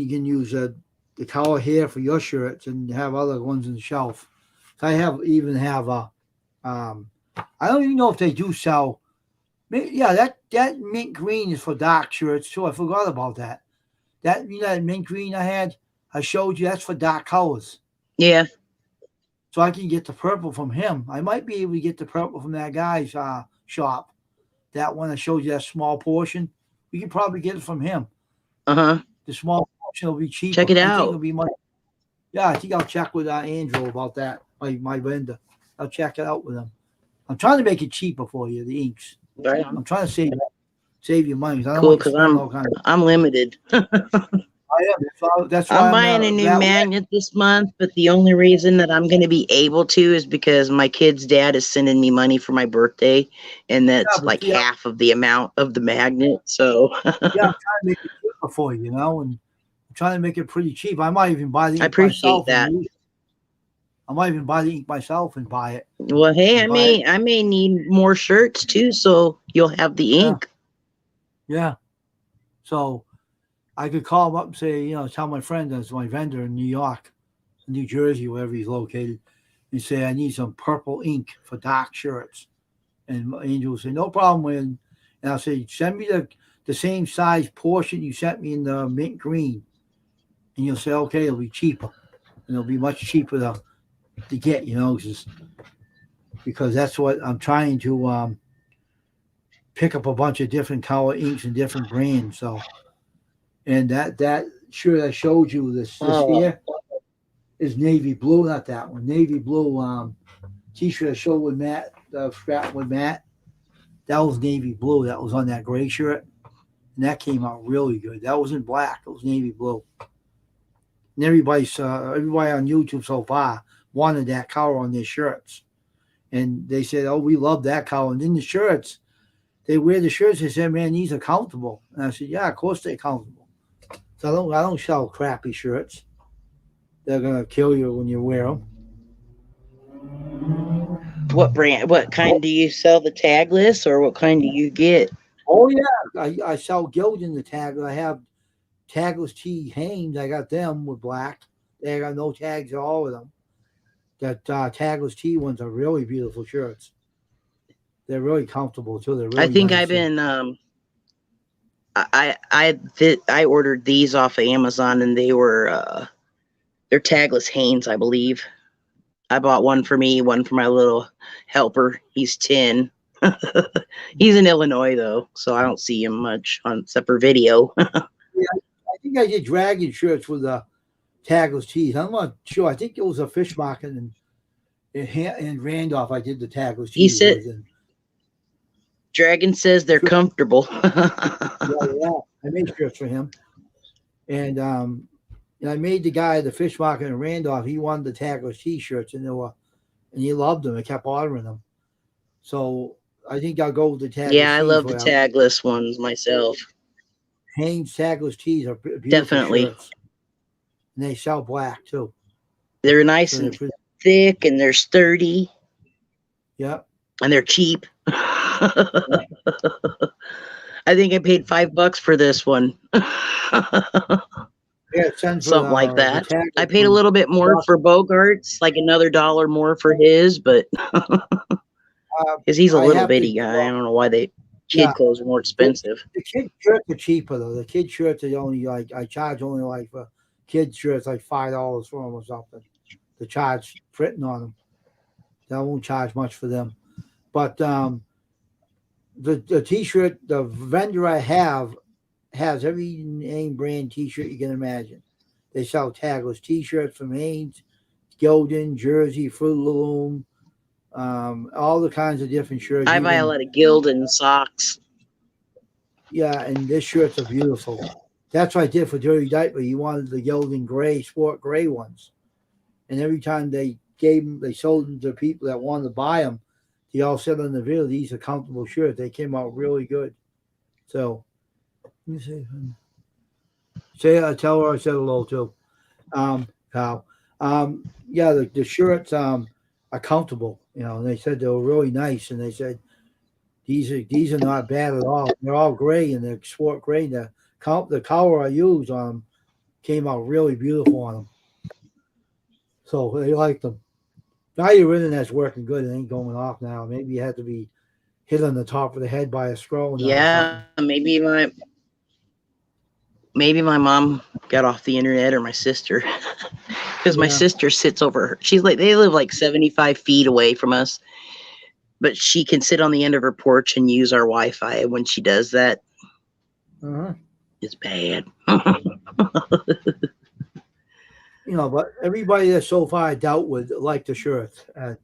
can use the color here for your shirts, and you have other ones on the shelf. So I even have a I don't even know if they do sell. Yeah, that mint green is for dark shirts too. I forgot about that. That mint green I showed you, that's for dark colors. Yeah. So I can get the purple from him. I might be able to get the purple from that guy's shop. That one I showed you, that small portion. We can probably get it from him. Uh-huh. The small portion will be cheaper. Check it I think out. it'll be much. Yeah, I think I'll check with Andrew about that. My vendor. I'll check it out with him. I'm trying to make it cheaper for you, the inks. Right. I'm trying to save you money. I don't Cool, want you because to spend I'm limited. I am. That's why I'm buying a new magnet this month, but the only reason that I'm going to be able to is because my kid's dad is sending me money for my birthday, and that's like half of the amount of the magnet. So yeah, I'm trying to make it cheaper for you, and I'm trying to make it pretty cheap. I might even buy the ink I appreciate myself. that. I might even buy the ink myself and buy it. Well, hey, I may need more shirts too, so you'll have the ink. Yeah. So I could call him up and say, tell my friend that's my vendor in New York, New Jersey, wherever he's located, and say I need some purple ink for dark shirts. And Angel will say, no problem. And I'll say, send me the same size portion you sent me in the mint green. And you'll say, okay, it'll be cheaper. And it'll be much cheaper to get, because that's what I'm trying to pick up a bunch of different color inks and different brands. So, and that shirt I showed you, this here is navy blue, not that one. Navy blue t-shirt I showed with Matt, scrap with Matt. That was navy blue. That was on that gray shirt. And that came out really good. That wasn't black. It was navy blue. And everybody on YouTube so far wanted that color on their shirts. And they said, oh, we love that color. And then the shirts, they wear the shirts. They said, man, these are comfortable. And I said, yeah, of course they're comfortable. So I don't sell crappy shirts. They're going to kill you when you wear them. What brand? What kind do you sell, the tagless, or what kind do you get? Oh, yeah. I sell Gildan the tagless. I have tagless T Hanes. I got them with black. They got no tags at all with them. That tagless T ones are really beautiful shirts. They're really comfortable too. They're really I think nice. I've been I ordered these off of Amazon, and they were they're tagless Hanes, I believe. I bought one for me, one for my little helper. He's 10. He's in Illinois though, so I don't see him much except for video. Yeah, I think I did dragon shirts with tagless tees. I'm not sure. I think it was a fish market in Randolph. I did the tagless tees. He said, Dragon says they're comfortable. yeah. I made shirts for him. And I made the guy at the fish market in Randolph. He wanted the tagless t-shirts, and he loved them. I kept ordering them. So I think I'll go with the tagless. Yeah, I love the tagless ones myself. Hanes tagless tees are beautiful. Definitely. Shirts. And they sell black too. They're nice and thick, and they're sturdy. Yeah. And they're cheap. I think I paid $5 for this one. Yeah, something like that. I paid a little bit more for Bogart's, like another $1 more for his, but because he's a little bitty guy. I don't know why kid clothes are more expensive. The kid shirts are cheaper though. The kid shirts are only I charge only like for kid shirts like $5 for them or something. To charge printing on them. I won't charge much for them. But the t-shirt, the vendor I have has every name brand t-shirt you can imagine. They sell tagless t-shirts from Hanes, Gildan, Jersey, Fruit of the Loom, all the kinds of different shirts. I buy a lot of Gildan socks. Yeah, and this shirts are beautiful. That's what I did for Dirty Diaper. He wanted the Gildan gray, sport gray ones. And every time they sold them to people that wanted to buy them, they all said on the video these are comfortable shirts. They came out really good. So, let me see. Tell her I said hello too. Kyle. Yeah, the shirts are comfortable. You know, and they said they were really nice, and they said these are not bad at all. They're all gray and they're sport gray. The color I used on them came out really beautiful on them. So they liked them. Now your internet's working good. It ain't going off now. Maybe you had to be hit on the top of the head by a scroll. Yeah, maybe my mom got off the internet, or my sister, because my sister sits over her. She's like, they live like 75 feet away from us, but she can sit on the end of her porch and use our Wi-Fi. When she does that, it's bad. You know, but everybody that so far I dealt with liked the shirts, and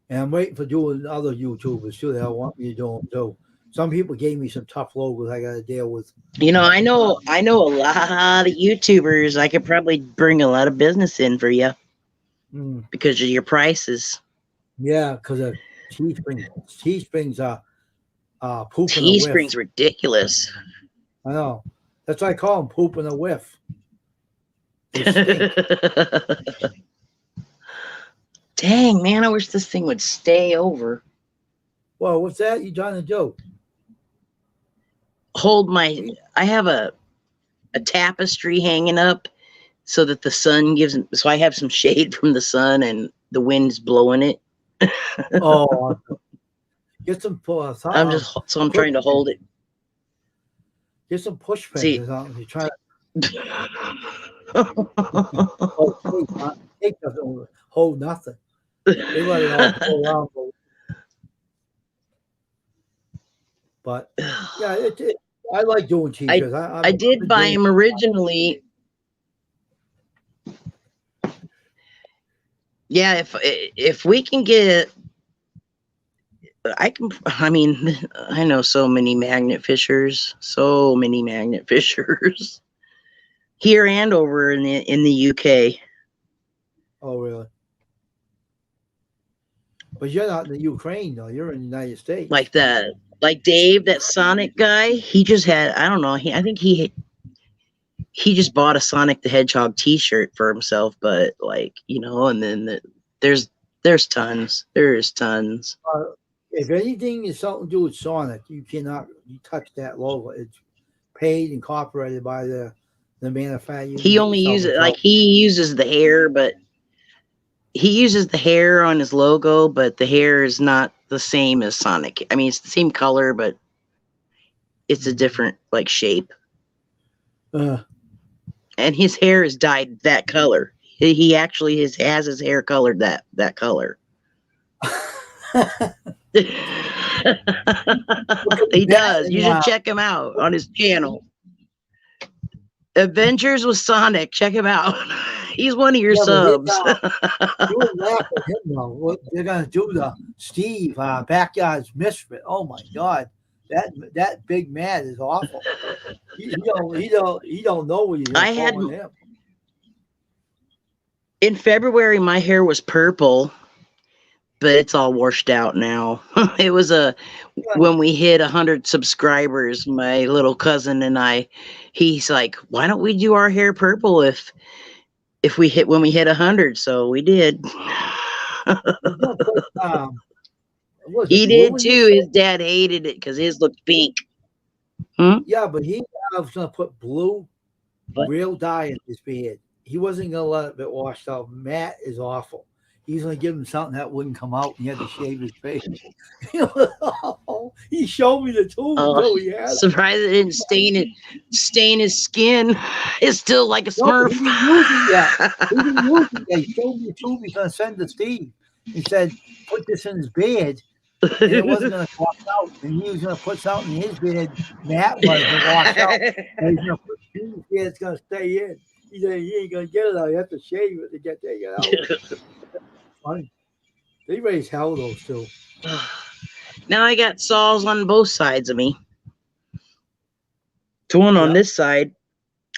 I'm waiting for doing other YouTubers too. They'll want me to do them too. Some people gave me some tough logos I got to deal with. You know, I know a lot of YouTubers. I could probably bring a lot of business in for you because of your prices. Yeah, because of Teespring's poop. Teespring's ridiculous. I know. That's why I call them poop and a whiff. Dang, man, I wish this thing would stay over. Well, what's that you trying to do? I have a tapestry hanging up so that the sun so I have some shade from the sun and the wind's blowing it. Oh, get some I'm trying to hold it. Get some push pins or something. You're trying tape doesn't hold nothing. They let it all go around. But yeah, I like doing t-shirts. I did buy them originally. Yeah, if we can get, I know so many magnet fishers here and over in the UK. Oh, really? But you're not in the Ukraine, though. You're in the United States. Like Dave, that Sonic guy, he just had, I don't know, I think he just bought a Sonic the Hedgehog t-shirt for himself, but like, you know, and then there's tons. There's tons. If anything is something to do with Sonic, you cannot touch that logo. It's paid and copyrighted by the manufacturer. He only uses he uses the hair, but he uses the hair on his logo, but the hair is not the same as Sonic. I mean, it's the same color, but it's a different like shape. And his hair is dyed that color. He actually has his hair colored that color. He does. You should check him out on his channel. Adventures with Sonic. Check him out. He's one of your subs. You would laugh at him though. What they're gonna do to Steve, Backyard's Misfit. Oh my God, that big man is awful. He don't know what you're calling him. In February, my hair was purple, but it's all washed out now. It was when we hit 100 subscribers, my little cousin and he's like, why don't we do our hair purple when we hit 100? So we did. He did too. His dad hated it because his looked pink. Yeah, but he was gonna put blue real dye in his beard. He wasn't gonna let it wash out. Matt is awful. He's gonna give him something that wouldn't come out, and he had to shave his face. He showed me the tool. He had surprised it didn't stain his skin. It's still like a Smurf. He didn't use it yet. He showed me the tool he's gonna send to Steve. He said, "Put this in his beard." And it wasn't gonna wash out, and he was gonna put something in his beard. Matt was gonna wash out, and he's gonna put Steve's beard. It's gonna stay in. He said he ain't gonna get it out. You have to shave it to take it out. Funny. They raise hell those two. Now I got saws on both sides of me. The one on this side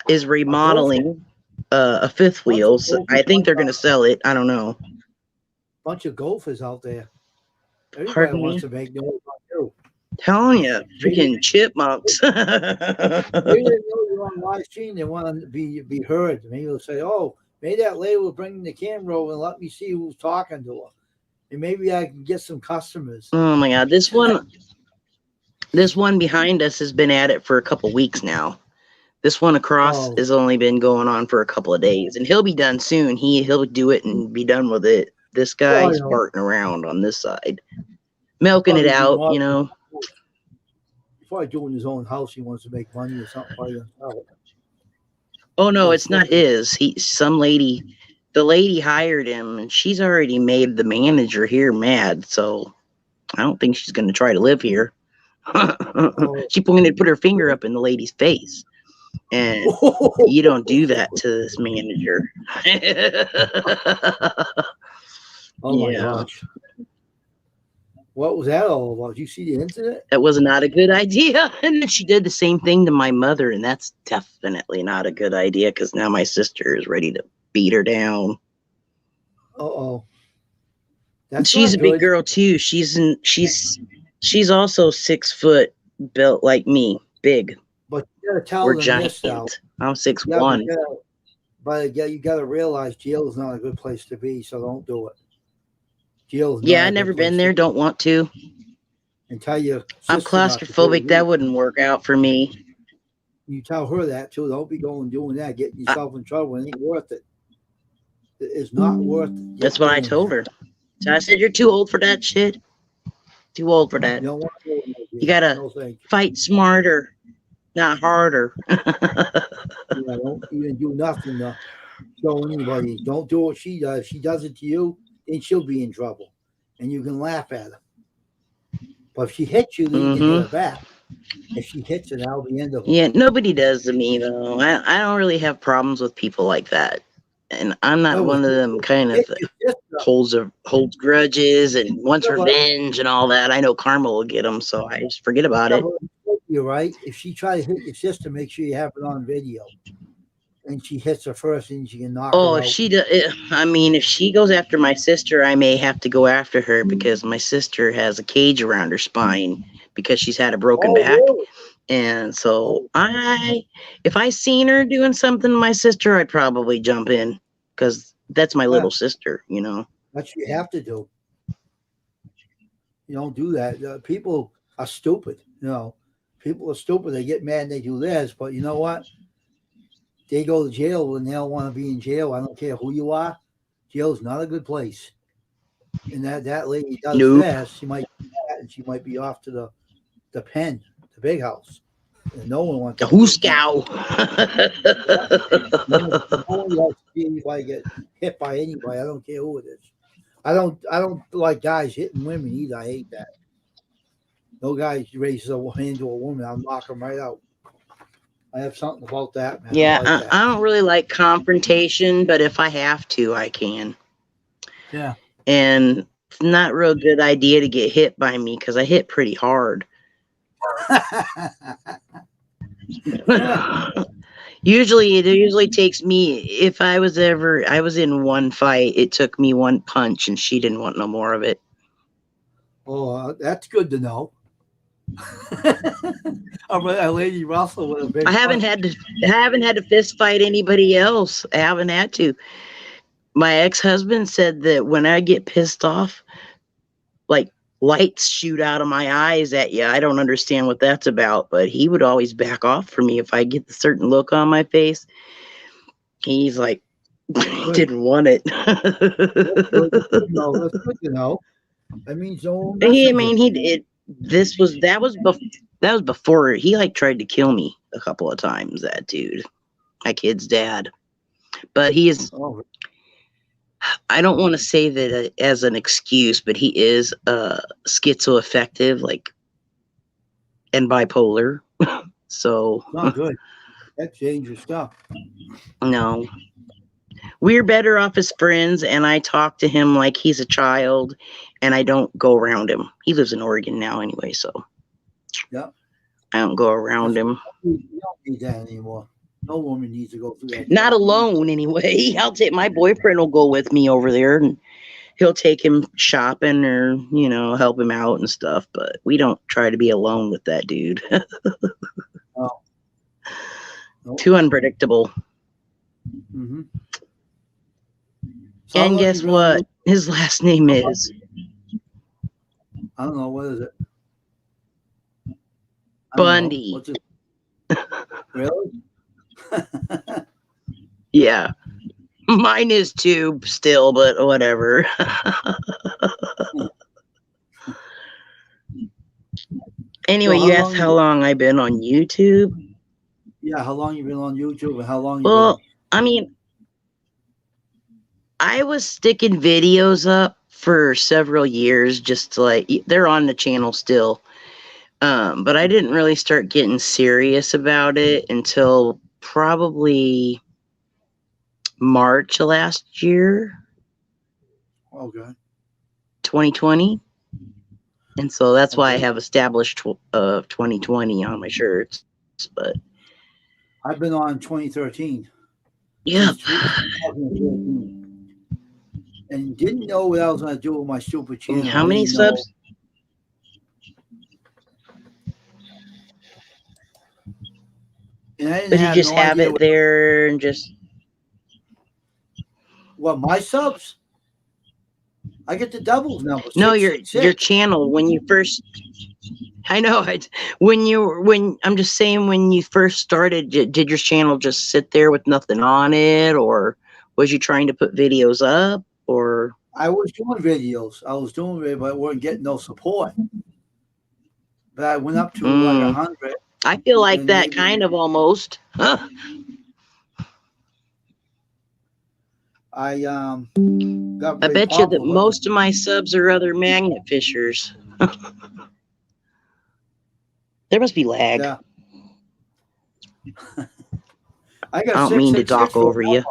is remodeling a fifth wheel. So I think they're gonna sell it. I don't know. Bunch of golfers out there. Everybody Pardon wants me? to make noise on you. Telling you, freaking chipmunks. Maybe they know you're on live stream. They want to be heard. Maybe they'll say, "Oh, maybe that lady will bring the camera over and let me see who's talking to her, and maybe I can get some customers." Oh my God, this one behind us has been at it for a couple weeks now. This one across has only been going on for a couple of days, and he'll be done soon. He'll do it and be done with it. This guy's farting around on this side, milking it out, you know. He's probably doing his own house. He wants to make money or something. Oh no, it's not his. The lady hired him, and she's already made the manager here mad. So I don't think she's going to try to live here. She pointed, put her finger up in the lady's face. And you don't do that to this manager. Oh my gosh. What was that all about? Did you see the incident? That was not a good idea. And then she did the same thing to my mother, and that's definitely not a good idea because now my sister is ready to beat her down. Uh-oh. She's a big girl too. She's also 6 foot, built like me, big. But you gotta tell We're them giant. this now. I'm 6'1". But you gotta realize jail is not a good place to be, so don't do it. Jail. Yeah, I've never been there. Don't want to. And tell you, I'm claustrophobic. That wouldn't work out for me. You tell her that too. Don't be doing that, getting yourself in trouble. It ain't worth it. It's not worth it. That's what I told her. So I said, "You're too old for that shit. Too old for that. You gotta fight smarter, not harder." Don't even do nothing to show anybody. Don't do what she does. If she does it to you, then she'll be in trouble, and you can laugh at her. But if she hits you, then you can hit her back. If she hits her, that'll be the end of it. Yeah, nobody does to me though. I don't really have problems with people like that, and I'm not one of them kind of holds grudges and wants revenge and all that. I know karma will get them, so I just forget about it. You're right. If she tries to hit your sister, make sure you have it on video. And she hits her first, and she can knock her out. If she does, if she goes after my sister, I may have to go after her because my sister has a cage around her spine because she's had a broken back. Really? And so if I seen her doing something to my sister, I'd probably jump in because that's my little sister, you know. That's what you have to do. You don't do that. People are stupid, you know. People are stupid. They get mad and they do this, but you know what? They go to jail when they don't want to be in jail. I don't care who you are. Jail is not a good place. And that lady does that. She might do that, and she might be off to the pen, the big house. And no one wants the Hooskow. No one wants to see anybody get hit by anybody. I don't care who it is. I don't like guys hitting women either. I hate that. No guy raises a hand to a woman, I'll knock him right out. I have something about that, man. Yeah, I don't really like confrontation, but if I have to, I can. Yeah. And it's not a real good idea to get hit by me because I hit pretty hard. It usually takes me, if I was in one fight, it took me one punch and she didn't want no more of it. Oh, that's good to know. A lady Russell with a big I haven't had to fist fight anybody else. I haven't had to. My ex-husband said that when I get pissed off, like lights shoot out of my eyes at you. I don't understand what that's about, but he would always back off from me if I get the certain look on my face. He's like, he didn't want it. That's good to know. That means no. He did. That was before he like tried to kill me a couple of times. That dude, my kid's dad, but he is. I don't want to say that as an excuse, but he is schizoaffective, like, and bipolar. So not good. That's dangerous stuff. No, we're better off as friends, and I talk to him like he's a child, and I don't go around him. He lives in Oregon now, anyway, so yeah, I don't go around him. You don't need that anymore. No woman needs to go through that. Not alone, anyway. I'll take my boyfriend will go with me over there, and he'll take him shopping or, you know, help him out and stuff. But we don't try to be alone with that dude. Oh. Nope. Too unpredictable. Mm-hmm. So And guess what? His last name is? I don't know. What is it? Bundy. What's it? Really? Yeah. Mine is too still, but whatever. Anyway, you asked how long I've been on YouTube. Yeah, how long you been on YouTube and how long Well, I mean, I was sticking videos up for several years, just to like, they're on the channel still. But I didn't really start getting serious about it until probably March last year. Okay. 2020. And so that's why I have established 2020 on my shirts. But I've been on 2013. Yeah. 2013. And didn't know what I was going to do with my stupid channel. How many subs? And I didn't But you have just no have idea it there and just. What, my subs? I get the doubles number. No, your channel when you first. I know it. When I'm just saying, when you first started, did your channel just sit there with nothing on it, or was you trying to put videos up, or? I was doing videos. But I wasn't getting no support. But I went up to like 100. I feel like that kind of almost. Huh. I bet you that most of my subs are other magnet fishers. There must be lag. Yeah. I don't mean to talk over you.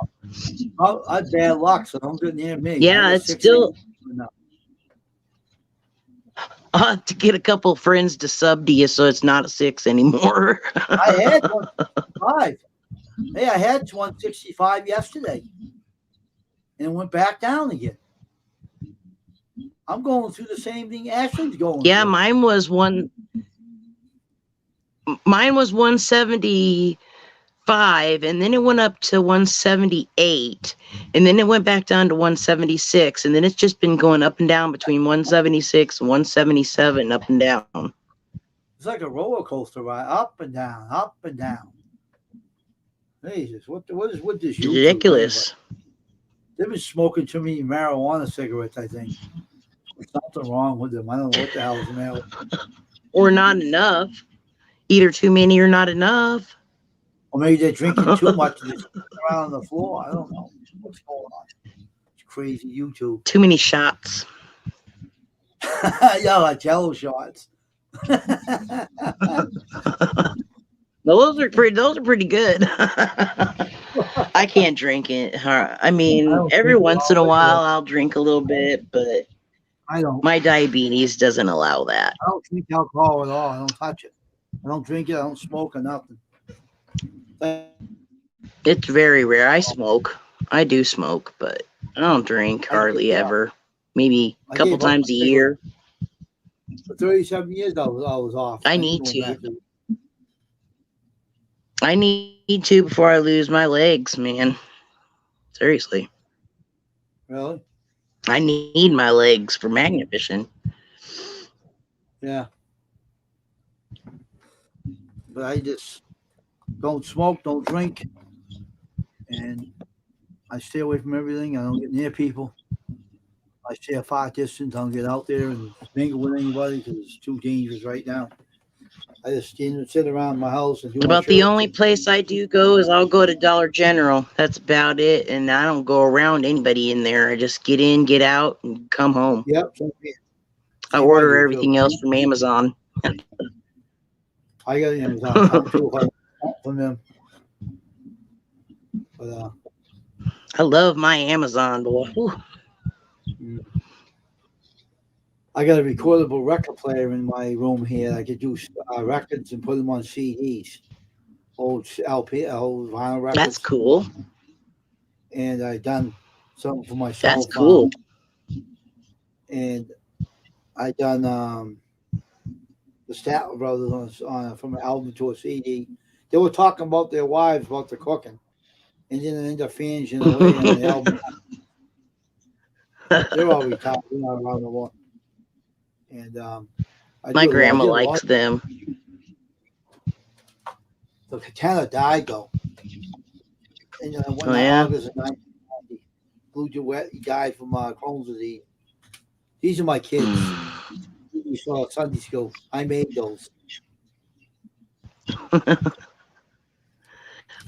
I had bad luck, so don't get near me. Yeah, it's still. I'll have to get a couple friends to sub to you so it's not a 6 anymore. I had 165. Hey, I had 165 yesterday. And it went back down again. I'm going through the same thing Ashley's going through. Mine was 175, and then it went up to 178, and then it went back down to 176, and then it's just been going up and down between 176 and 177, up and down. It's like a roller coaster ride, up and down, up and down. Jesus, what is with this YouTube? Ridiculous. They've been smoking too many marijuana cigarettes, I think. There's something wrong with them. I don't know what the hell is the matter. Or not enough. Either too many or not enough. Or maybe they're drinking too much and they're sitting around on the floor. I don't know what's going on. It's crazy YouTube. Too many shots. Yeah, like Jello shots. Those are pretty good. I can't drink it. I mean, every once in a while I'll drink a little bit, but I don't. My diabetes doesn't allow that. I don't drink alcohol at all. I don't touch it. I don't drink it. I don't smoke or nothing. It's very rare. I smoke. I do smoke, but I don't drink hardly ever. Maybe a couple times a year. For 37 years, I was off. I need to. I need to before I lose my legs, man. Seriously. Really? I need my legs for magnet fishing. Yeah. But I just don't smoke, don't drink, and I stay away from everything. I don't get near people. I stay a far distance. I don't get out there and mingle with anybody because it's too dangerous right now. I just sit around my house and do about the only place I do go is I'll go to Dollar General. That's about it. And I don't go around anybody in there. I just get in, get out, and come home. Yep. I order everything else from Amazon. I got Amazon. I'm too hard from them. But I love my Amazon, boy. I got a recordable record player in my room here. I could do records and put them on CDs, old LP, old vinyl records. That's cool. And I done something for myself. That's cool. and I done the Statler Brothers from an album to a CD. They were talking about their wives about the cooking, and then it ended up finishing away on the album. They're all retired. They're not around no more. And my grandma likes them. The Katana died though. And when August of 1990, Blue Duet, he died from Crohn's disease. These are my kids. We saw Sunday school. I made those.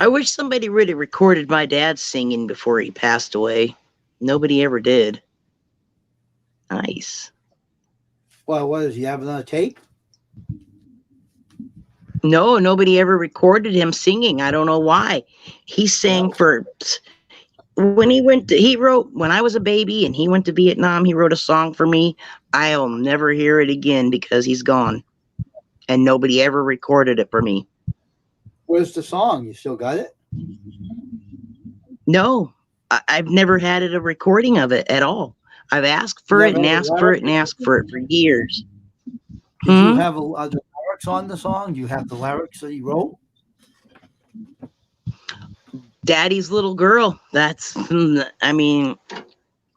I wish somebody really recorded my dad singing before he passed away. Nobody ever did. Nice. Well, what does he have on a tape? No, nobody ever recorded him singing. I don't know why. He sang for when he wrote when I was a baby and he went to Vietnam, he wrote a song for me. I'll never hear it again because he's gone. And nobody ever recorded it for me. Where's the song? You still got it? No, I've never had a recording of it at all. I've asked for it and asked for it and asked for it for years. Did you have the lyrics on the song? Do you have the lyrics that he wrote? Daddy's Little Girl. That's, I mean,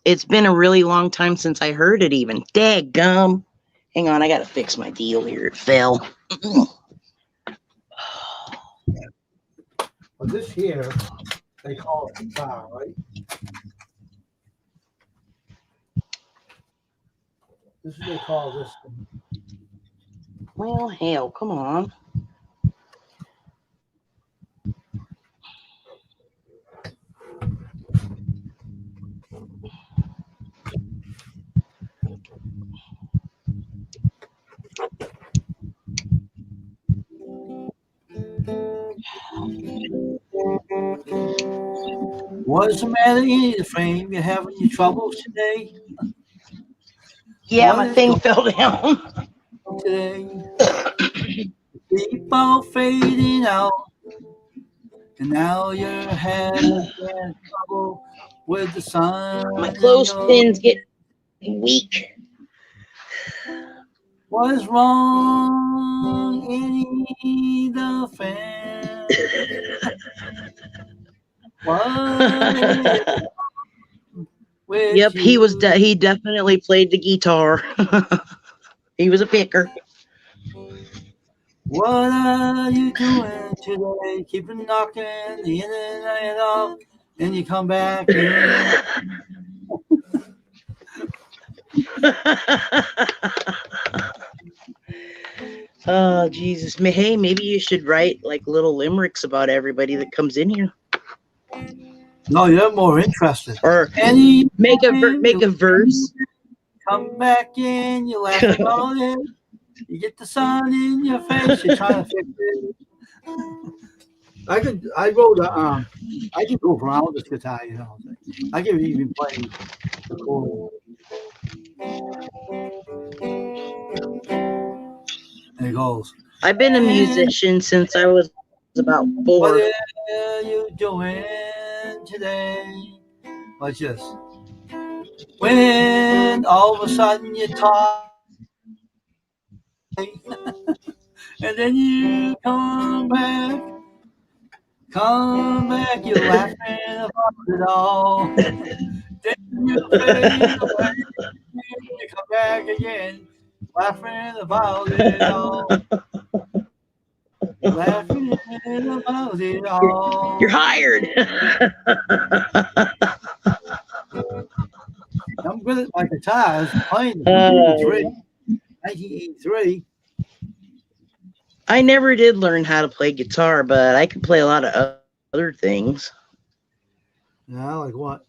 it's been a really long time since I heard it even. Daggum. Hang on, I got to fix my deal here. It fell. Well, this here, they call it guitar, right? This is what they call this thing. Well, hell, come on. What's the matter in the frame? You having your troubles today? Yeah, my thing fell down. Today, people fading out, and now you're having trouble with the sun. My clothespins get weak. What is wrong in the fan? What? Yep, he definitely played the guitar. He was a picker. What are you doing today? Keep knocking the internet off, and you come back in. Oh, Jesus. Hey, maybe you should write like little limericks about everybody that comes in here. No, you're more interested. Or make a verse. Come back in, you laugh about it. You get the sun in your face, you're trying to fix it. I could go around this guitar, you know. I could even play the chord. There it goes. I've been a musician since I was about 4. What are you doing today? Watch this. When all of a sudden you talk, and then you come back, you're laughing about it all. Then you fade away, you come back again, laughing about it all. Laughing about it all. You're hired. I'm good at my guitar. I was playing in 1983. I never did learn how to play guitar, but I could play a lot of other things. Yeah, like what?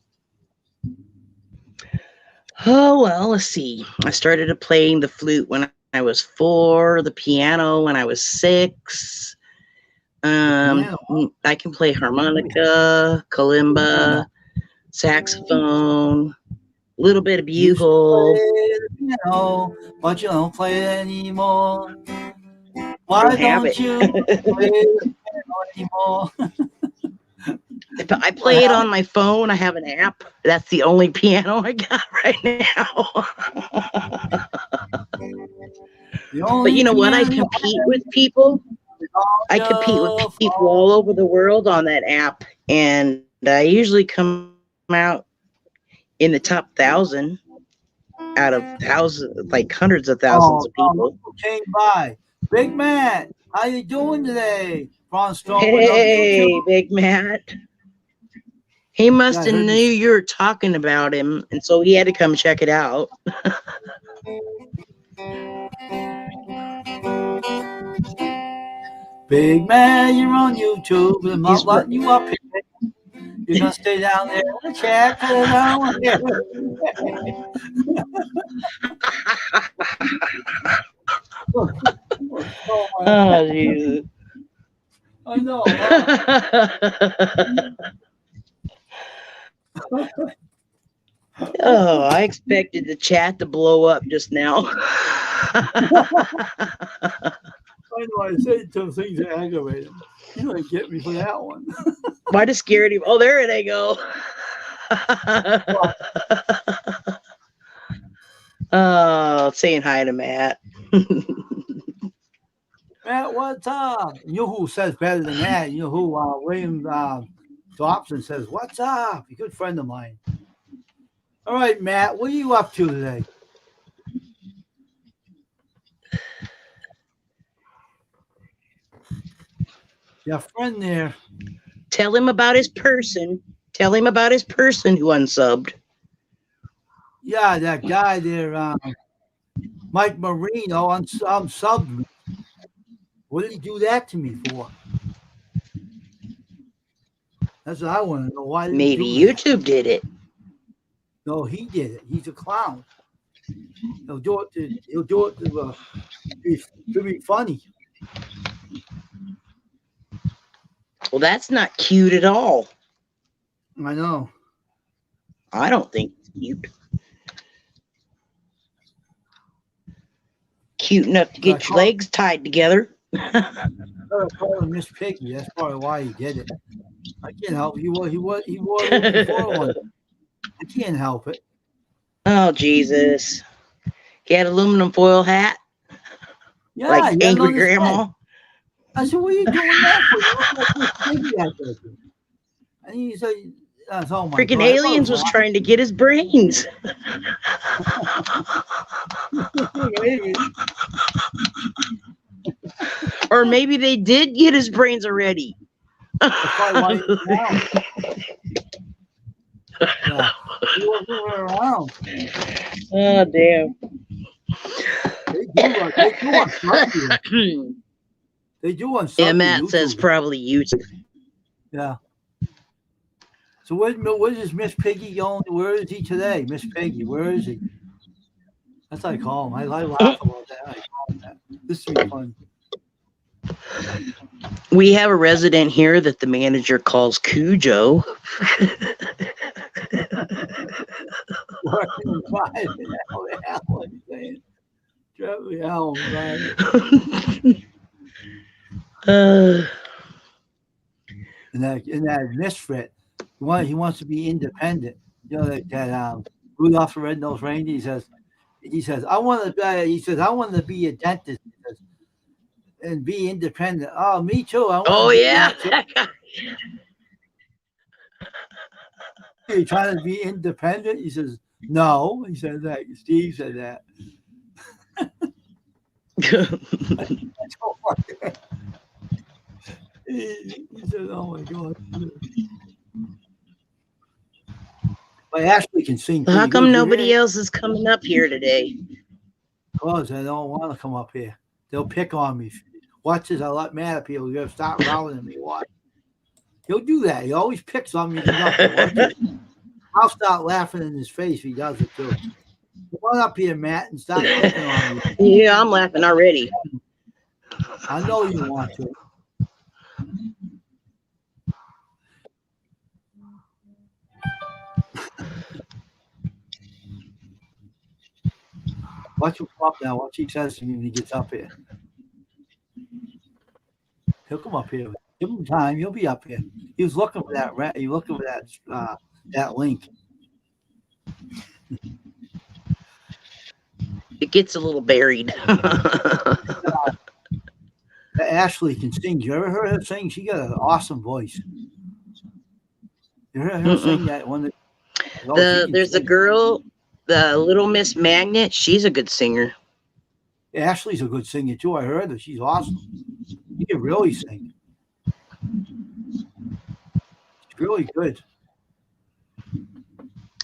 Oh, well, let's see. I started playing the flute when I was 4, the piano when I was 6. I can play harmonica, kalimba, saxophone, a little bit of bugle. But you don't play it anymore. Why don't you play the piano anymore? I play it on my phone. I have an app. That's the only piano I got right now. But you know what? I compete with people. I compete with people all over the world on that app, and I usually come out in the top 1,000 out of thousands, like hundreds of thousands of people. Came by. Big Matt, how you doing today? Hey, Big Matt. He must have knew you were talking about him, and so he had to come check it out. Big man, you're on YouTube. I'm not letting you up here. You're gonna stay down there in the chat. Oh, Jesus. I know. Oh, I expected the chat to blow up just now. I know. I said some things that aggravate him. You don't get me for that one. Might have scared him. Oh, there they go. Oh, saying hi to Matt. Matt, what's up? You know who says better than that? You know who? William Dobson says, "What's up?" A good friend of mine. All right, Matt, what are you up to today? Your friend there. Tell him about his person. Tell him about his person who unsubbed. Yeah, that guy there, Mike Marino, unsubbed me. What did he do that to me for? That's what I want to know. Why did Maybe he do YouTube did it. No, he did it. He's a clown. He'll do it to be funny. Well, that's not cute at all. I know. I don't think it's cute. Cute enough to get your legs tied together. I call him Miss Piggy. That's probably why he did it. I can't help it. He wore it before one. I can't help it. Oh, Jesus. He had aluminum foil hat? Yeah, like Angry Grandma? I said, what are you doing that for? You look like Miss Piggy out there. And he said, oh my Freaking God, Aliens was trying to get his brains. Or maybe they did get his brains already. Yeah, he wasn't around. Oh, damn. They do on Yeah, Matt says probably YouTube. Yeah. So what is Miss Piggy going? Where is he today? Miss Piggy, where is he? That's what I call him. I laugh about that. I call him that. This is fun. We have a resident here that the manager calls Cujo. And that misfit, he wants to be independent. You know that Rudolph the Red-Nosed Reindeer. He says, I want to be a dentist. He says, and be independent. Oh, me too. Oh, yeah. You're trying to be independent? He says, no. He said that. Steve said that. He said, oh my God. But Ashley can sing. How come nobody else is coming up here today? Because they don't want to come up here. They'll pick on me. Watch this. I let mad at people. You have to stop rallying me. Watch. He'll do that. He always picks on me. I'll start laughing in his face if he does it too. Come on up here, Matt, and stop picking on me. Yeah, I'm laughing already. I know you want to. Watch him come up now. Watch he says to me when he gets up here. He'll come up here. Give him time. He'll be up here. He was looking for that. He was looking for that link. It gets a little buried. Ashley can sing. You ever heard her sing? She got an awesome voice. You heard her sing that one? There's a girl, the Little Miss Magnet. She's a good singer. Ashley's a good singer too. I heard her. She's awesome. She can really sing. She's really good.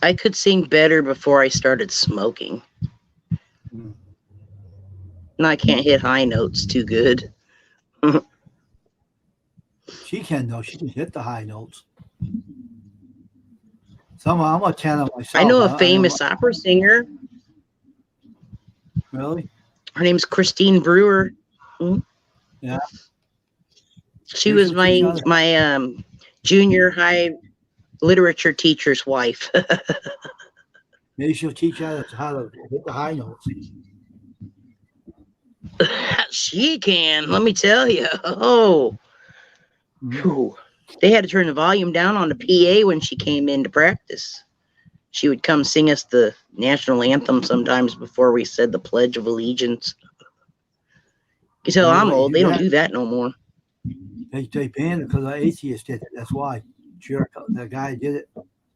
I could sing better before I started smoking. And I can't hit high notes too good. She can though. She can hit the high notes. Somehow I'm a tenor myself. I know a famous opera singer. Really? Her name's Christine Brewer. Yeah. She was my junior high literature teacher's wife. Maybe she'll teach you how to hit the high notes. She can, let me tell you. Oh, they had to turn the volume down on the PA when she came in to practice. She would come sing us the national anthem sometimes before we said the Pledge of Allegiance. You tell I'm old. They don't do that no more. They banned it because the atheist did it. That's why. Jerk. The guy did it.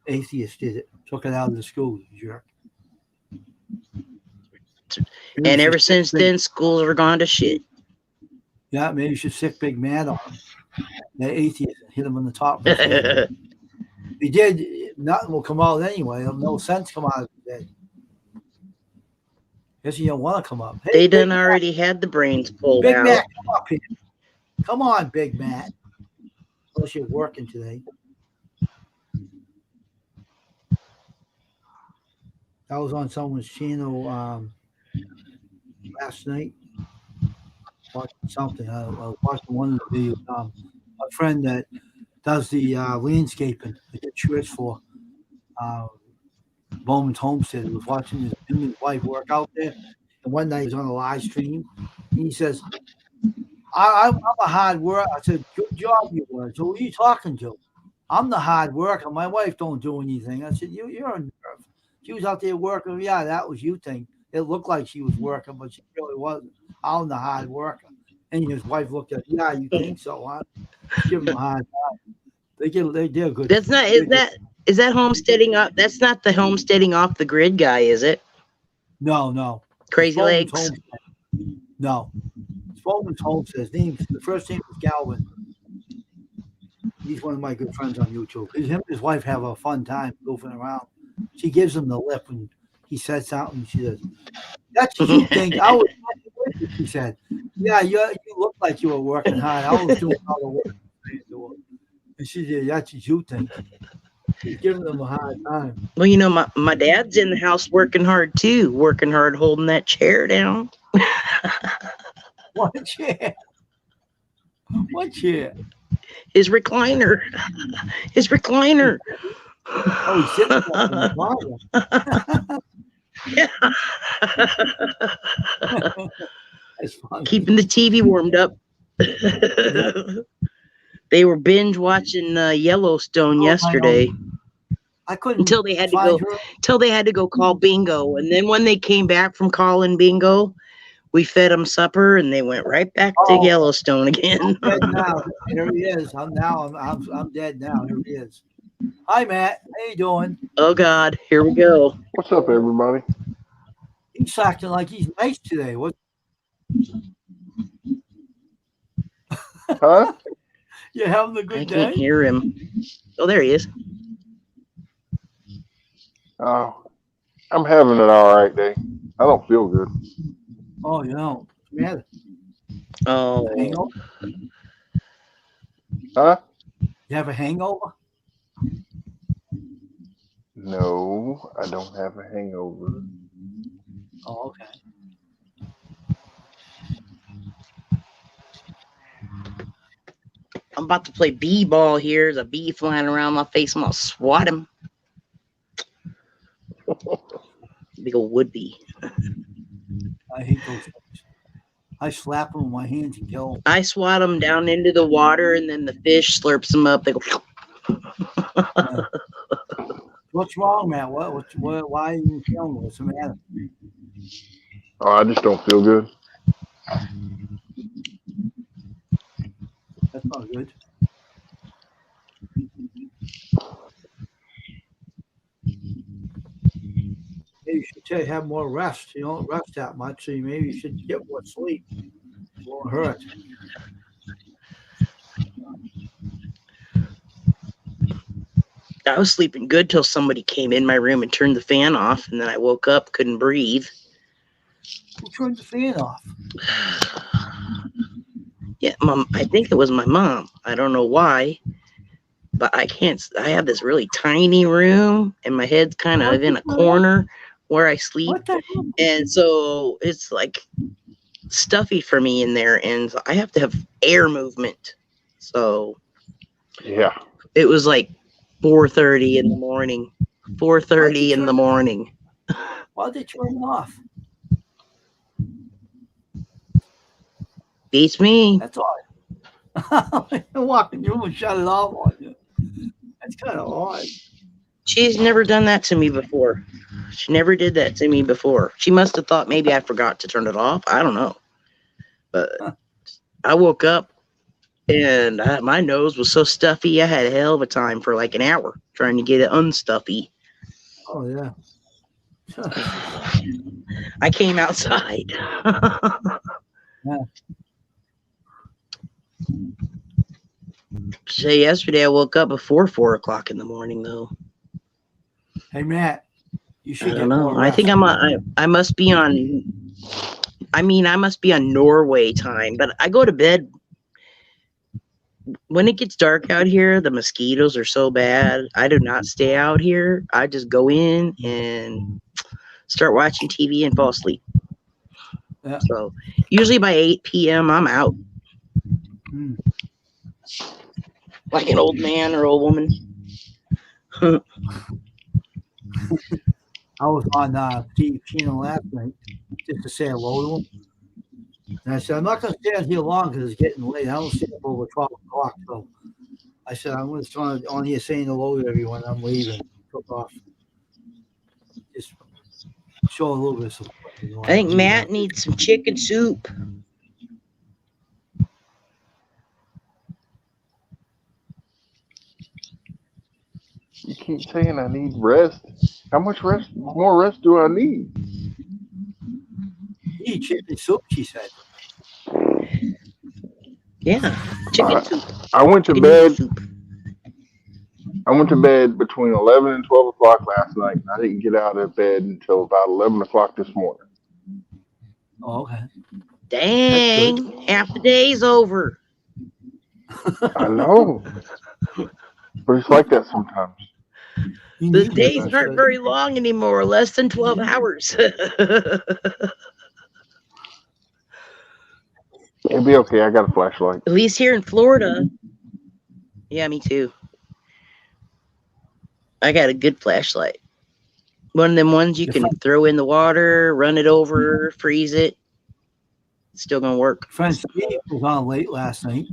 Atheist did it. Took it out of the school. Jerk. And ever since then, schools are gone to shit. Yeah, maybe you should sick Big Mad on him. The atheist hit him on the top. He did. Nothing will come out anyway. No sense come out of his head. Guess you don't want to come up. Hey, they done already had the brains pulled Big out. Matt, come up here. Come on, Big Matt. Unless you're working today. I was on someone's channel last night. Watching something. I was watching one of the videos. A friend that does the landscaping, I get shirts for Bowman's Homestead. He was watching him and his wife work out there. And one night he was on a live stream. And he says, I'm a hard worker. I said, good job you were. So who are you talking to? I'm the hard worker. My wife don't do anything. I said, you're a nerve. She was out there working. Yeah, that was you think. It looked like she was working, but she really wasn't. I'm the hard worker. And his wife looked at him. Yeah, you think so, huh? Give them a hard time. They're good. That's not, is that homesteading up? That's not the homesteading off the grid guy, is it? No. Crazy Legs? Homestead. No. It's Bowman's Homestead. The first name is Galvin. He's one of my good friends on YouTube. Him and his wife have a fun time goofing around. She gives him the lip when he says something. She says, that's what you think. I was with you, she said. Yeah, you look like you were working hard. I was doing all the work. And she said, that's what you think. She's giving them a hard time. Well, you know, my dad's in the house working hard too. Working hard holding that chair down. What chair? What chair? His recliner. His recliner. Oh, he's sitting on the recliner. Yeah. That's funny. Keeping the TV warmed up. They were binge watching Yellowstone yesterday. I couldn't until they had to go call bingo, and then when they came back from calling bingo, we fed them supper, and they went right back to Yellowstone again. I'm dead now. Here he is. I'm dead now. Here he is. Hi, Matt. How you doing? Oh God, here we go. What's up, everybody? He's acting like he's nice today. What? Huh? You having a good day? I can't hear him. Oh, there he is. Oh, I'm having an all right day. I don't feel good. Oh, you don't? Yeah. Oh. Hangover? Huh? You have a hangover? No, I don't have a hangover. Oh, okay. I'm about to play b-ball here. There's a bee flying around my face. I'm going to swat him. Big old wood bee. I hate those things. I slap them with my hands and kill them. I swat them down into the water, and then the fish slurps them up. They go. What's wrong, man? Why are you feeling? What's the matter? Oh, I just don't feel good. That's not good. Maybe you should have more rest. You don't rest that much, so maybe you should get more sleep. It won't hurt. I was sleeping good till somebody came in my room and turned the fan off, and then I woke up, couldn't breathe. Who turned the fan off? Yeah, Mom. I think it was my mom. I don't know why, but I can't. I have this really tiny room, and my head's kind of in a corner where I sleep, What the hell? and so it's like stuffy for me in there, and I have to have air movement. So Yeah. it was like 4:30 in the morning. 4:30 in the morning. Why'd they turn it off? Beats me. That's odd. Walk in your room and shut it off on you. That's kind of odd. She's never done that to me before. She never did that to me before. She must have thought maybe I forgot to turn it off. I don't know. But I woke up and my nose was so stuffy. I had a hell of a time for like an hour trying to get it unstuffy. Oh, yeah. I came outside. Yeah. So yesterday I woke up before 4 o'clock in the morning though. Hey, Matt, you should I get don't know. more I rest. think I must be on. I mean, I must be on Norway time, but I go to bed when it gets dark out here. The mosquitoes are so bad. I do not stay out here. I just go in and start watching TV and fall asleep. Yeah. So usually by 8 p.m. I'm out. Mm. Like an old man or old woman. I was on Steve Keenan last night just to say hello to him. And I said, I'm not going to stay out here long because it's getting late. I don't stay up over 12 o'clock. So I said, I'm going to start on here saying hello to everyone. I'm leaving. Took off. Just show a little bit of support. You know, I think Matt needs some chicken soup. You keep saying I need rest. How much rest? More rest do I need? Eat chicken soup, she said. Yeah, chicken soup. I went to Chicken bed. soup. I went to bed between 11 and 12 o'clock last night, and I didn't get out of bed until about 11 o'clock this morning. Oh, okay. Dang, half the day's over. I know. But it's like that sometimes. The days aren't very long anymore, less than 12 hours. It'll be okay. I got a flashlight. At least here in Florida. Yeah, me too. I got a good flashlight. One of them ones you can throw in the water, run it over, freeze it. It's still gonna work. Friend Steve was on late last night.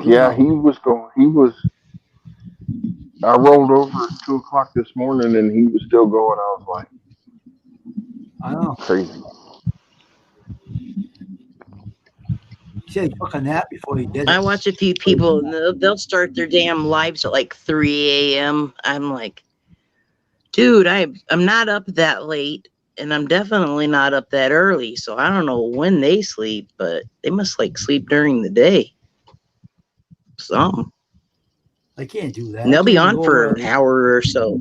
Yeah, he was going. I rolled over at 2 o'clock this morning, and he was still going. I was like, I know. Crazy. He said he took a nap before he did it. I watch a few people, and they'll start their damn lives at like 3 a.m. I'm like, dude, I'm not up that late, and I'm definitely not up that early. So I don't know when they sleep, but they must like sleep during the day. Something. I can't do that. And they'll be on for an hour or so.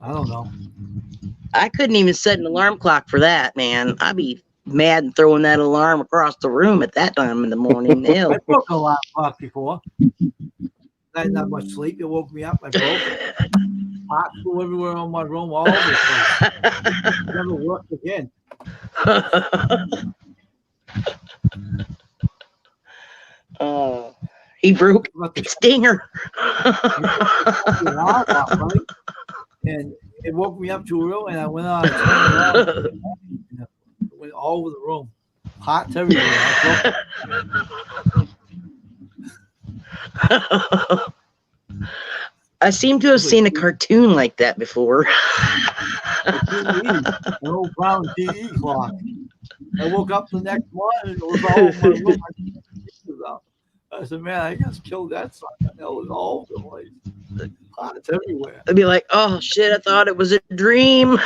I don't know. I couldn't even set an alarm clock for that, man. I'd be mad and throwing that alarm across the room at that time in the morning. Hell. I broke an alarm clock before. I didn't have much sleep. It woke me up. I broke it. Pots flew everywhere on my room, all over the place. Never worked again. He broke the stinger. The alarm clock, right? And It woke me up too early, and I went on. I turned around, and it went all over the room. Pots everywhere. I seem to have seen a cartoon like that before. An old brown TV clock. I woke up the next morning, it was all in my room. I said, man, I just killed that son. It was all over the place. Pots everywhere. I'd be like, oh shit, I thought it was a dream. So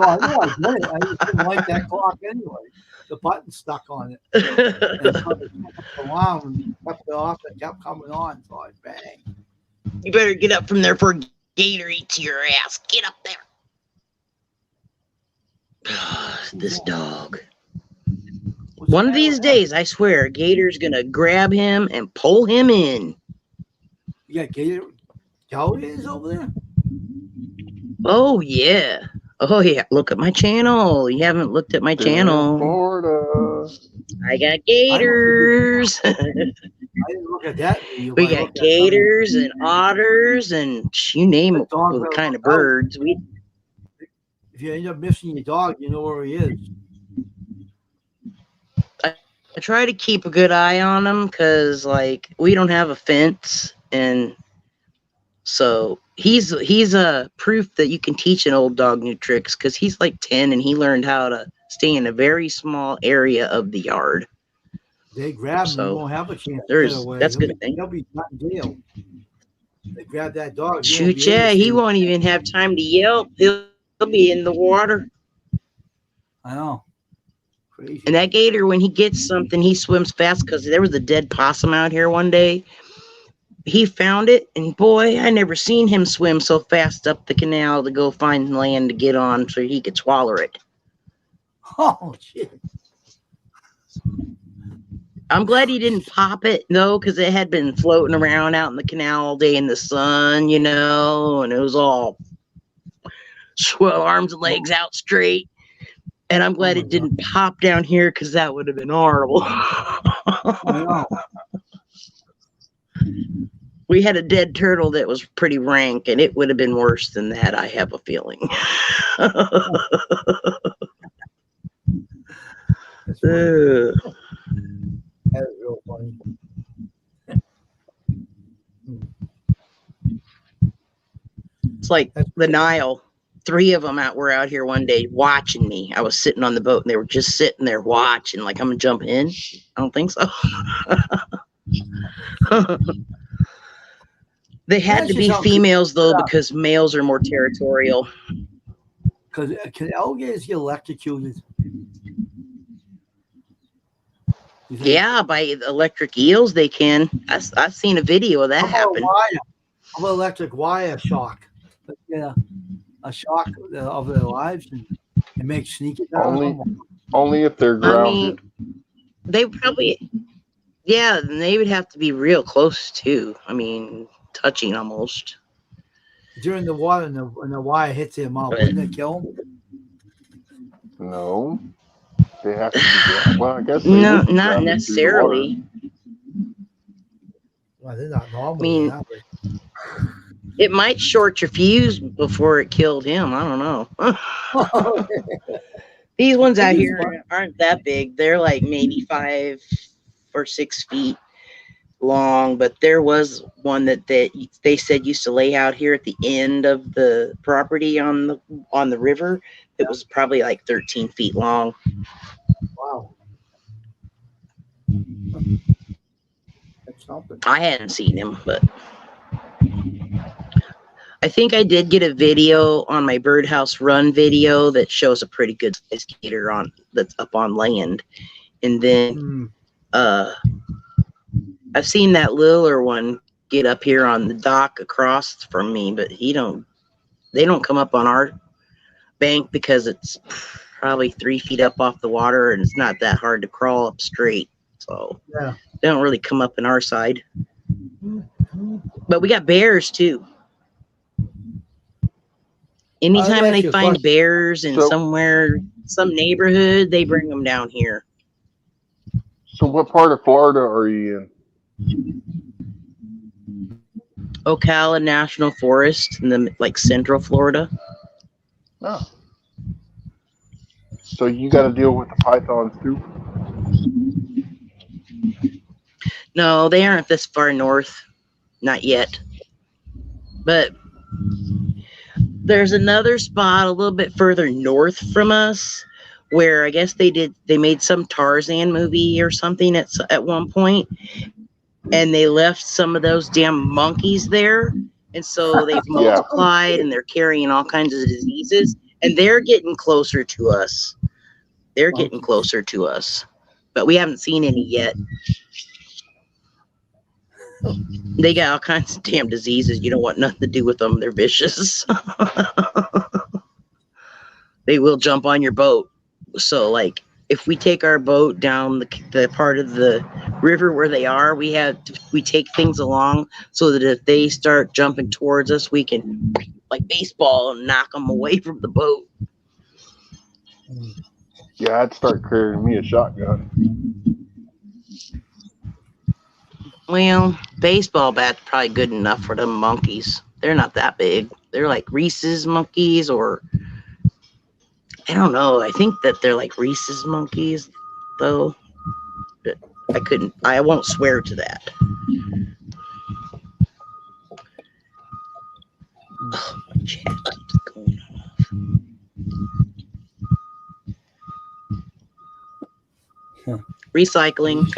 I know I did it. I just didn't like that clock anyway. The button stuck on it. And so it kept the alarm and kept it off and kept coming on. So I bang. You better get up from there before Gator eats your ass. Get up there. This dog. One of these days, I swear, Gator's gonna grab him and pull him in. You got Gator Gallies over there? Oh yeah. Oh yeah. Look at my channel. You haven't looked at my channel. Florida. I got gators. I didn't look at that video. We got gators and otters and you name it, the kind of birds. If you end up missing your dog, you know where he is. I try to keep a good eye on him because, like, we don't have a fence, and so he's a proof that you can teach an old dog new tricks because he's like 10 and he learned how to stay in a very small area of the yard. They grab him, So, you won't have a chance to get away. That's a good thing. He'll be shot in jail. They grab that dog. Shoot, yeah, he won't even have time to yelp. He'll be in the water. I know. Crazy. And that gator, when he gets something, he swims fast because there was a dead possum out here one day. He found it, and boy, I never seen him swim so fast up the canal to go find land to get on so he could swallow it. Oh, shit. I'm glad he didn't pop it, though, because it had been floating around out in the canal all day in the sun, you know, and it was all swell, arms and legs out straight. And I'm glad it didn't pop down here because that would have been horrible. I know. We had a dead turtle that was pretty rank, and it would have been worse than that, I have a feeling. That's funny. That is real funny. It's like the Nile. 3 of them were out here one day watching me. I was sitting on the boat, and they were just sitting there watching, like, I'm going to jump in. I don't think so. They had to be females, though, because males are more territorial. Because can alligators get electrocuted? Yeah, by electric eels, they can. I've seen a video of that happen. How about electric wire shock? Yeah, a shock of their lives and make sneaky. Only if they're grounded. I mean, they probably, yeah, and they would have to be real close too. I mean, touching almost. During the water and the wire hits their mouth, wouldn't it kill them? No. They have to be grounded. Well, I guess they no, would be not grounded necessarily. Well, they're not normal. I mean, it might short your fuse before it killed him. I don't know. These ones out here aren't that big. They're like maybe 5 or 6 feet long, but there was one that they said used to lay out here at the end of the property on the river. It was probably like 13 feet long. Wow. That's something. I hadn't seen him, but I think I did get a video on my birdhouse run video that shows a pretty good sized gator that's up on land. And then I've seen that littler one get up here on the dock across from me, but they don't come up on our bank because it's probably 3 feet up off the water and it's not that hard to crawl up straight. So yeah, they don't really come up in our side. But we got bears too. Anytime they find bears in some neighborhood, they bring them down here. So what part of Florida are you in? Ocala National Forest in the like central Florida. Oh. So you got to deal with the pythons too? No, they aren't this far north. Not yet. But there's another spot a little bit further north from us where I guess they made some Tarzan movie or something at one point, and they left some of those damn monkeys there, and so they've multiplied and they're carrying all kinds of diseases, and they're getting closer to us. They're getting closer to us, but we haven't seen any yet. They got all kinds of damn diseases. You don't want nothing to do with them. They're vicious. They will jump on your boat. So, like, if we take our boat down the part of the river where they are, we take things along so that if they start jumping towards us, we can, like baseball, and knock them away from the boat. Yeah, I'd start carrying me a shotgun. Well, baseball bat's probably good enough for them monkeys. They're not that big. They're like Reese's monkeys, or I don't know. I think that they're like Reese's monkeys, though. But I won't swear to that. Oh, my chat keeps going off. Recycling.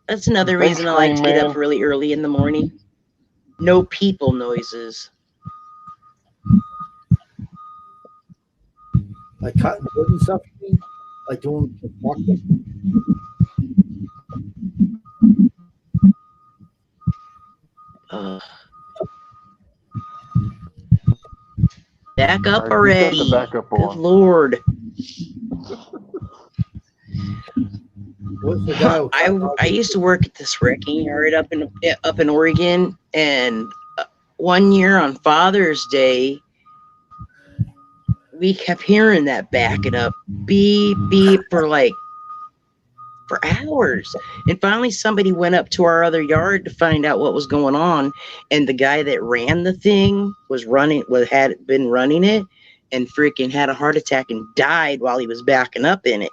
That's another reason I like to get up really early in the morning. No people noises. Like cutting wood and stuff, like doing construction. Back up already. Back up on. Good Lord. I used to work at this wrecking yard up in Oregon, and one year on Father's Day, we kept hearing that backing up, beep beep for hours, and finally somebody went up to our other yard to find out what was going on, and the guy that ran the thing had been running it, and freaking had a heart attack and died while he was backing up in it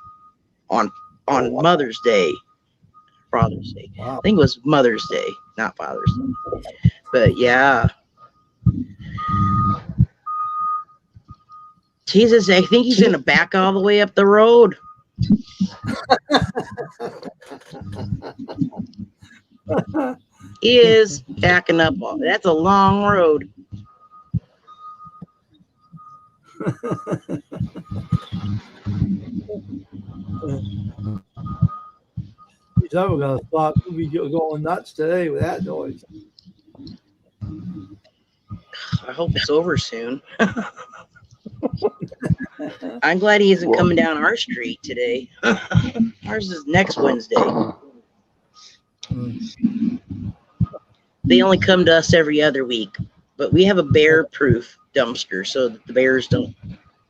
on Mother's Day. Father's Day. Wow. I think it was Mother's Day, not Father's Day. But yeah. Jesus, I think he's gonna back all the way up the road. He is backing up. That's a long road. He's never gonna stop. We'll be going nuts today with that noise. I hope it's over soon. I'm glad he isn't coming down our street today. Ours is next Wednesday. They only come to us every other week, but we have a bear-proof dumpster so that the bears don't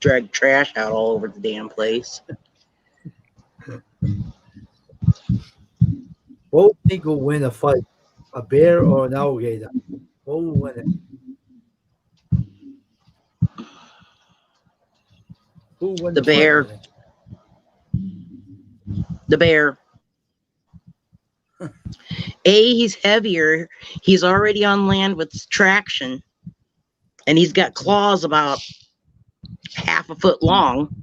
drag trash out all over the damn place. What do you think will win a fight? A bear or an alligator? What will win it? Who will win the bear. The bear. He's heavier. He's already on land with traction. And he's got claws about half a foot long.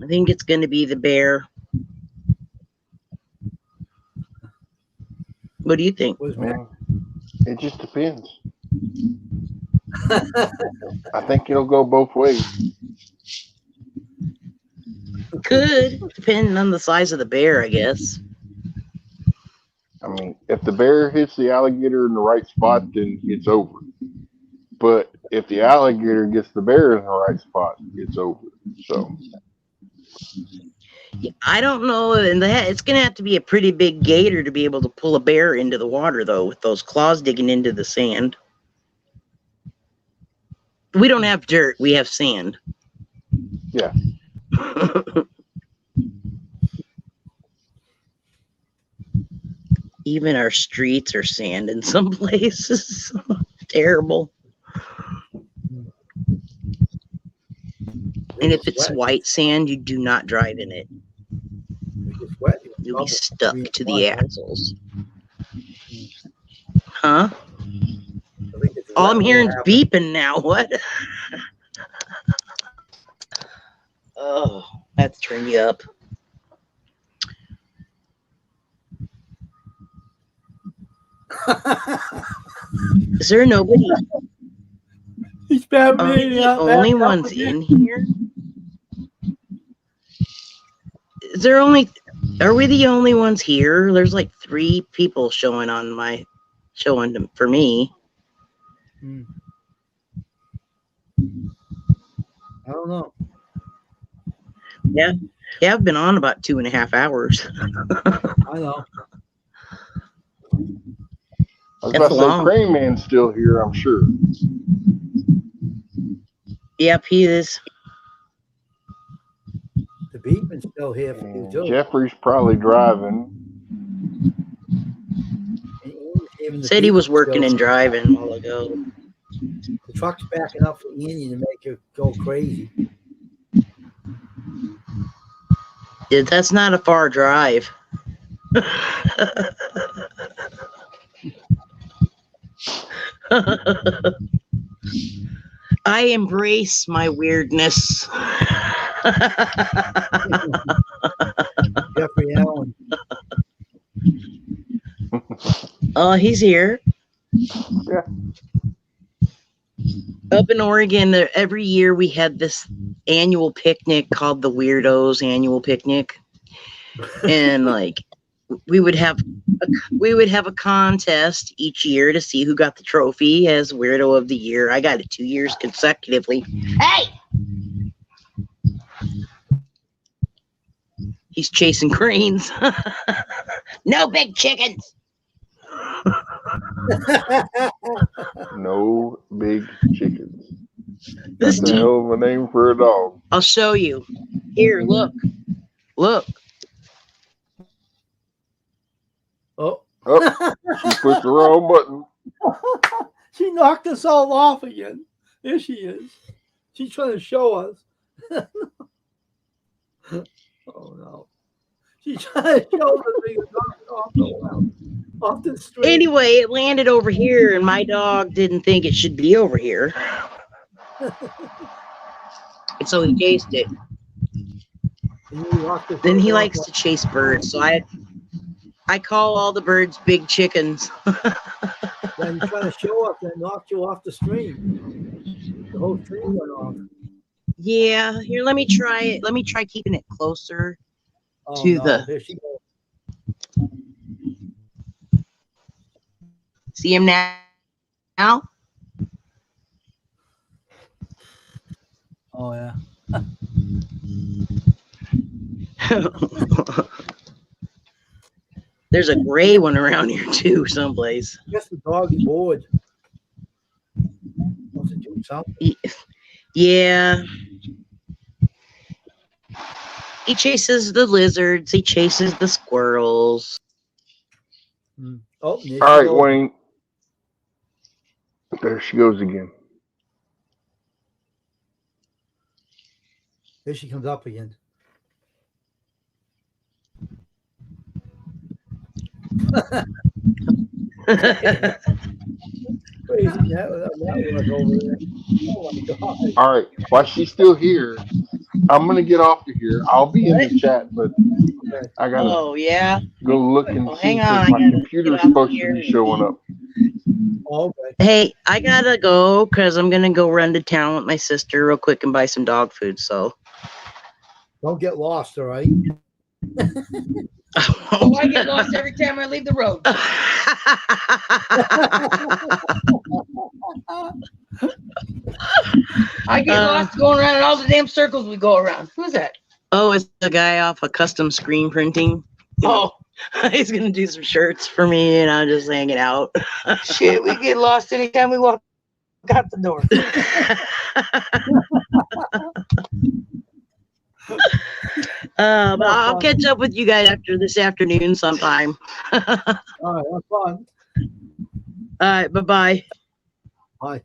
I think it's going to be the bear. What do you think? It just depends. I think it'll go both ways. Could, depending on the size of the bear, I guess. I mean, if the bear hits the alligator in the right spot, then it's over. But if the alligator gets the bear in the right spot, it's over. So I don't know. And it's going to have to be a pretty big gator to be able to pull a bear into the water, though, with those claws digging into the sand. We don't have dirt. We have sand. Yeah. Even our streets are sand in some places. Terrible. And if it's white sand, you do not drive in it. You'll be stuck to the axles. Huh? All I'm hearing is beeping now. What? Oh, I have to turn you up. Is there nobody? He's Are we the only ones in here? Is there only? Are we the only ones here? There's like 3 people showing on my, showing for me. I don't know. Yeah, I've been on about 2.5 hours. I know. I was about to say, Crane Man's still here, I'm sure. Yep, he is. The Beatman's still here for you, too. Jeffrey's probably driving. Said he was working and driving a while ago. The truck's backing up for Andy to make it go crazy. Yeah, that's not a far drive. I embrace my weirdness. Jeffrey Allen. Oh, he's here. Yeah. Up in Oregon, every year we had this annual picnic called the Weirdos Annual Picnic. And like we would have a contest each year to see who got the trophy as Weirdo of the Year. I got it 2 years consecutively. Hey! He's chasing cranes. No big chickens. No big chickens. That's a hell of a name for a dog. I'll show you. Here, look. Look. Oh. She pushed the wrong button. She knocked us all off again. There she is. She's trying to show us. Oh, no. She's trying to show us off the street. Anyway, it landed over here, and my dog didn't think it should be over here. And so he chased it. Then he likes to chase birds, so I call all the birds big chickens. Then you're trying to show us and knocked you off the stream. The whole stream went off. Yeah, here, let me try it. Let me try keeping it closer to the. There she goes. See him now? Oh, yeah. There's a gray one around here too, someplace. I guess the dog is bored. Wants to do something. Yeah. He chases the lizards. He chases the squirrels. All Oh, right, Wayne. There she goes again. There she comes up again. Crazy. Oh my God. All right, while she's still here, I'm gonna get off of here. I'll be in the chat, but I gotta go look and see hang on. because my computer's supposed to be showing up. Okay. Hey, I gotta go because I'm gonna go run to town with my sister real quick and buy some dog food. So don't get lost, all right? Oh, I get lost every time I leave the road. I get lost going around in all the damn circles we go around. Who's that? Oh, it's the guy off of custom screen printing. Oh, he's gonna do some shirts for me, and I'm just hanging out. shit, we get lost anytime we walk out the door. But I'll catch up with you guys after this afternoon sometime. All right, have fun. All right, bye-bye. Bye.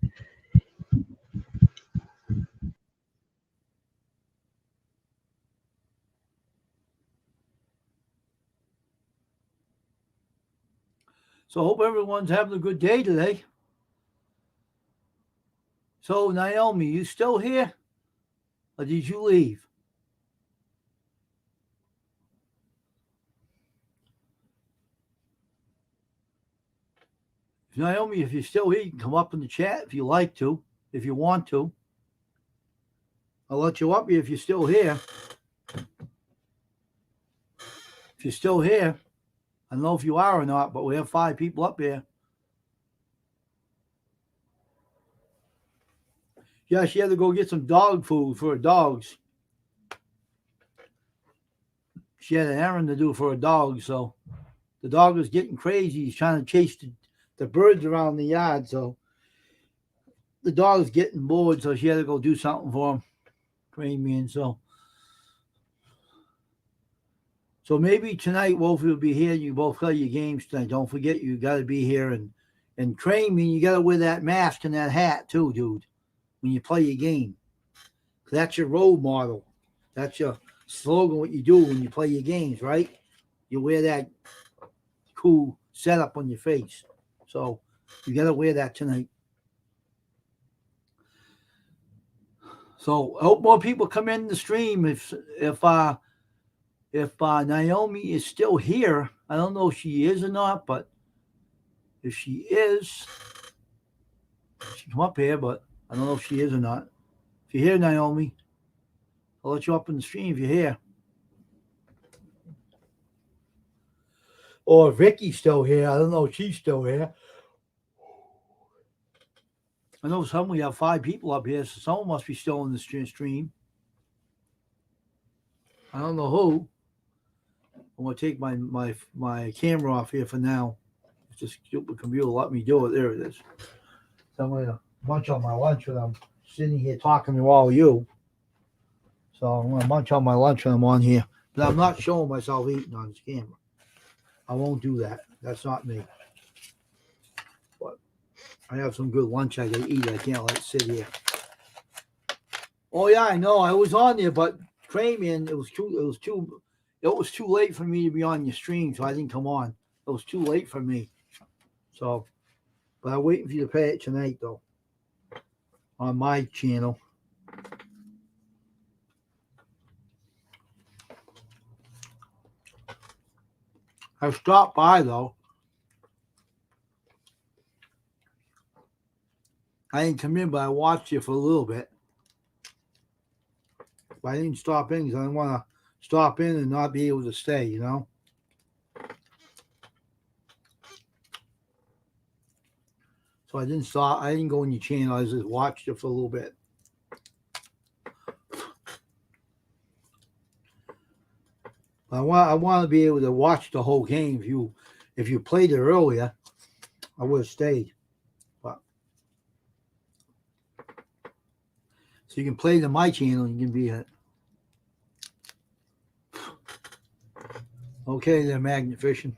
So I hope everyone's having a good day today. So Naomi, you still here? Or did you leave? Naomi, if you're still here, you can come up in the chat if you like to, if you want to. I'll let you up here if you're still here. If you're still here, I don't know if you are or not, but we have 5 people up here. Yeah, she had to go get some dog food for her dogs. She had an errand to do for her dog, so the dog was getting crazy. He's trying to chase the birds around the yard, so the dog's getting bored, so she had to go do something for him. Train me, and so maybe tonight Wolfie will be here. You both play your games tonight. Don't forget, you got to be here and train me. You got to wear that mask and that hat too, dude, when you play your game. That's your role model. That's your slogan. What you do when you play your games, right? You wear that cool setup on your face. So you got to wear that tonight. So I hope more people come in the stream. If Naomi is still here, I don't know if she is or not, but if she is, she can come up here, but I don't know if she is or not. If you're here, Naomi, I'll let you up in the stream if you're here. Or Vicky's still here. I don't know if she's still here. I know we have 5 people up here, so someone must be still in the stream. I don't know who. I'm going to take my camera off here for now. If this stupid computer will let me do it. There it is. So I'm going to munch on my lunch when I'm sitting here talking to all you. So I'm going to munch on my lunch when I'm on here. But I'm not showing myself eating on this camera. I won't do that. That's not me. But I have some good lunch I got to eat. I can't let it sit here. Oh, yeah, I know. I was on there, but Crayman, it was too late for me to be on your stream, so I didn't come on. It was too late for me. So, but I'm waiting for you to pay it tonight, though, on my channel. I stopped by, though. I didn't come in, but I watched you for a little bit. But I didn't stop in because I didn't want to stop in and not be able to stay, you know? So I didn't stop. I didn't go in your channel. I just watched you for a little bit. I want to be able to watch the whole game. If you played it earlier, I would have stayed. But so you can play it on my channel. You can be it. Okay, there, magnet fishing.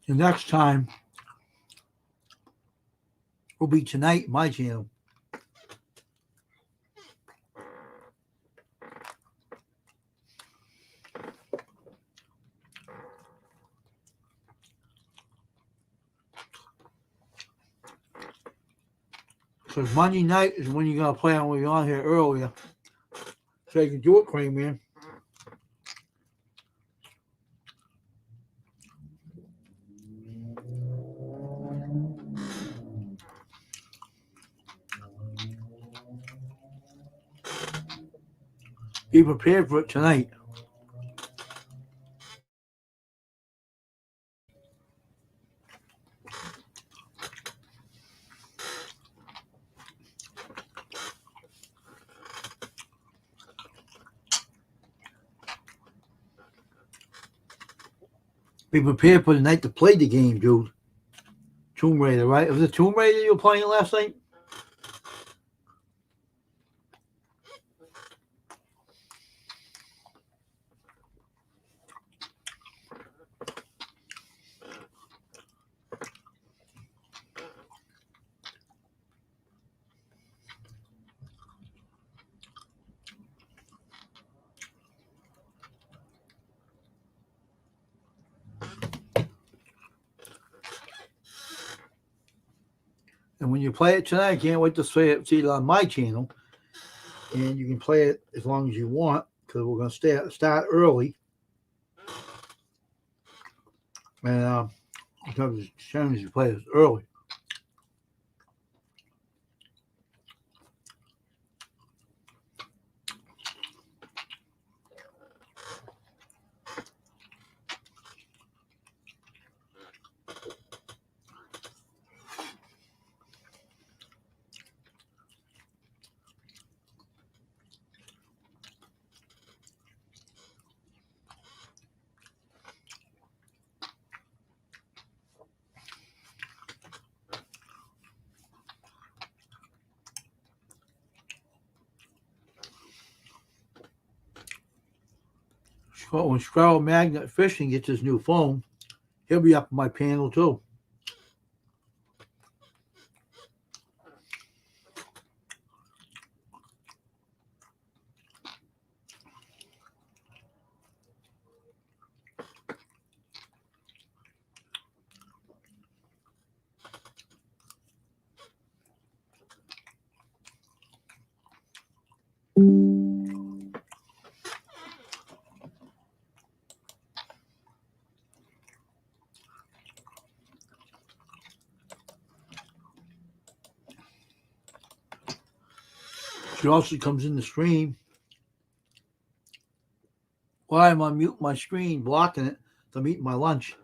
The next time will be tonight, my channel. Because Monday night is when you're going to play on when you're on here earlier. So you can do it, Crane Man. Be prepared for it tonight. Be prepared for the night to play the game, dude. Tomb Raider, right? Was it Tomb Raider you were playing last night? And when you play it tonight, I can't wait to see it on my channel. And you can play it as long as you want because we're going to start early. And because as soon as you play it early. When Squirrel Magnet Fishing gets his new phone, he'll be up on my panel too. She also comes in the stream while I'm on mute my screen, blocking it. So I'm eating my lunch.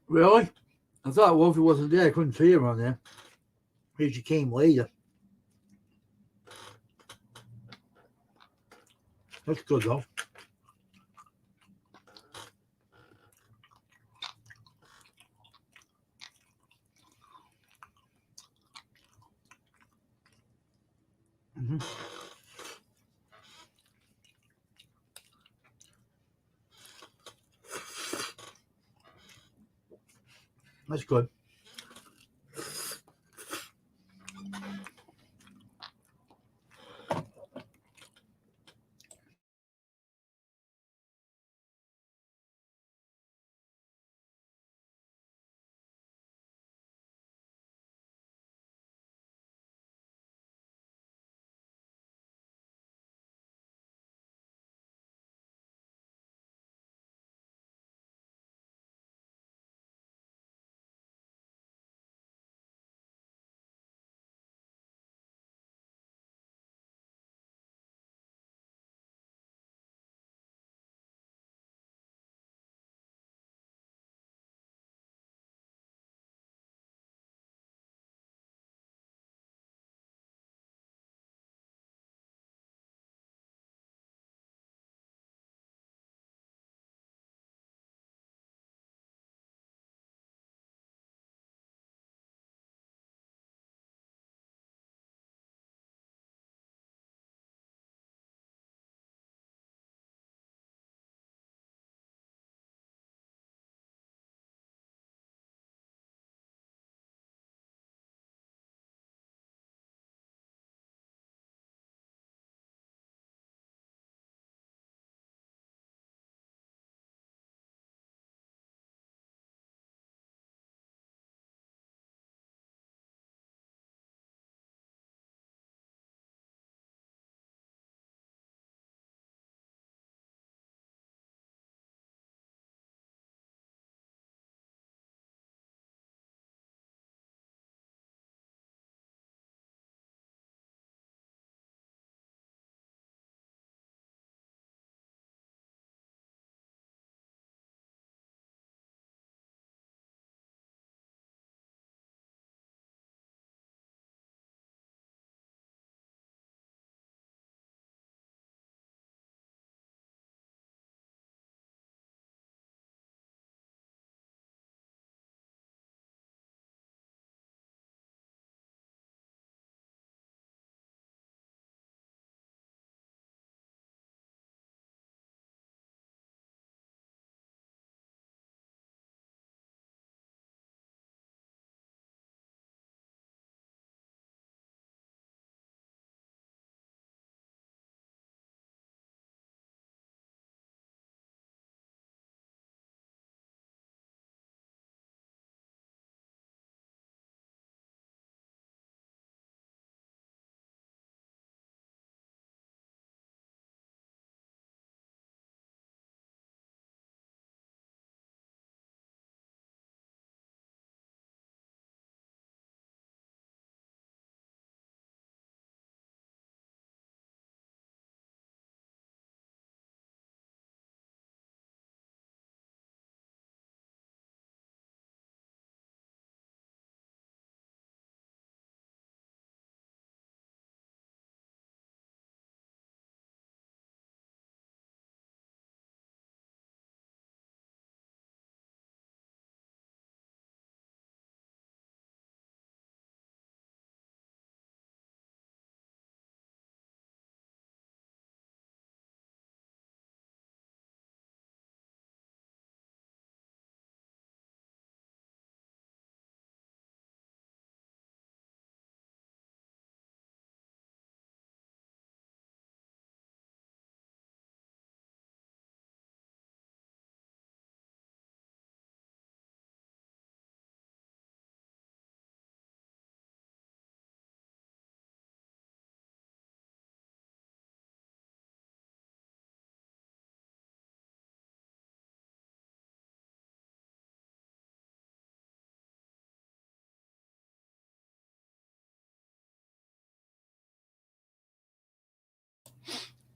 Really? I thought Wolfie wasn't there. I couldn't see her on there. Maybe she came later. That's good though. Mm-hmm. That's good.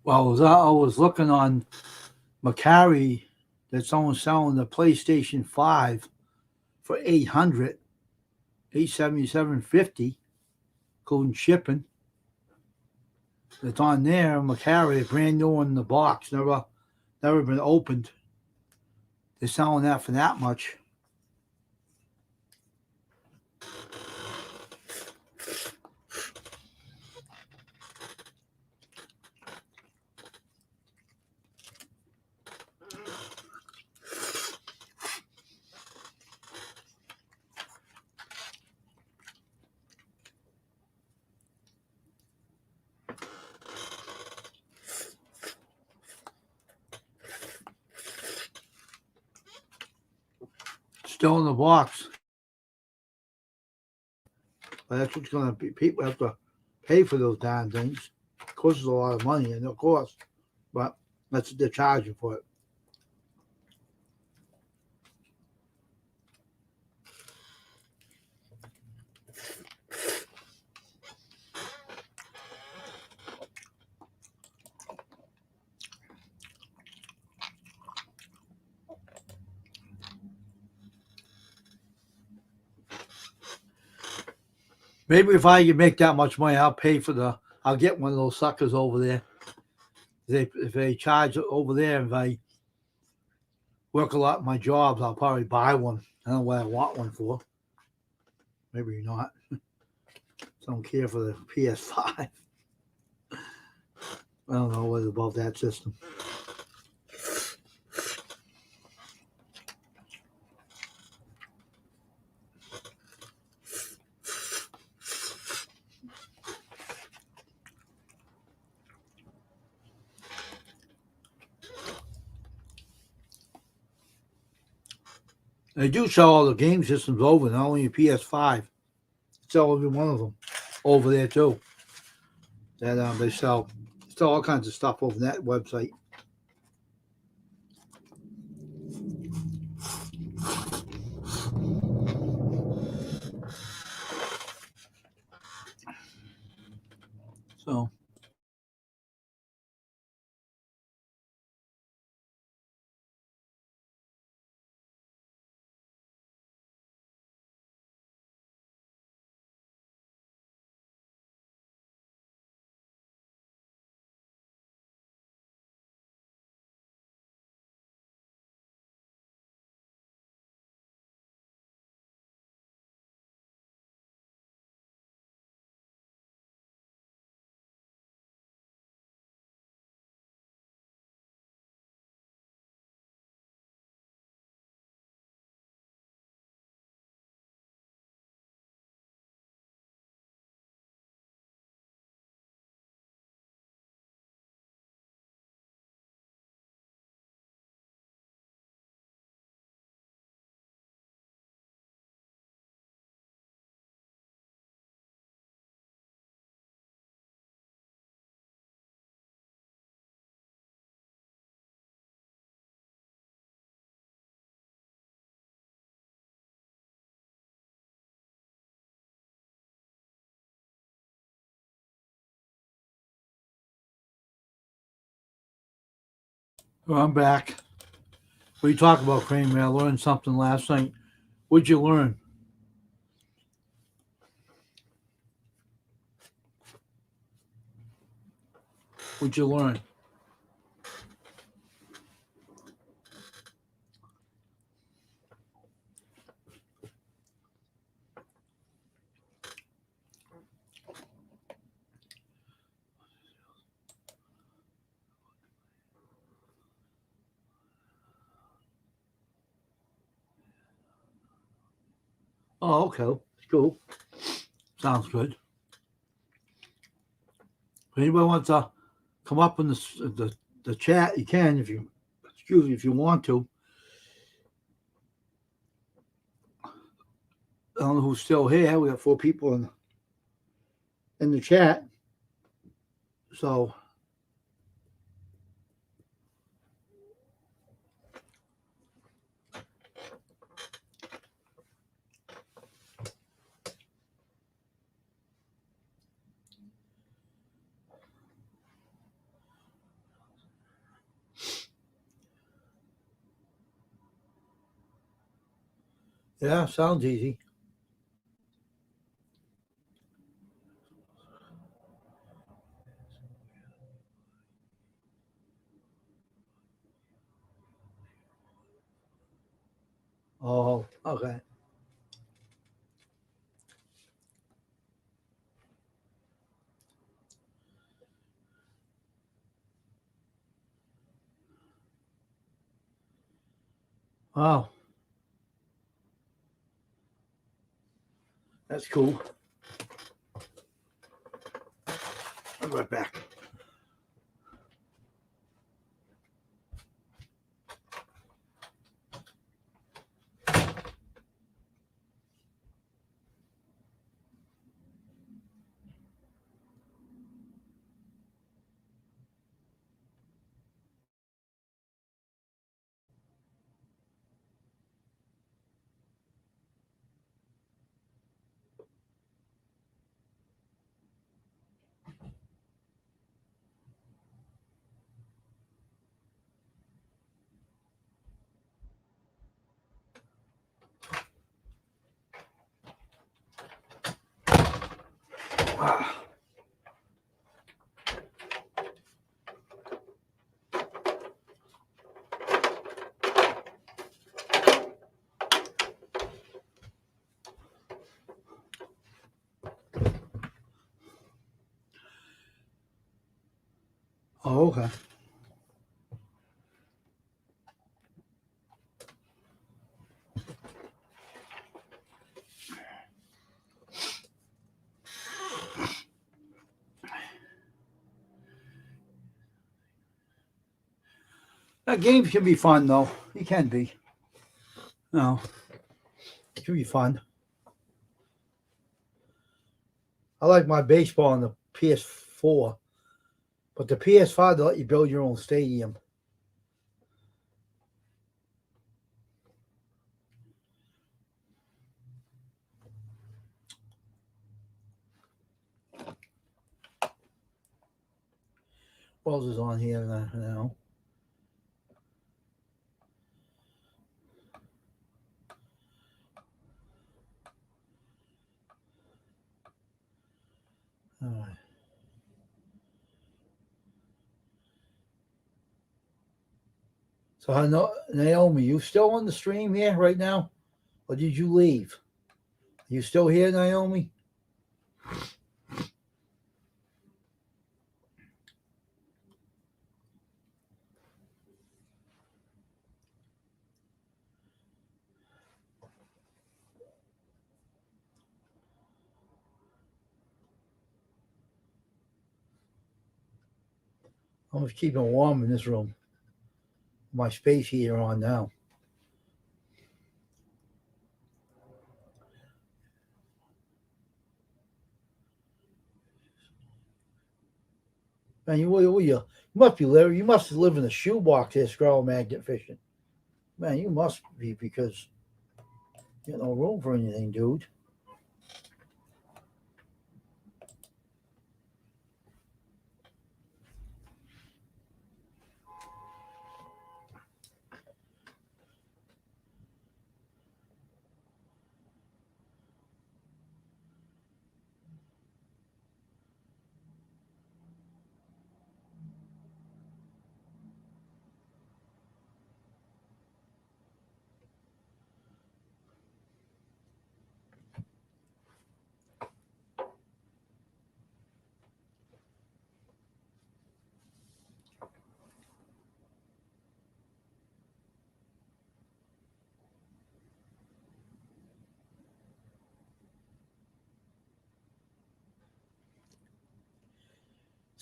Well, I was looking on Macari that someone's selling the PlayStation 5 for 877.50, including shipping. It's on there, Macari, brand new in the box, never been opened. They're selling that for that much. Still in the box. But that's what's going to be. People have to pay for those darn things. It costs a lot of money, and of course, but that's what they're charging for it. Maybe if I can make that much money, I'll get one of those suckers over there. If they charge over there, if I work a lot in my jobs, I'll probably buy one. I don't know what I want one for. Maybe not. Don't care for the PS5. I don't know what about that system. They do sell all the game systems over, not only a PS5. They sell every one of them over there too. That they sell all kinds of stuff over that website. So I'm back. What are you talking about, Kramer? I learned something last night. What'd you learn? What'd you learn? Oh, okay. Cool. Sounds good. If anybody wants to come up in the chat, you can if you want to. I don't know who's still here. We got 4 people in the chat. So Yeah, sounds easy. Oh, okay. Wow. That's cool. I'll be right back. Ah. Oh, okay. That game can be fun, though. It can be. No, it can be fun. I like my baseball on the PS4, but the PS5 they let you build your own stadium. What else is on here now? All right. So, Naomi, you still on the stream here right now? Or did you leave? You still here, Naomi? I'm just keeping warm in this room. My space heater on now. Man, you must be living. You must live in a shoebox here, squirrel magnet fishing. Man, you must be because you got no room for anything, dude.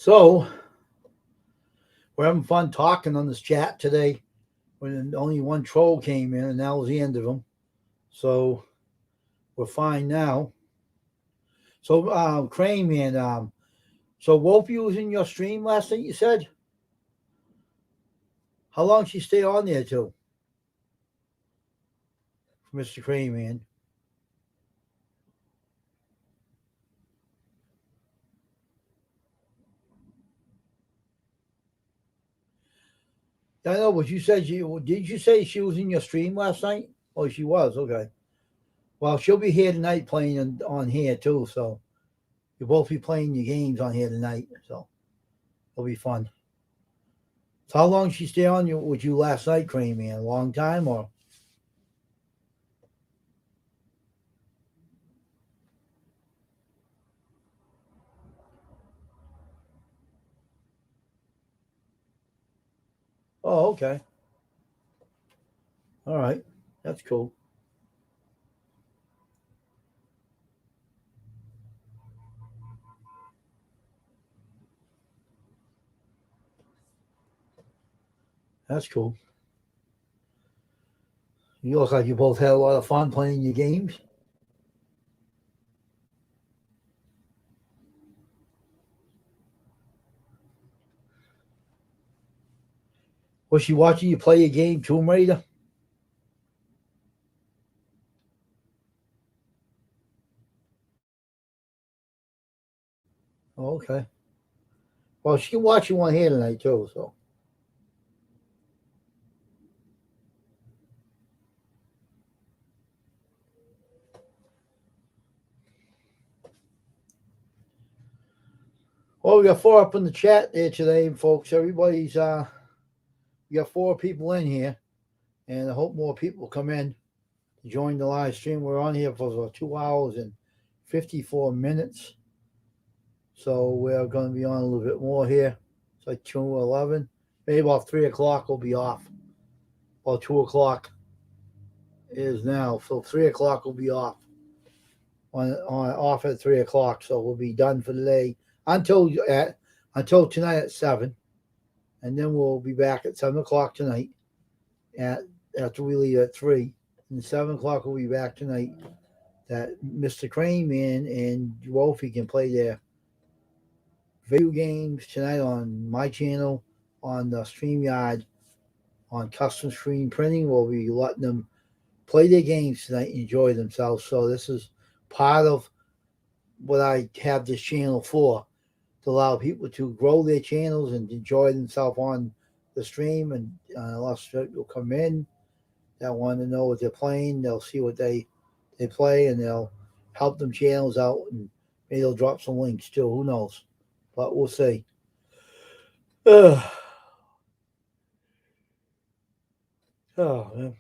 So we're having fun talking on this chat today. When only one troll came in, and that was the end of them. So we're fine now. So Crane Man, so Wolfie was in your stream last night, you said? How long she stay on there too? Mr. Crane Man. I know, but you said did you say she was in your stream last night? Oh, she was, okay. Well, she'll be here tonight playing on here too. So you'll both be playing your games on here tonight. So it'll be fun. So how long did she stay on you with you last night, Cream Man? A long time or? Oh, okay. All right. That's cool. That's cool. You look like you both had a lot of fun playing your games. Was she watching you play a game, Tomb Raider? Oh, okay. Well, she can watch you one here tonight too. So. Well, we got 4 up in the chat there today, folks. Everybody's we got 4 people in here, and I hope more people come in to join the live stream. We're on here for 2 hours and 54 minutes. So we're going to be on a little bit more here. It's like 2:11. Maybe about 3 o'clock we'll be off. About 2 o'clock is now. So 3 o'clock will be off. On off at 3 o'clock. So we'll be done for the day until tonight at 7. And then we'll be back at 7 o'clock tonight after we leave at 3. And 7 o'clock we'll be back tonight that Mr. Crane Man and Wolfie can play their video games tonight on my channel, on the StreamYard, on custom screen printing. We'll be letting them play their games tonight and enjoy themselves. So this is part of what I have this channel for, to allow people to grow their channels and enjoy themselves on the stream. And unless people come in that want to know what they're playing, they'll see what they play, and they'll help them channels out, and maybe they'll drop some links too. Who knows? But we'll see. Oh, man.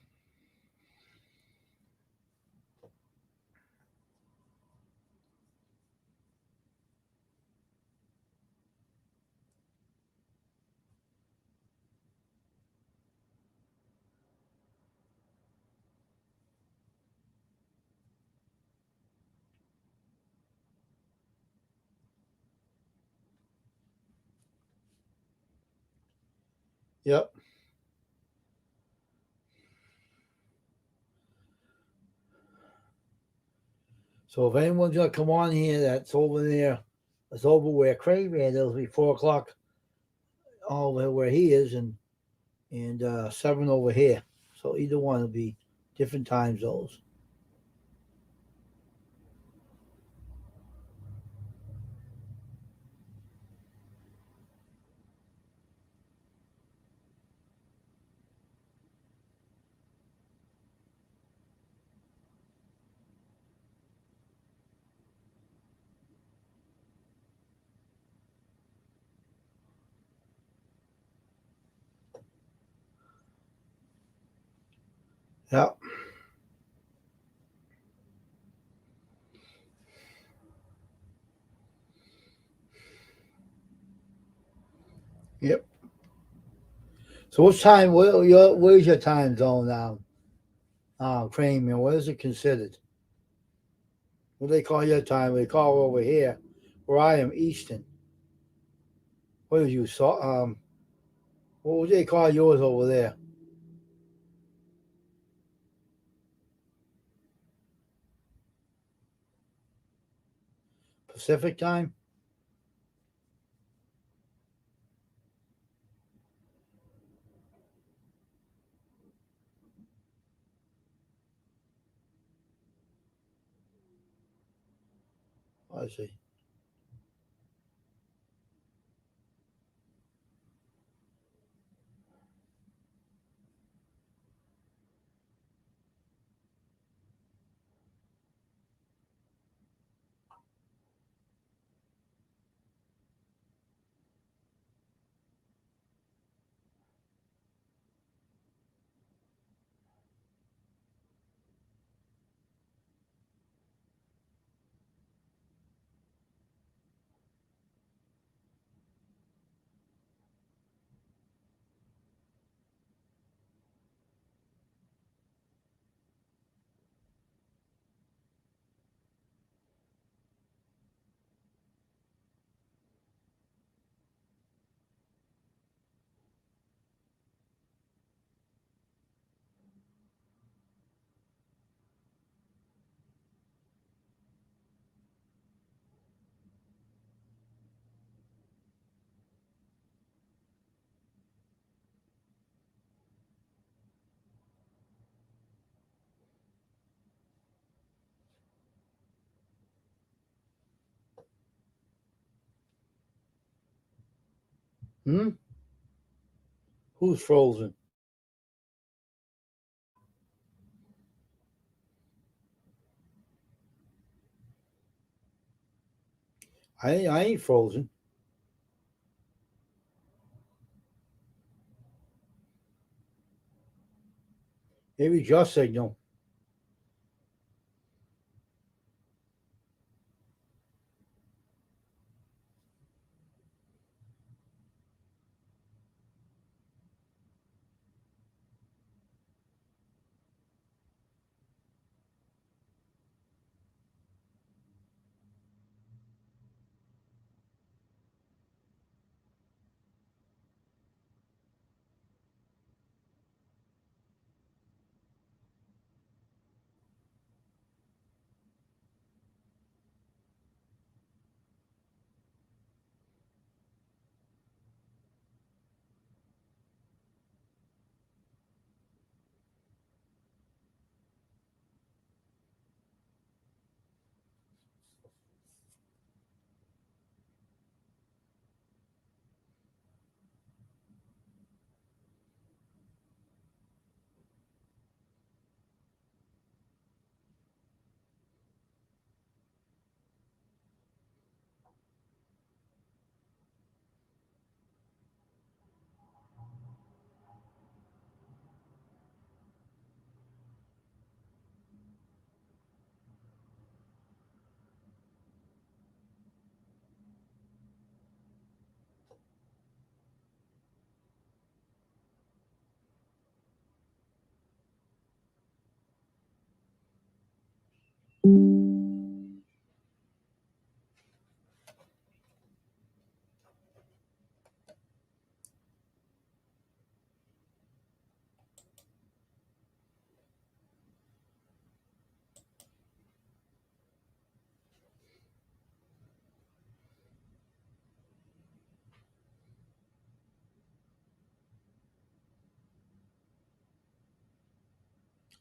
Yep. So if anyone's gonna come on here, that's over there. That's over where Crane Man is. It'll be 4 o'clock over where he is, and 7 over here. So either one will be different time zones. Yep. Yep. So what's time? Where's your time zone now? Crane Man, what is it considered? What do they call your time? They call over here, where I am Eastern. What did you saw? What would they call yours over there? Pacific time? I see. Hmm? Who's frozen? I ain't frozen. Maybe it's your signal.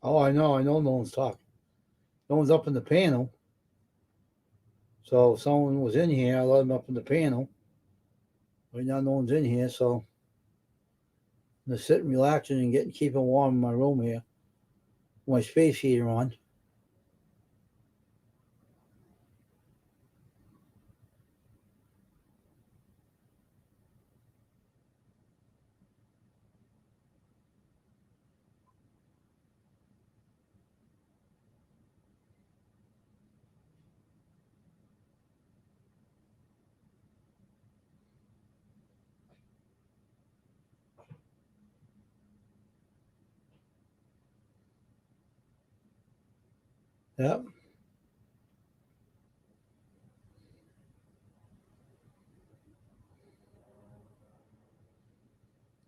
Oh, I know no one's talking. No one's up in the panel. So if someone was in here, I let them up in the panel. Right now no one's in here, so I'm just sitting relaxing and keeping warm in my room here. My space heater on. Yep.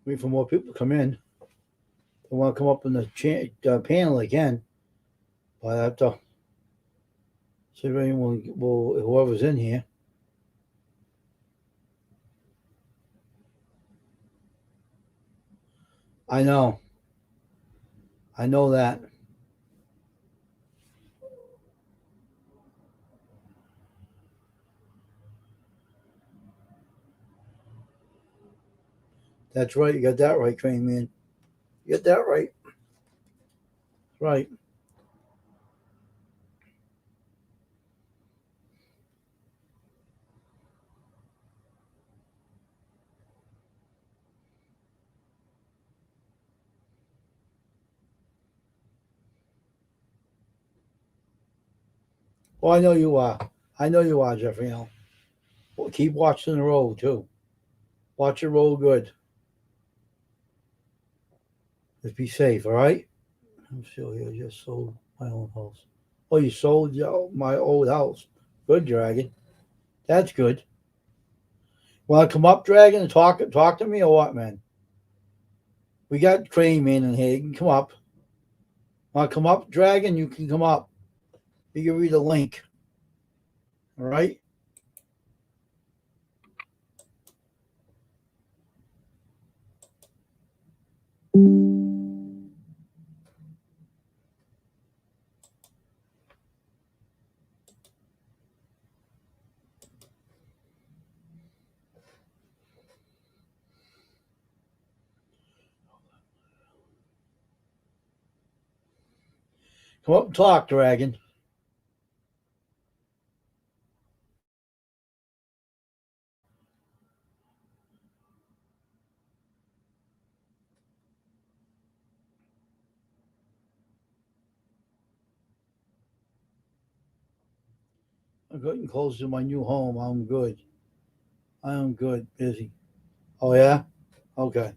Wait for more people to come in. They want to come up in the panel again. But I have to see if anyone will, whoever's in here. I know. I know that. That's right. You got that right, Train Man. You got that right. Right. Well, I know you are. I know you are, Jeffrey. Well, keep watching the road, too. Watch it roll good. Just be safe, all right? I'm still here. Just sold my own house. Oh, you sold my old house. Good, Dragon. That's good. Want to come up, Dragon, and talk to me or what, man? We got Crane Man in here. You can come up. Want to come up, Dragon? You can come up. You can read the link. All right? Come up and talk, Dragon. I'm getting close to my new home. I'm good. I am good. Busy. Oh, yeah? Okay.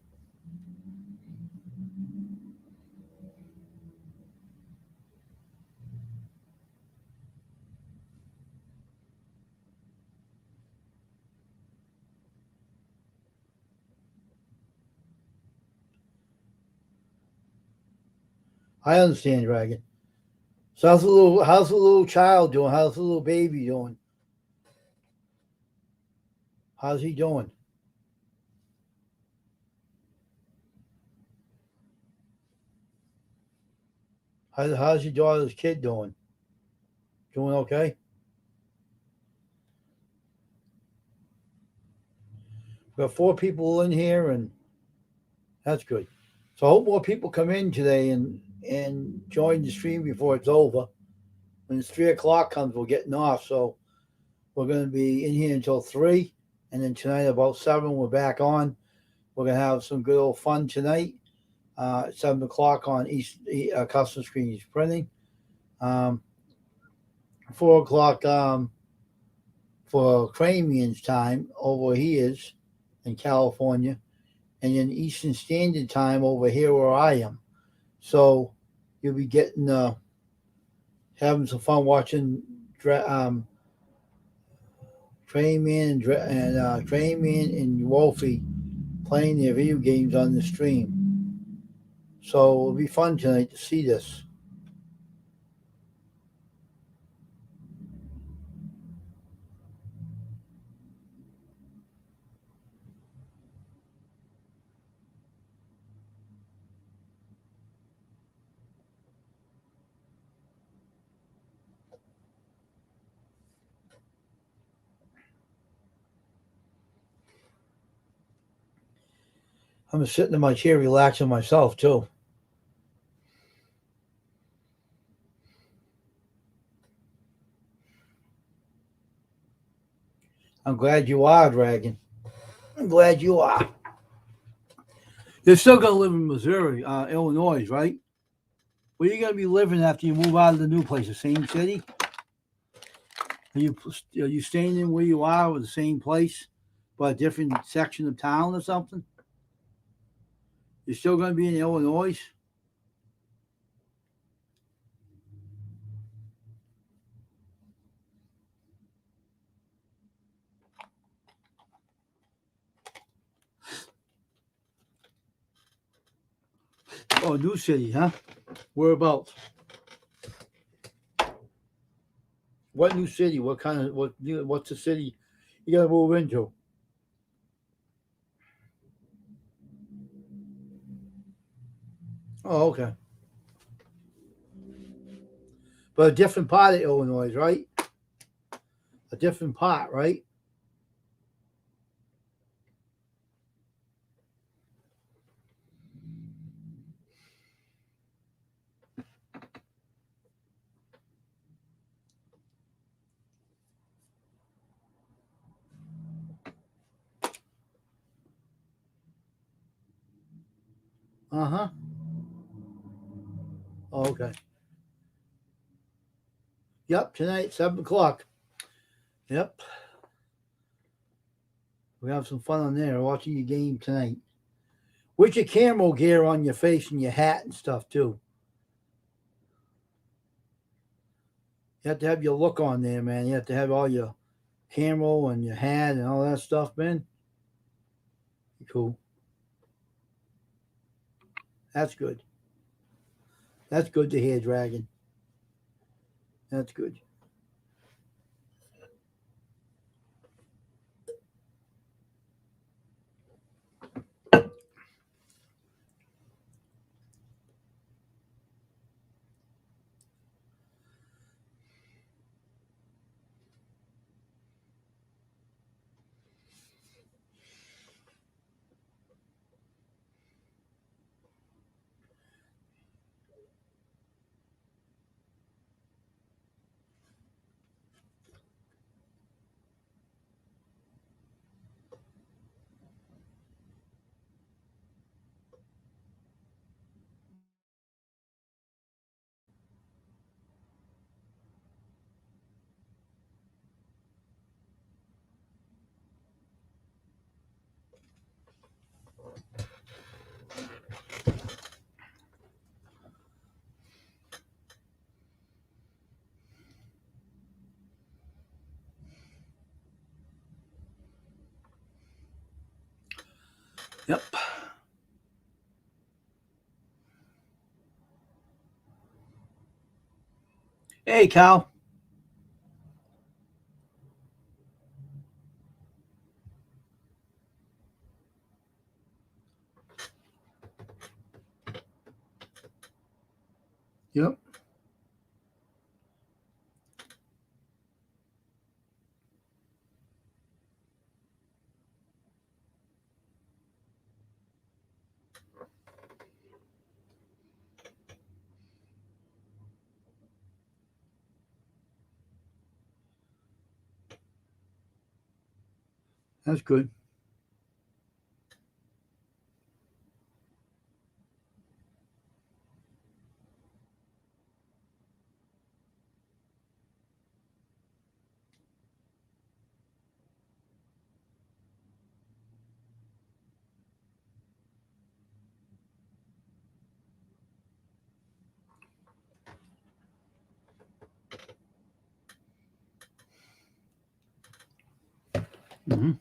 I understand, Dragon. So how's the little child doing? How's the little baby doing? How's he doing? How's your daughter's kid doing? Doing okay? We got 4 people in here, and that's good. So I hope more people come in today and join the stream before it's over. When it's 3 o'clock comes, we're getting off. So we're going to be in here until 3, and then tonight about 7 we're back on. We're going to have some good old fun tonight. 7 o'clock on Custom Screens Printing. 4 o'clock for Cramian's time over here in California, and then Eastern Standard Time over here where I am. So you'll be getting having some fun watching Cramian and Wolfie playing their video games on the stream. So it'll be fun tonight to see this. I'm sitting in my chair relaxing myself too. I'm glad you are, Dragon. I'm glad you are. You're still going to live in Missouri, Illinois, right? Where are you going to be living after you move out of the new place? The same city? Are you staying in where you are or the same place, but a different section of town or something? You're still going to be in Illinois? Oh, new city, huh? Whereabouts? What new city? What's the city you got to move into? Oh, okay. But a different part of Illinois, right? A different part, right? Uh-huh. Oh, okay. Yep, tonight, 7 o'clock. Yep. We have some fun on there watching your game tonight. With your camo gear on your face and your hat and stuff, too. You have to have your look on there, man. You have to have all your camo and your hat and all that stuff, man. Cool. That's good. That's good to hear, Dragon. That's good. Yep. Hey, Cal. Yep. That's good. Mm-hmm.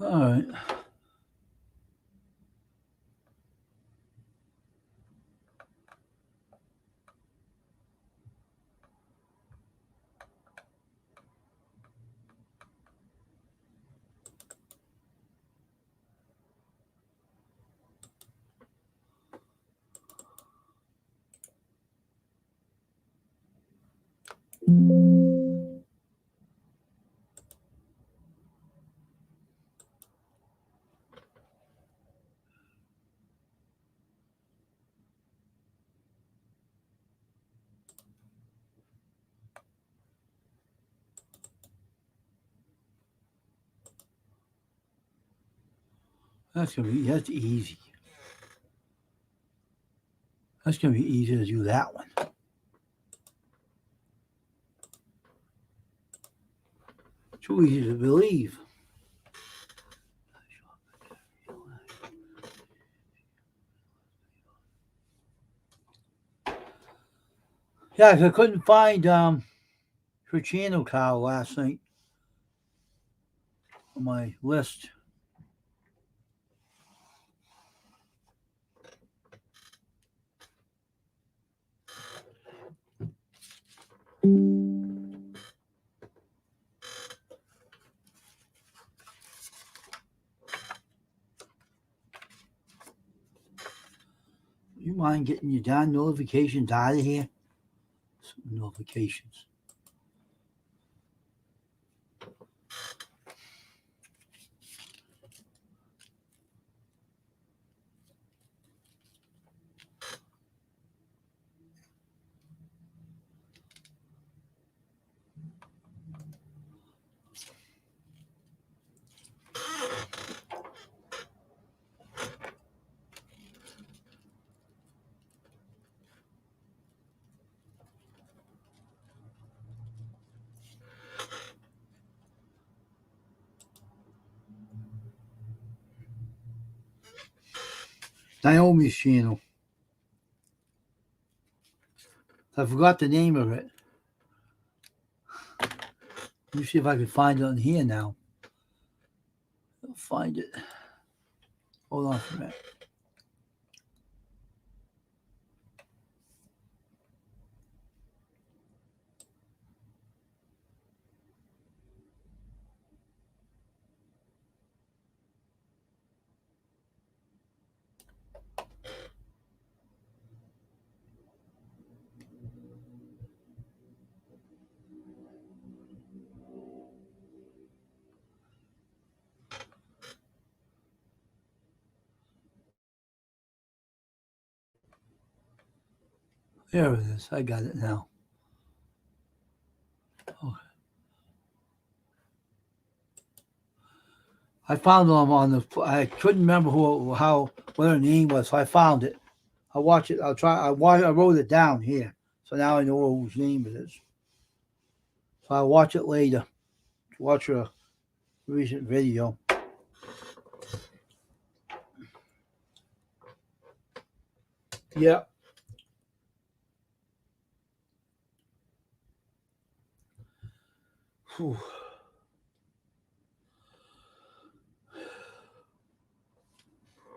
All right. That's easy. That's gonna be easy to do that one. Too easy to believe. Yeah, 'cause I couldn't find her channel cow last night on my list. You mind getting your darn notifications out of here? Some notifications. Naomi's channel. I forgot the name of it. Let me see if I can find it on here now. I'll find it. Hold on for a minute. There it is. I got it now. Okay. I found them on the. I couldn't remember what her name was, so I found it. I'll watch it. I'll try. I wrote it down here, so now I know whose name it is. So I'll watch it later. Watch a recent video. Yeah. Whew.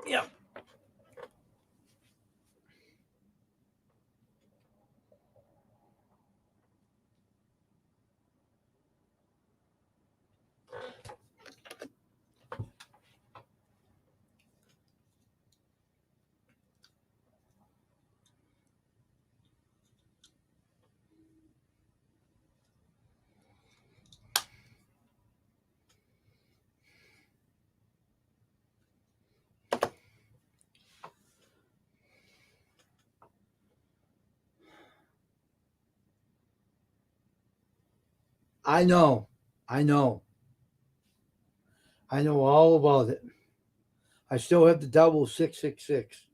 Yeah. I know. I know. I know all about it. I still have the double 666.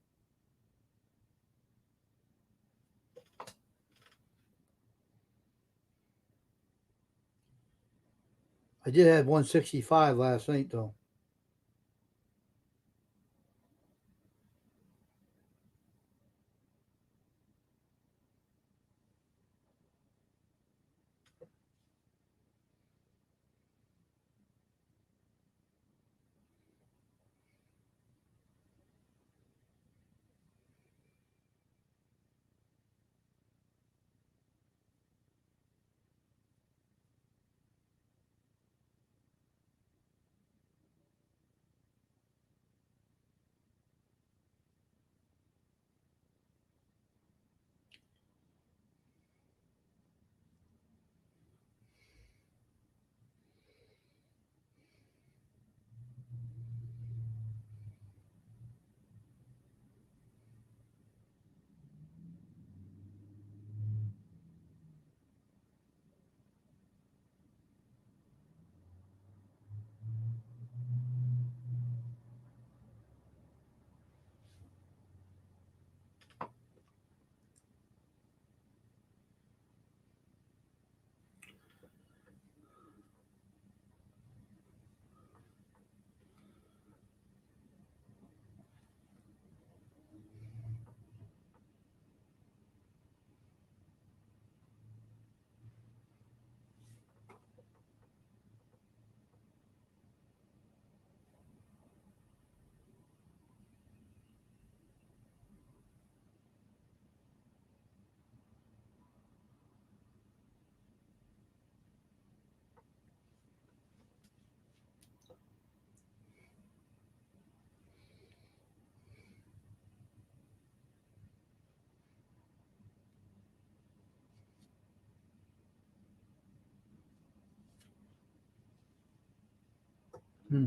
I did have 165 last night though. Hmm.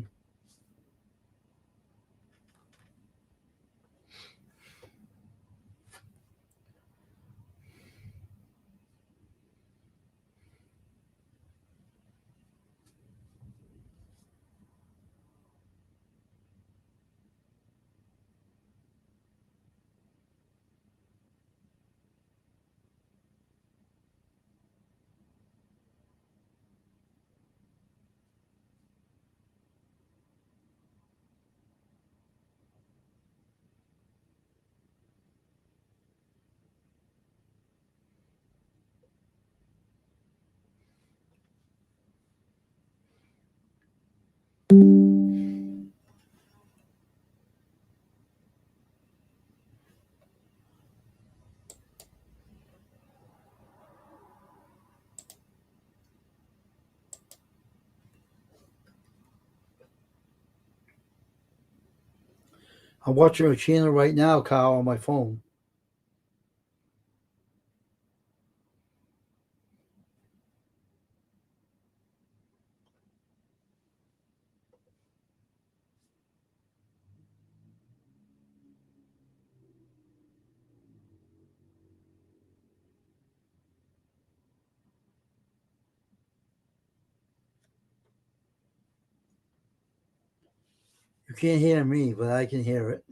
I'm watching a channel right now, Kyle, on my phone. You can't hear me, but I can hear it.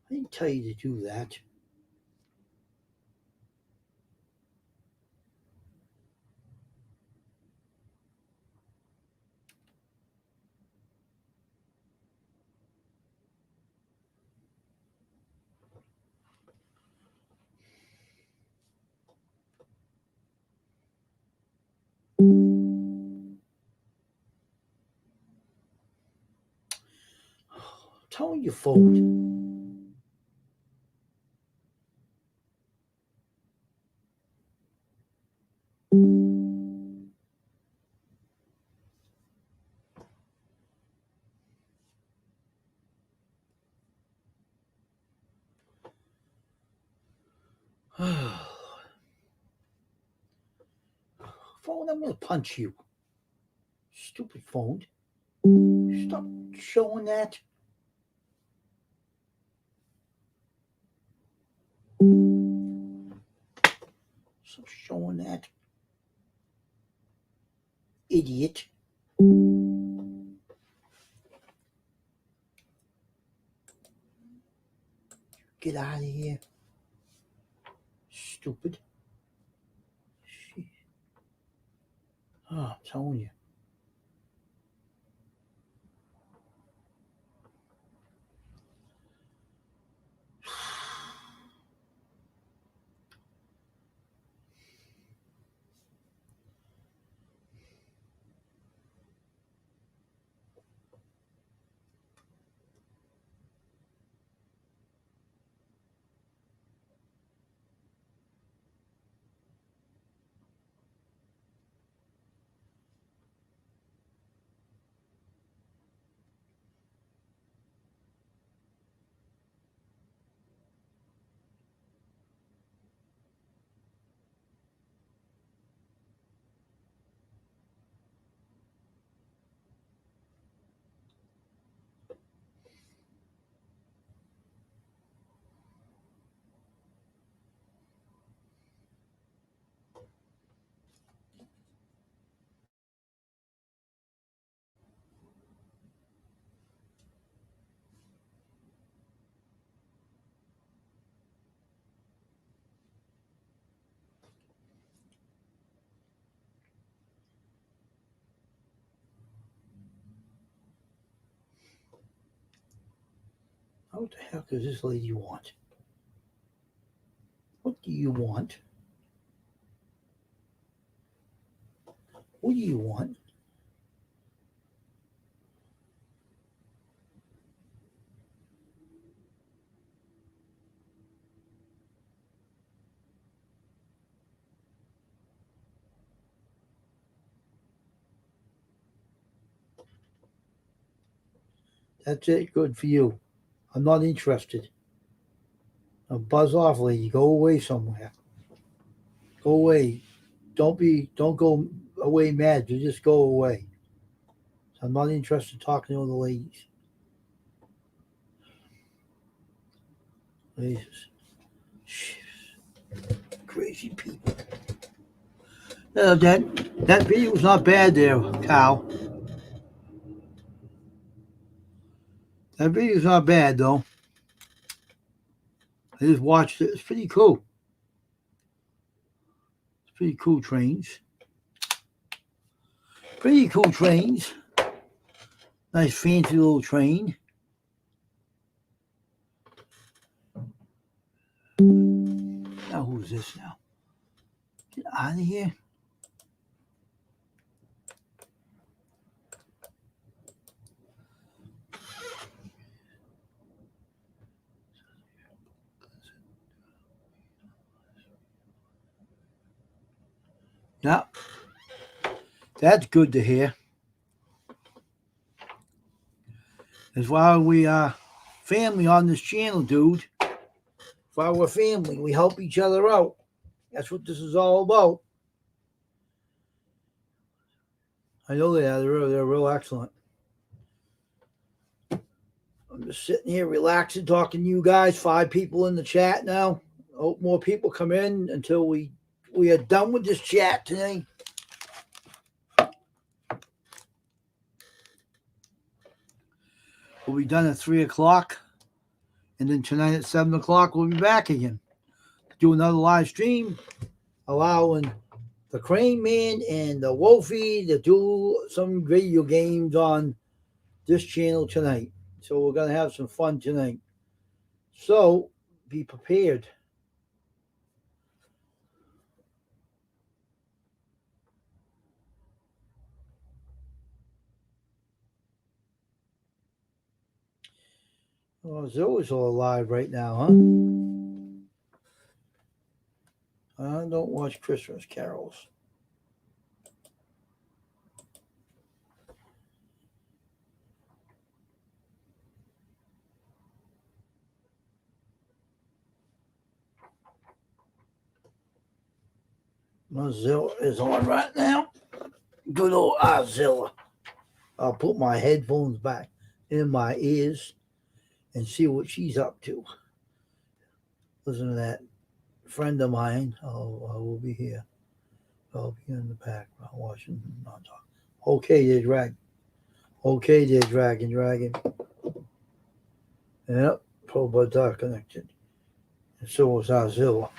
I didn't tell you to do that. Tell me your phone. Phone, I'm gonna punch you. Stupid phone. Stop showing that. Stop showing that. Idiot. Get out of here. Stupid. Oh, I'm telling you. What the heck does this lady want? What do you want? What do you want? That's it. Good for you. I'm not interested. Now buzz off, lady. Go away somewhere. Go away. Don't go away mad. You just go away. I'm not interested in talking to the ladies. Jesus. Crazy people. That video was not bad there, Cal. That video's not bad though. I just watched it. It's pretty cool. It's pretty cool trains. Pretty cool trains. Nice fancy little train. Now who's this now? Get out of here. Yeah. That's good to hear. That's why we are family on this channel, dude. That's why we're family. We help each other out. That's what this is all about. I know they are. They're real excellent. I'm just sitting here relaxing, talking to you guys. 5 people in the chat now. Hope more people come in until we are done with this chat today. We'll be done at 3 o'clock. And then tonight at 7 o'clock, we'll be back again. Do another live stream, allowing the Crane Man and the Wolfie to do some video games on this channel tonight. So we're going to have some fun tonight. So be prepared. Oh, Zoe's all alive right now, huh? I don't watch Christmas carols. Mozilla is on right now. Good old Ozilla. I'll put my headphones back in my ears and see what she's up to. Listen to that friend of mine. Oh, I will be here. I'll be in the background watching. Not talking. Okay, there, Dragon. Okay, there, Dragon. Yep, ProBuds are connected. And so was Ozilla.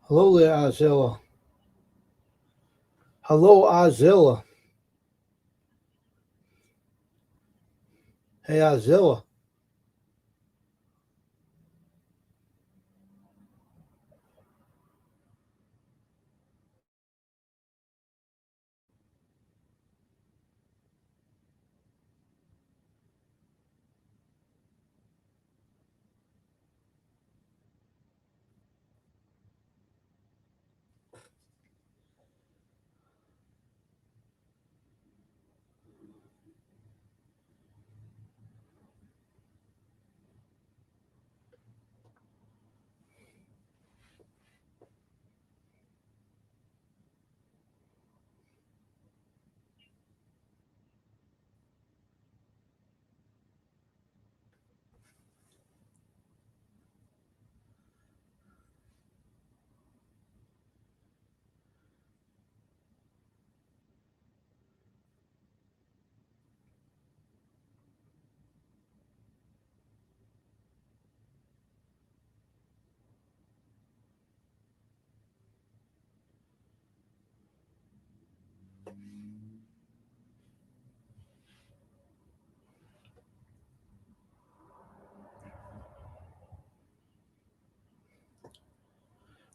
Hello there, Ozilla. Hello, Ozilla. Hey, Ozilla.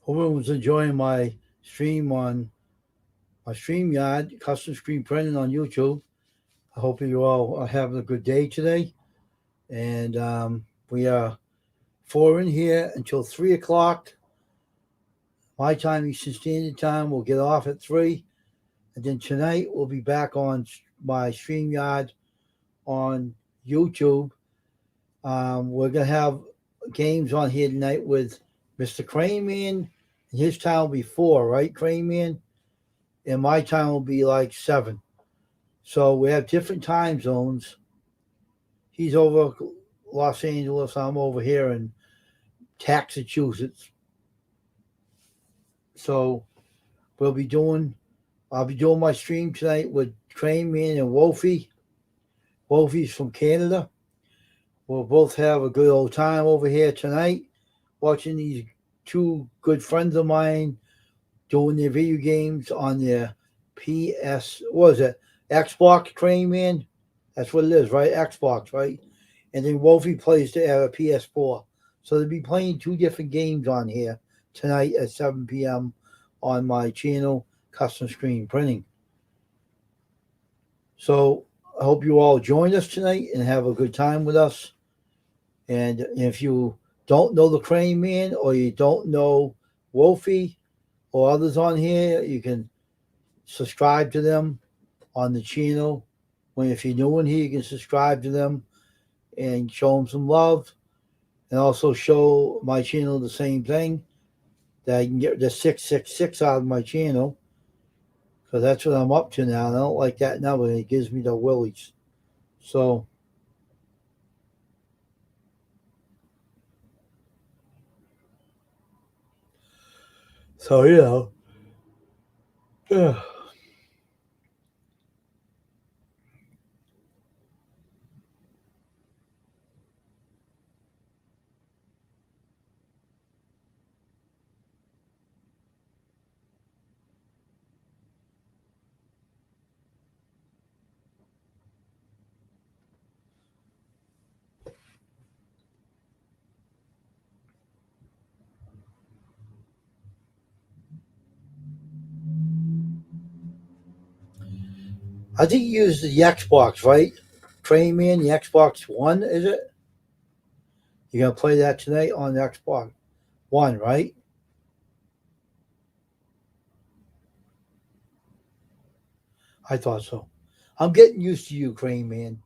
Hope everyone's enjoying my stream on my StreamYard, custom screen printing on YouTube. I hope you all are having a good day today. And we are 4 in here until 3 o'clock. My time, Eastern Standard Time. We'll get off at 3. And then tonight we'll be back on my StreamYard on YouTube. We're going to have games on here tonight with Mr. Crane Man. And his time will be 4, right, Crane Man? And my time will be like 7. So we have different time zones. He's over Los Angeles. I'm over here in Massachusetts. So I'll be doing my stream tonight with Crane Man and Wolfie. Wolfie's from Canada. We'll both have a good old time over here tonight watching these two good friends of mine doing their video games on their Xbox, Crane Man? That's what it is, right? Xbox, right? And then Wolfie plays the PS4. So they'll be playing 2 different games on here tonight at 7 p.m. on my channel, Custom Screen Printing. So I hope you all join us tonight and have a good time with us. And if you don't know the Crane Man or you don't know Wolfie or others on here, you can subscribe to them on the channel. If you're new in here, you can subscribe to them and show them some love. And also show my channel the same thing, that I can get the 666 out of my channel, because that's what I'm up to now. And I don't like that number. It gives me the willies. So yeah. I think you use the Xbox, right? Crane Man, the Xbox One, is it? You're gonna play that tonight on the Xbox One, right? I thought so. I'm getting used to you, Crane Man.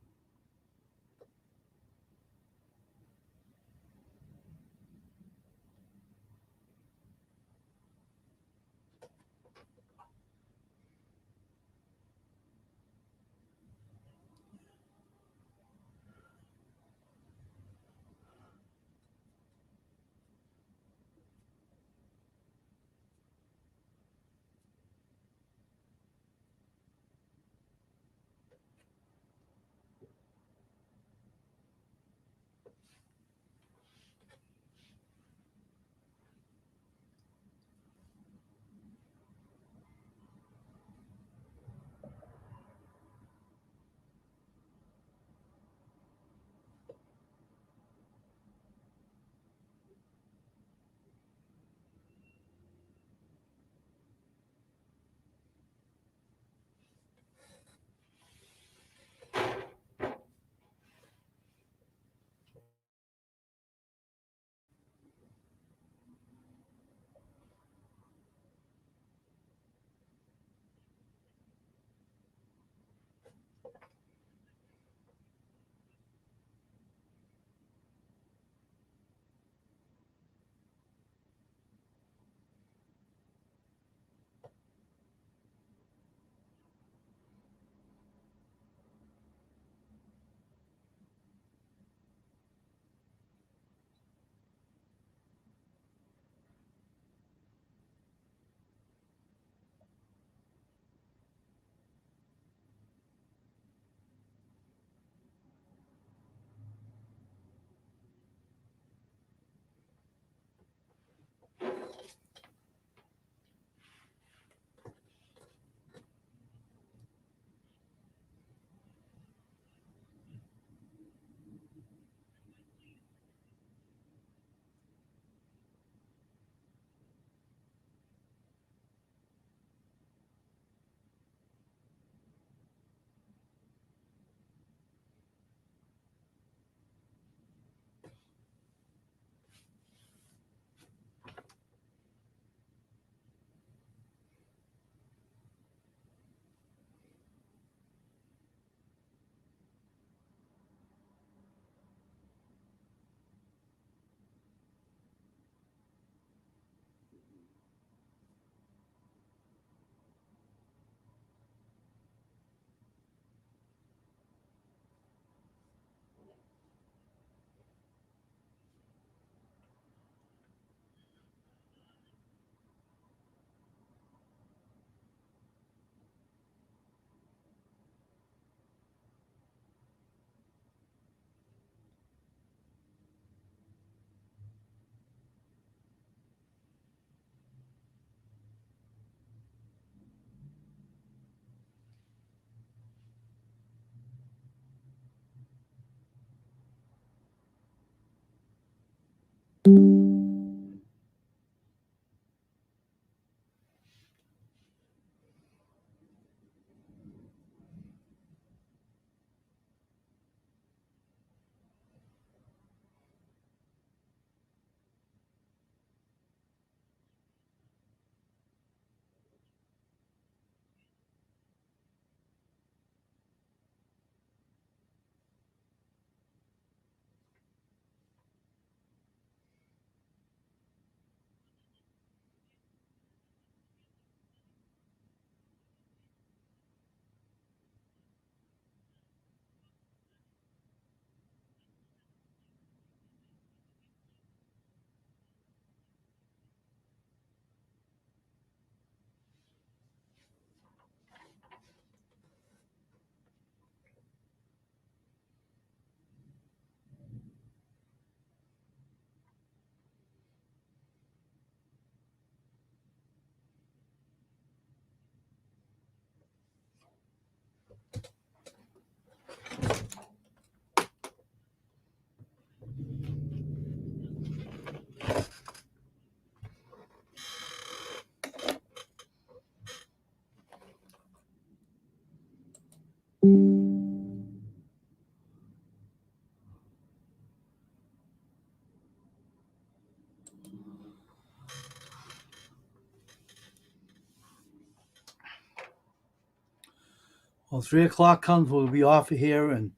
Well, 3 o'clock comes, we'll be off of here, and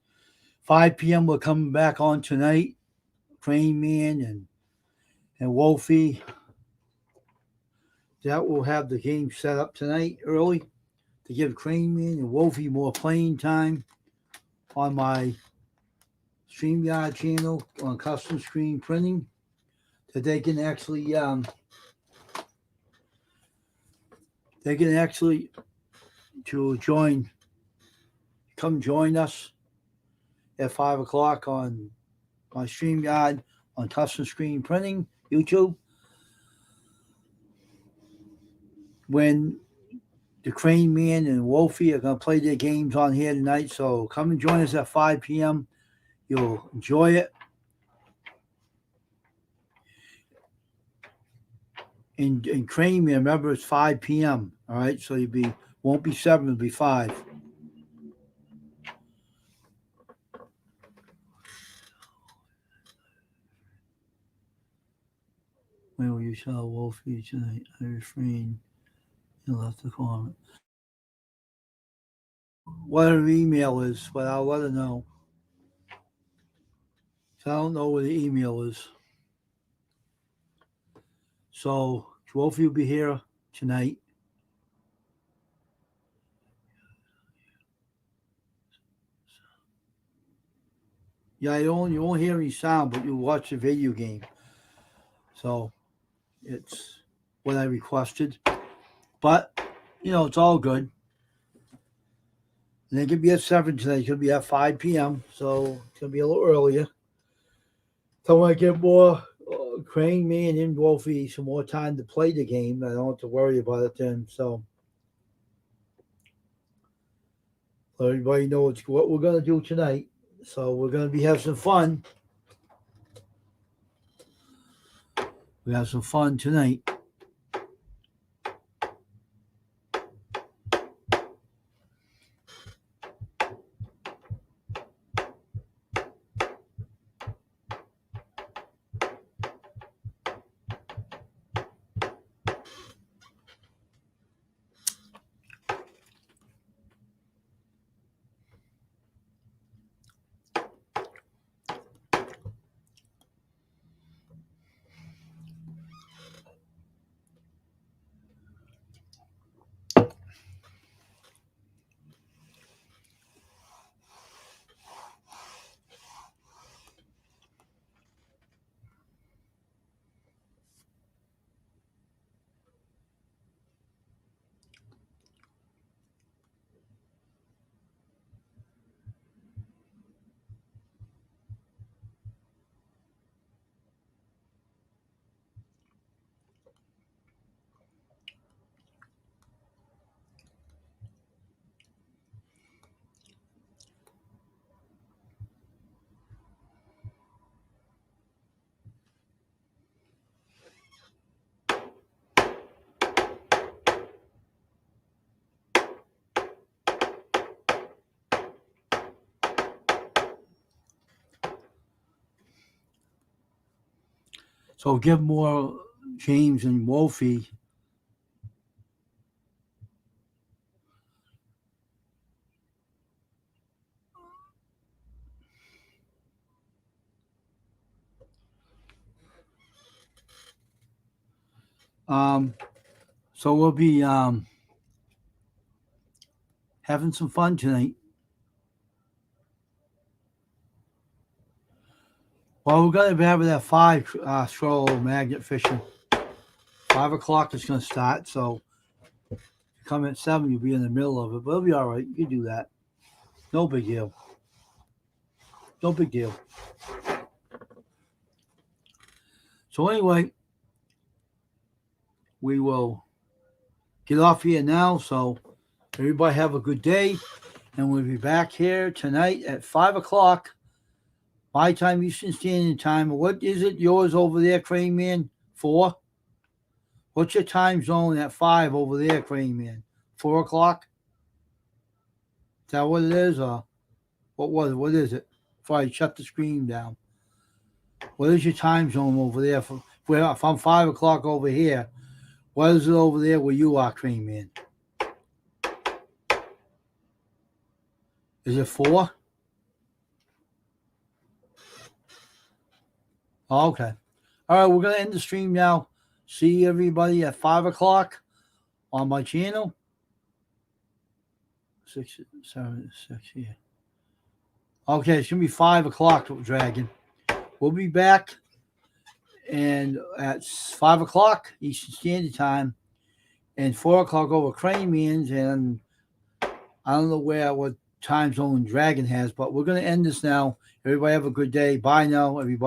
5 p.m. we're coming back on tonight. Crane Man and Wolfie. That will have the game set up tonight early to give Crane Man and Wolfie more playing time on my StreamYard channel on custom screen printing, that they can actually to come join us at 5 o'clock on my StreamYard on custom screen printing YouTube, when the Crane Man and Wolfie are going to play their games on here tonight. So come and join us at 5 p.m. You'll enjoy it. And Crane Man, remember, it's 5 p.m. All right, so won't be 7, it'll be 5. When will you tell Wolfie tonight? I refrain. He'll have to comment. What her email is, but I'll let her know. So I don't know where the email is. So Wolfie will be here tonight. Yeah, you won't hear any sound, but you'll watch the video game. So it's what I requested. But, it's all good. And it could be at 7 tonight. It could be at 5 p.m. So it's going to be a little earlier. So when I get more Crane Man and Wolfie some more time to play the game, I don't have to worry about it then. So let everybody know what we're going to do tonight. So we're going to have some fun. We have some fun tonight. So give more James and Wolfie so we'll be having some fun tonight. Well, we're going to be having that 5 stroll magnet fishing. 5 o'clock is going to start, so if you come at 7, you'll be in the middle of it. But it'll be all right. You can do that. No big deal. No big deal. So anyway, we will get off here now. So everybody have a good day. And we'll be back here tonight at 5 o'clock. My time, Eastern Standard Time. What is it yours over there, Crane Man? 4? What's your time zone at 5 over there, Crane Man? 4 o'clock? Is that what it is? Or what was it? What is it? Before I shut the screen down. What is your time zone over there? If I'm 5 o'clock over here, what is it over there where you are, Crane Man? Is it 4? Okay. All right, we're going to end the stream now. See everybody at 5 o'clock on my channel. 6, 7, 6, yeah. Okay, it's going to be 5 o'clock, Dragon. We'll be back and at 5 o'clock Eastern Standard Time and 4 o'clock over Crane Man's, and I don't know what time zone Dragon has, but we're going to end this now. Everybody have a good day. Bye now, everybody.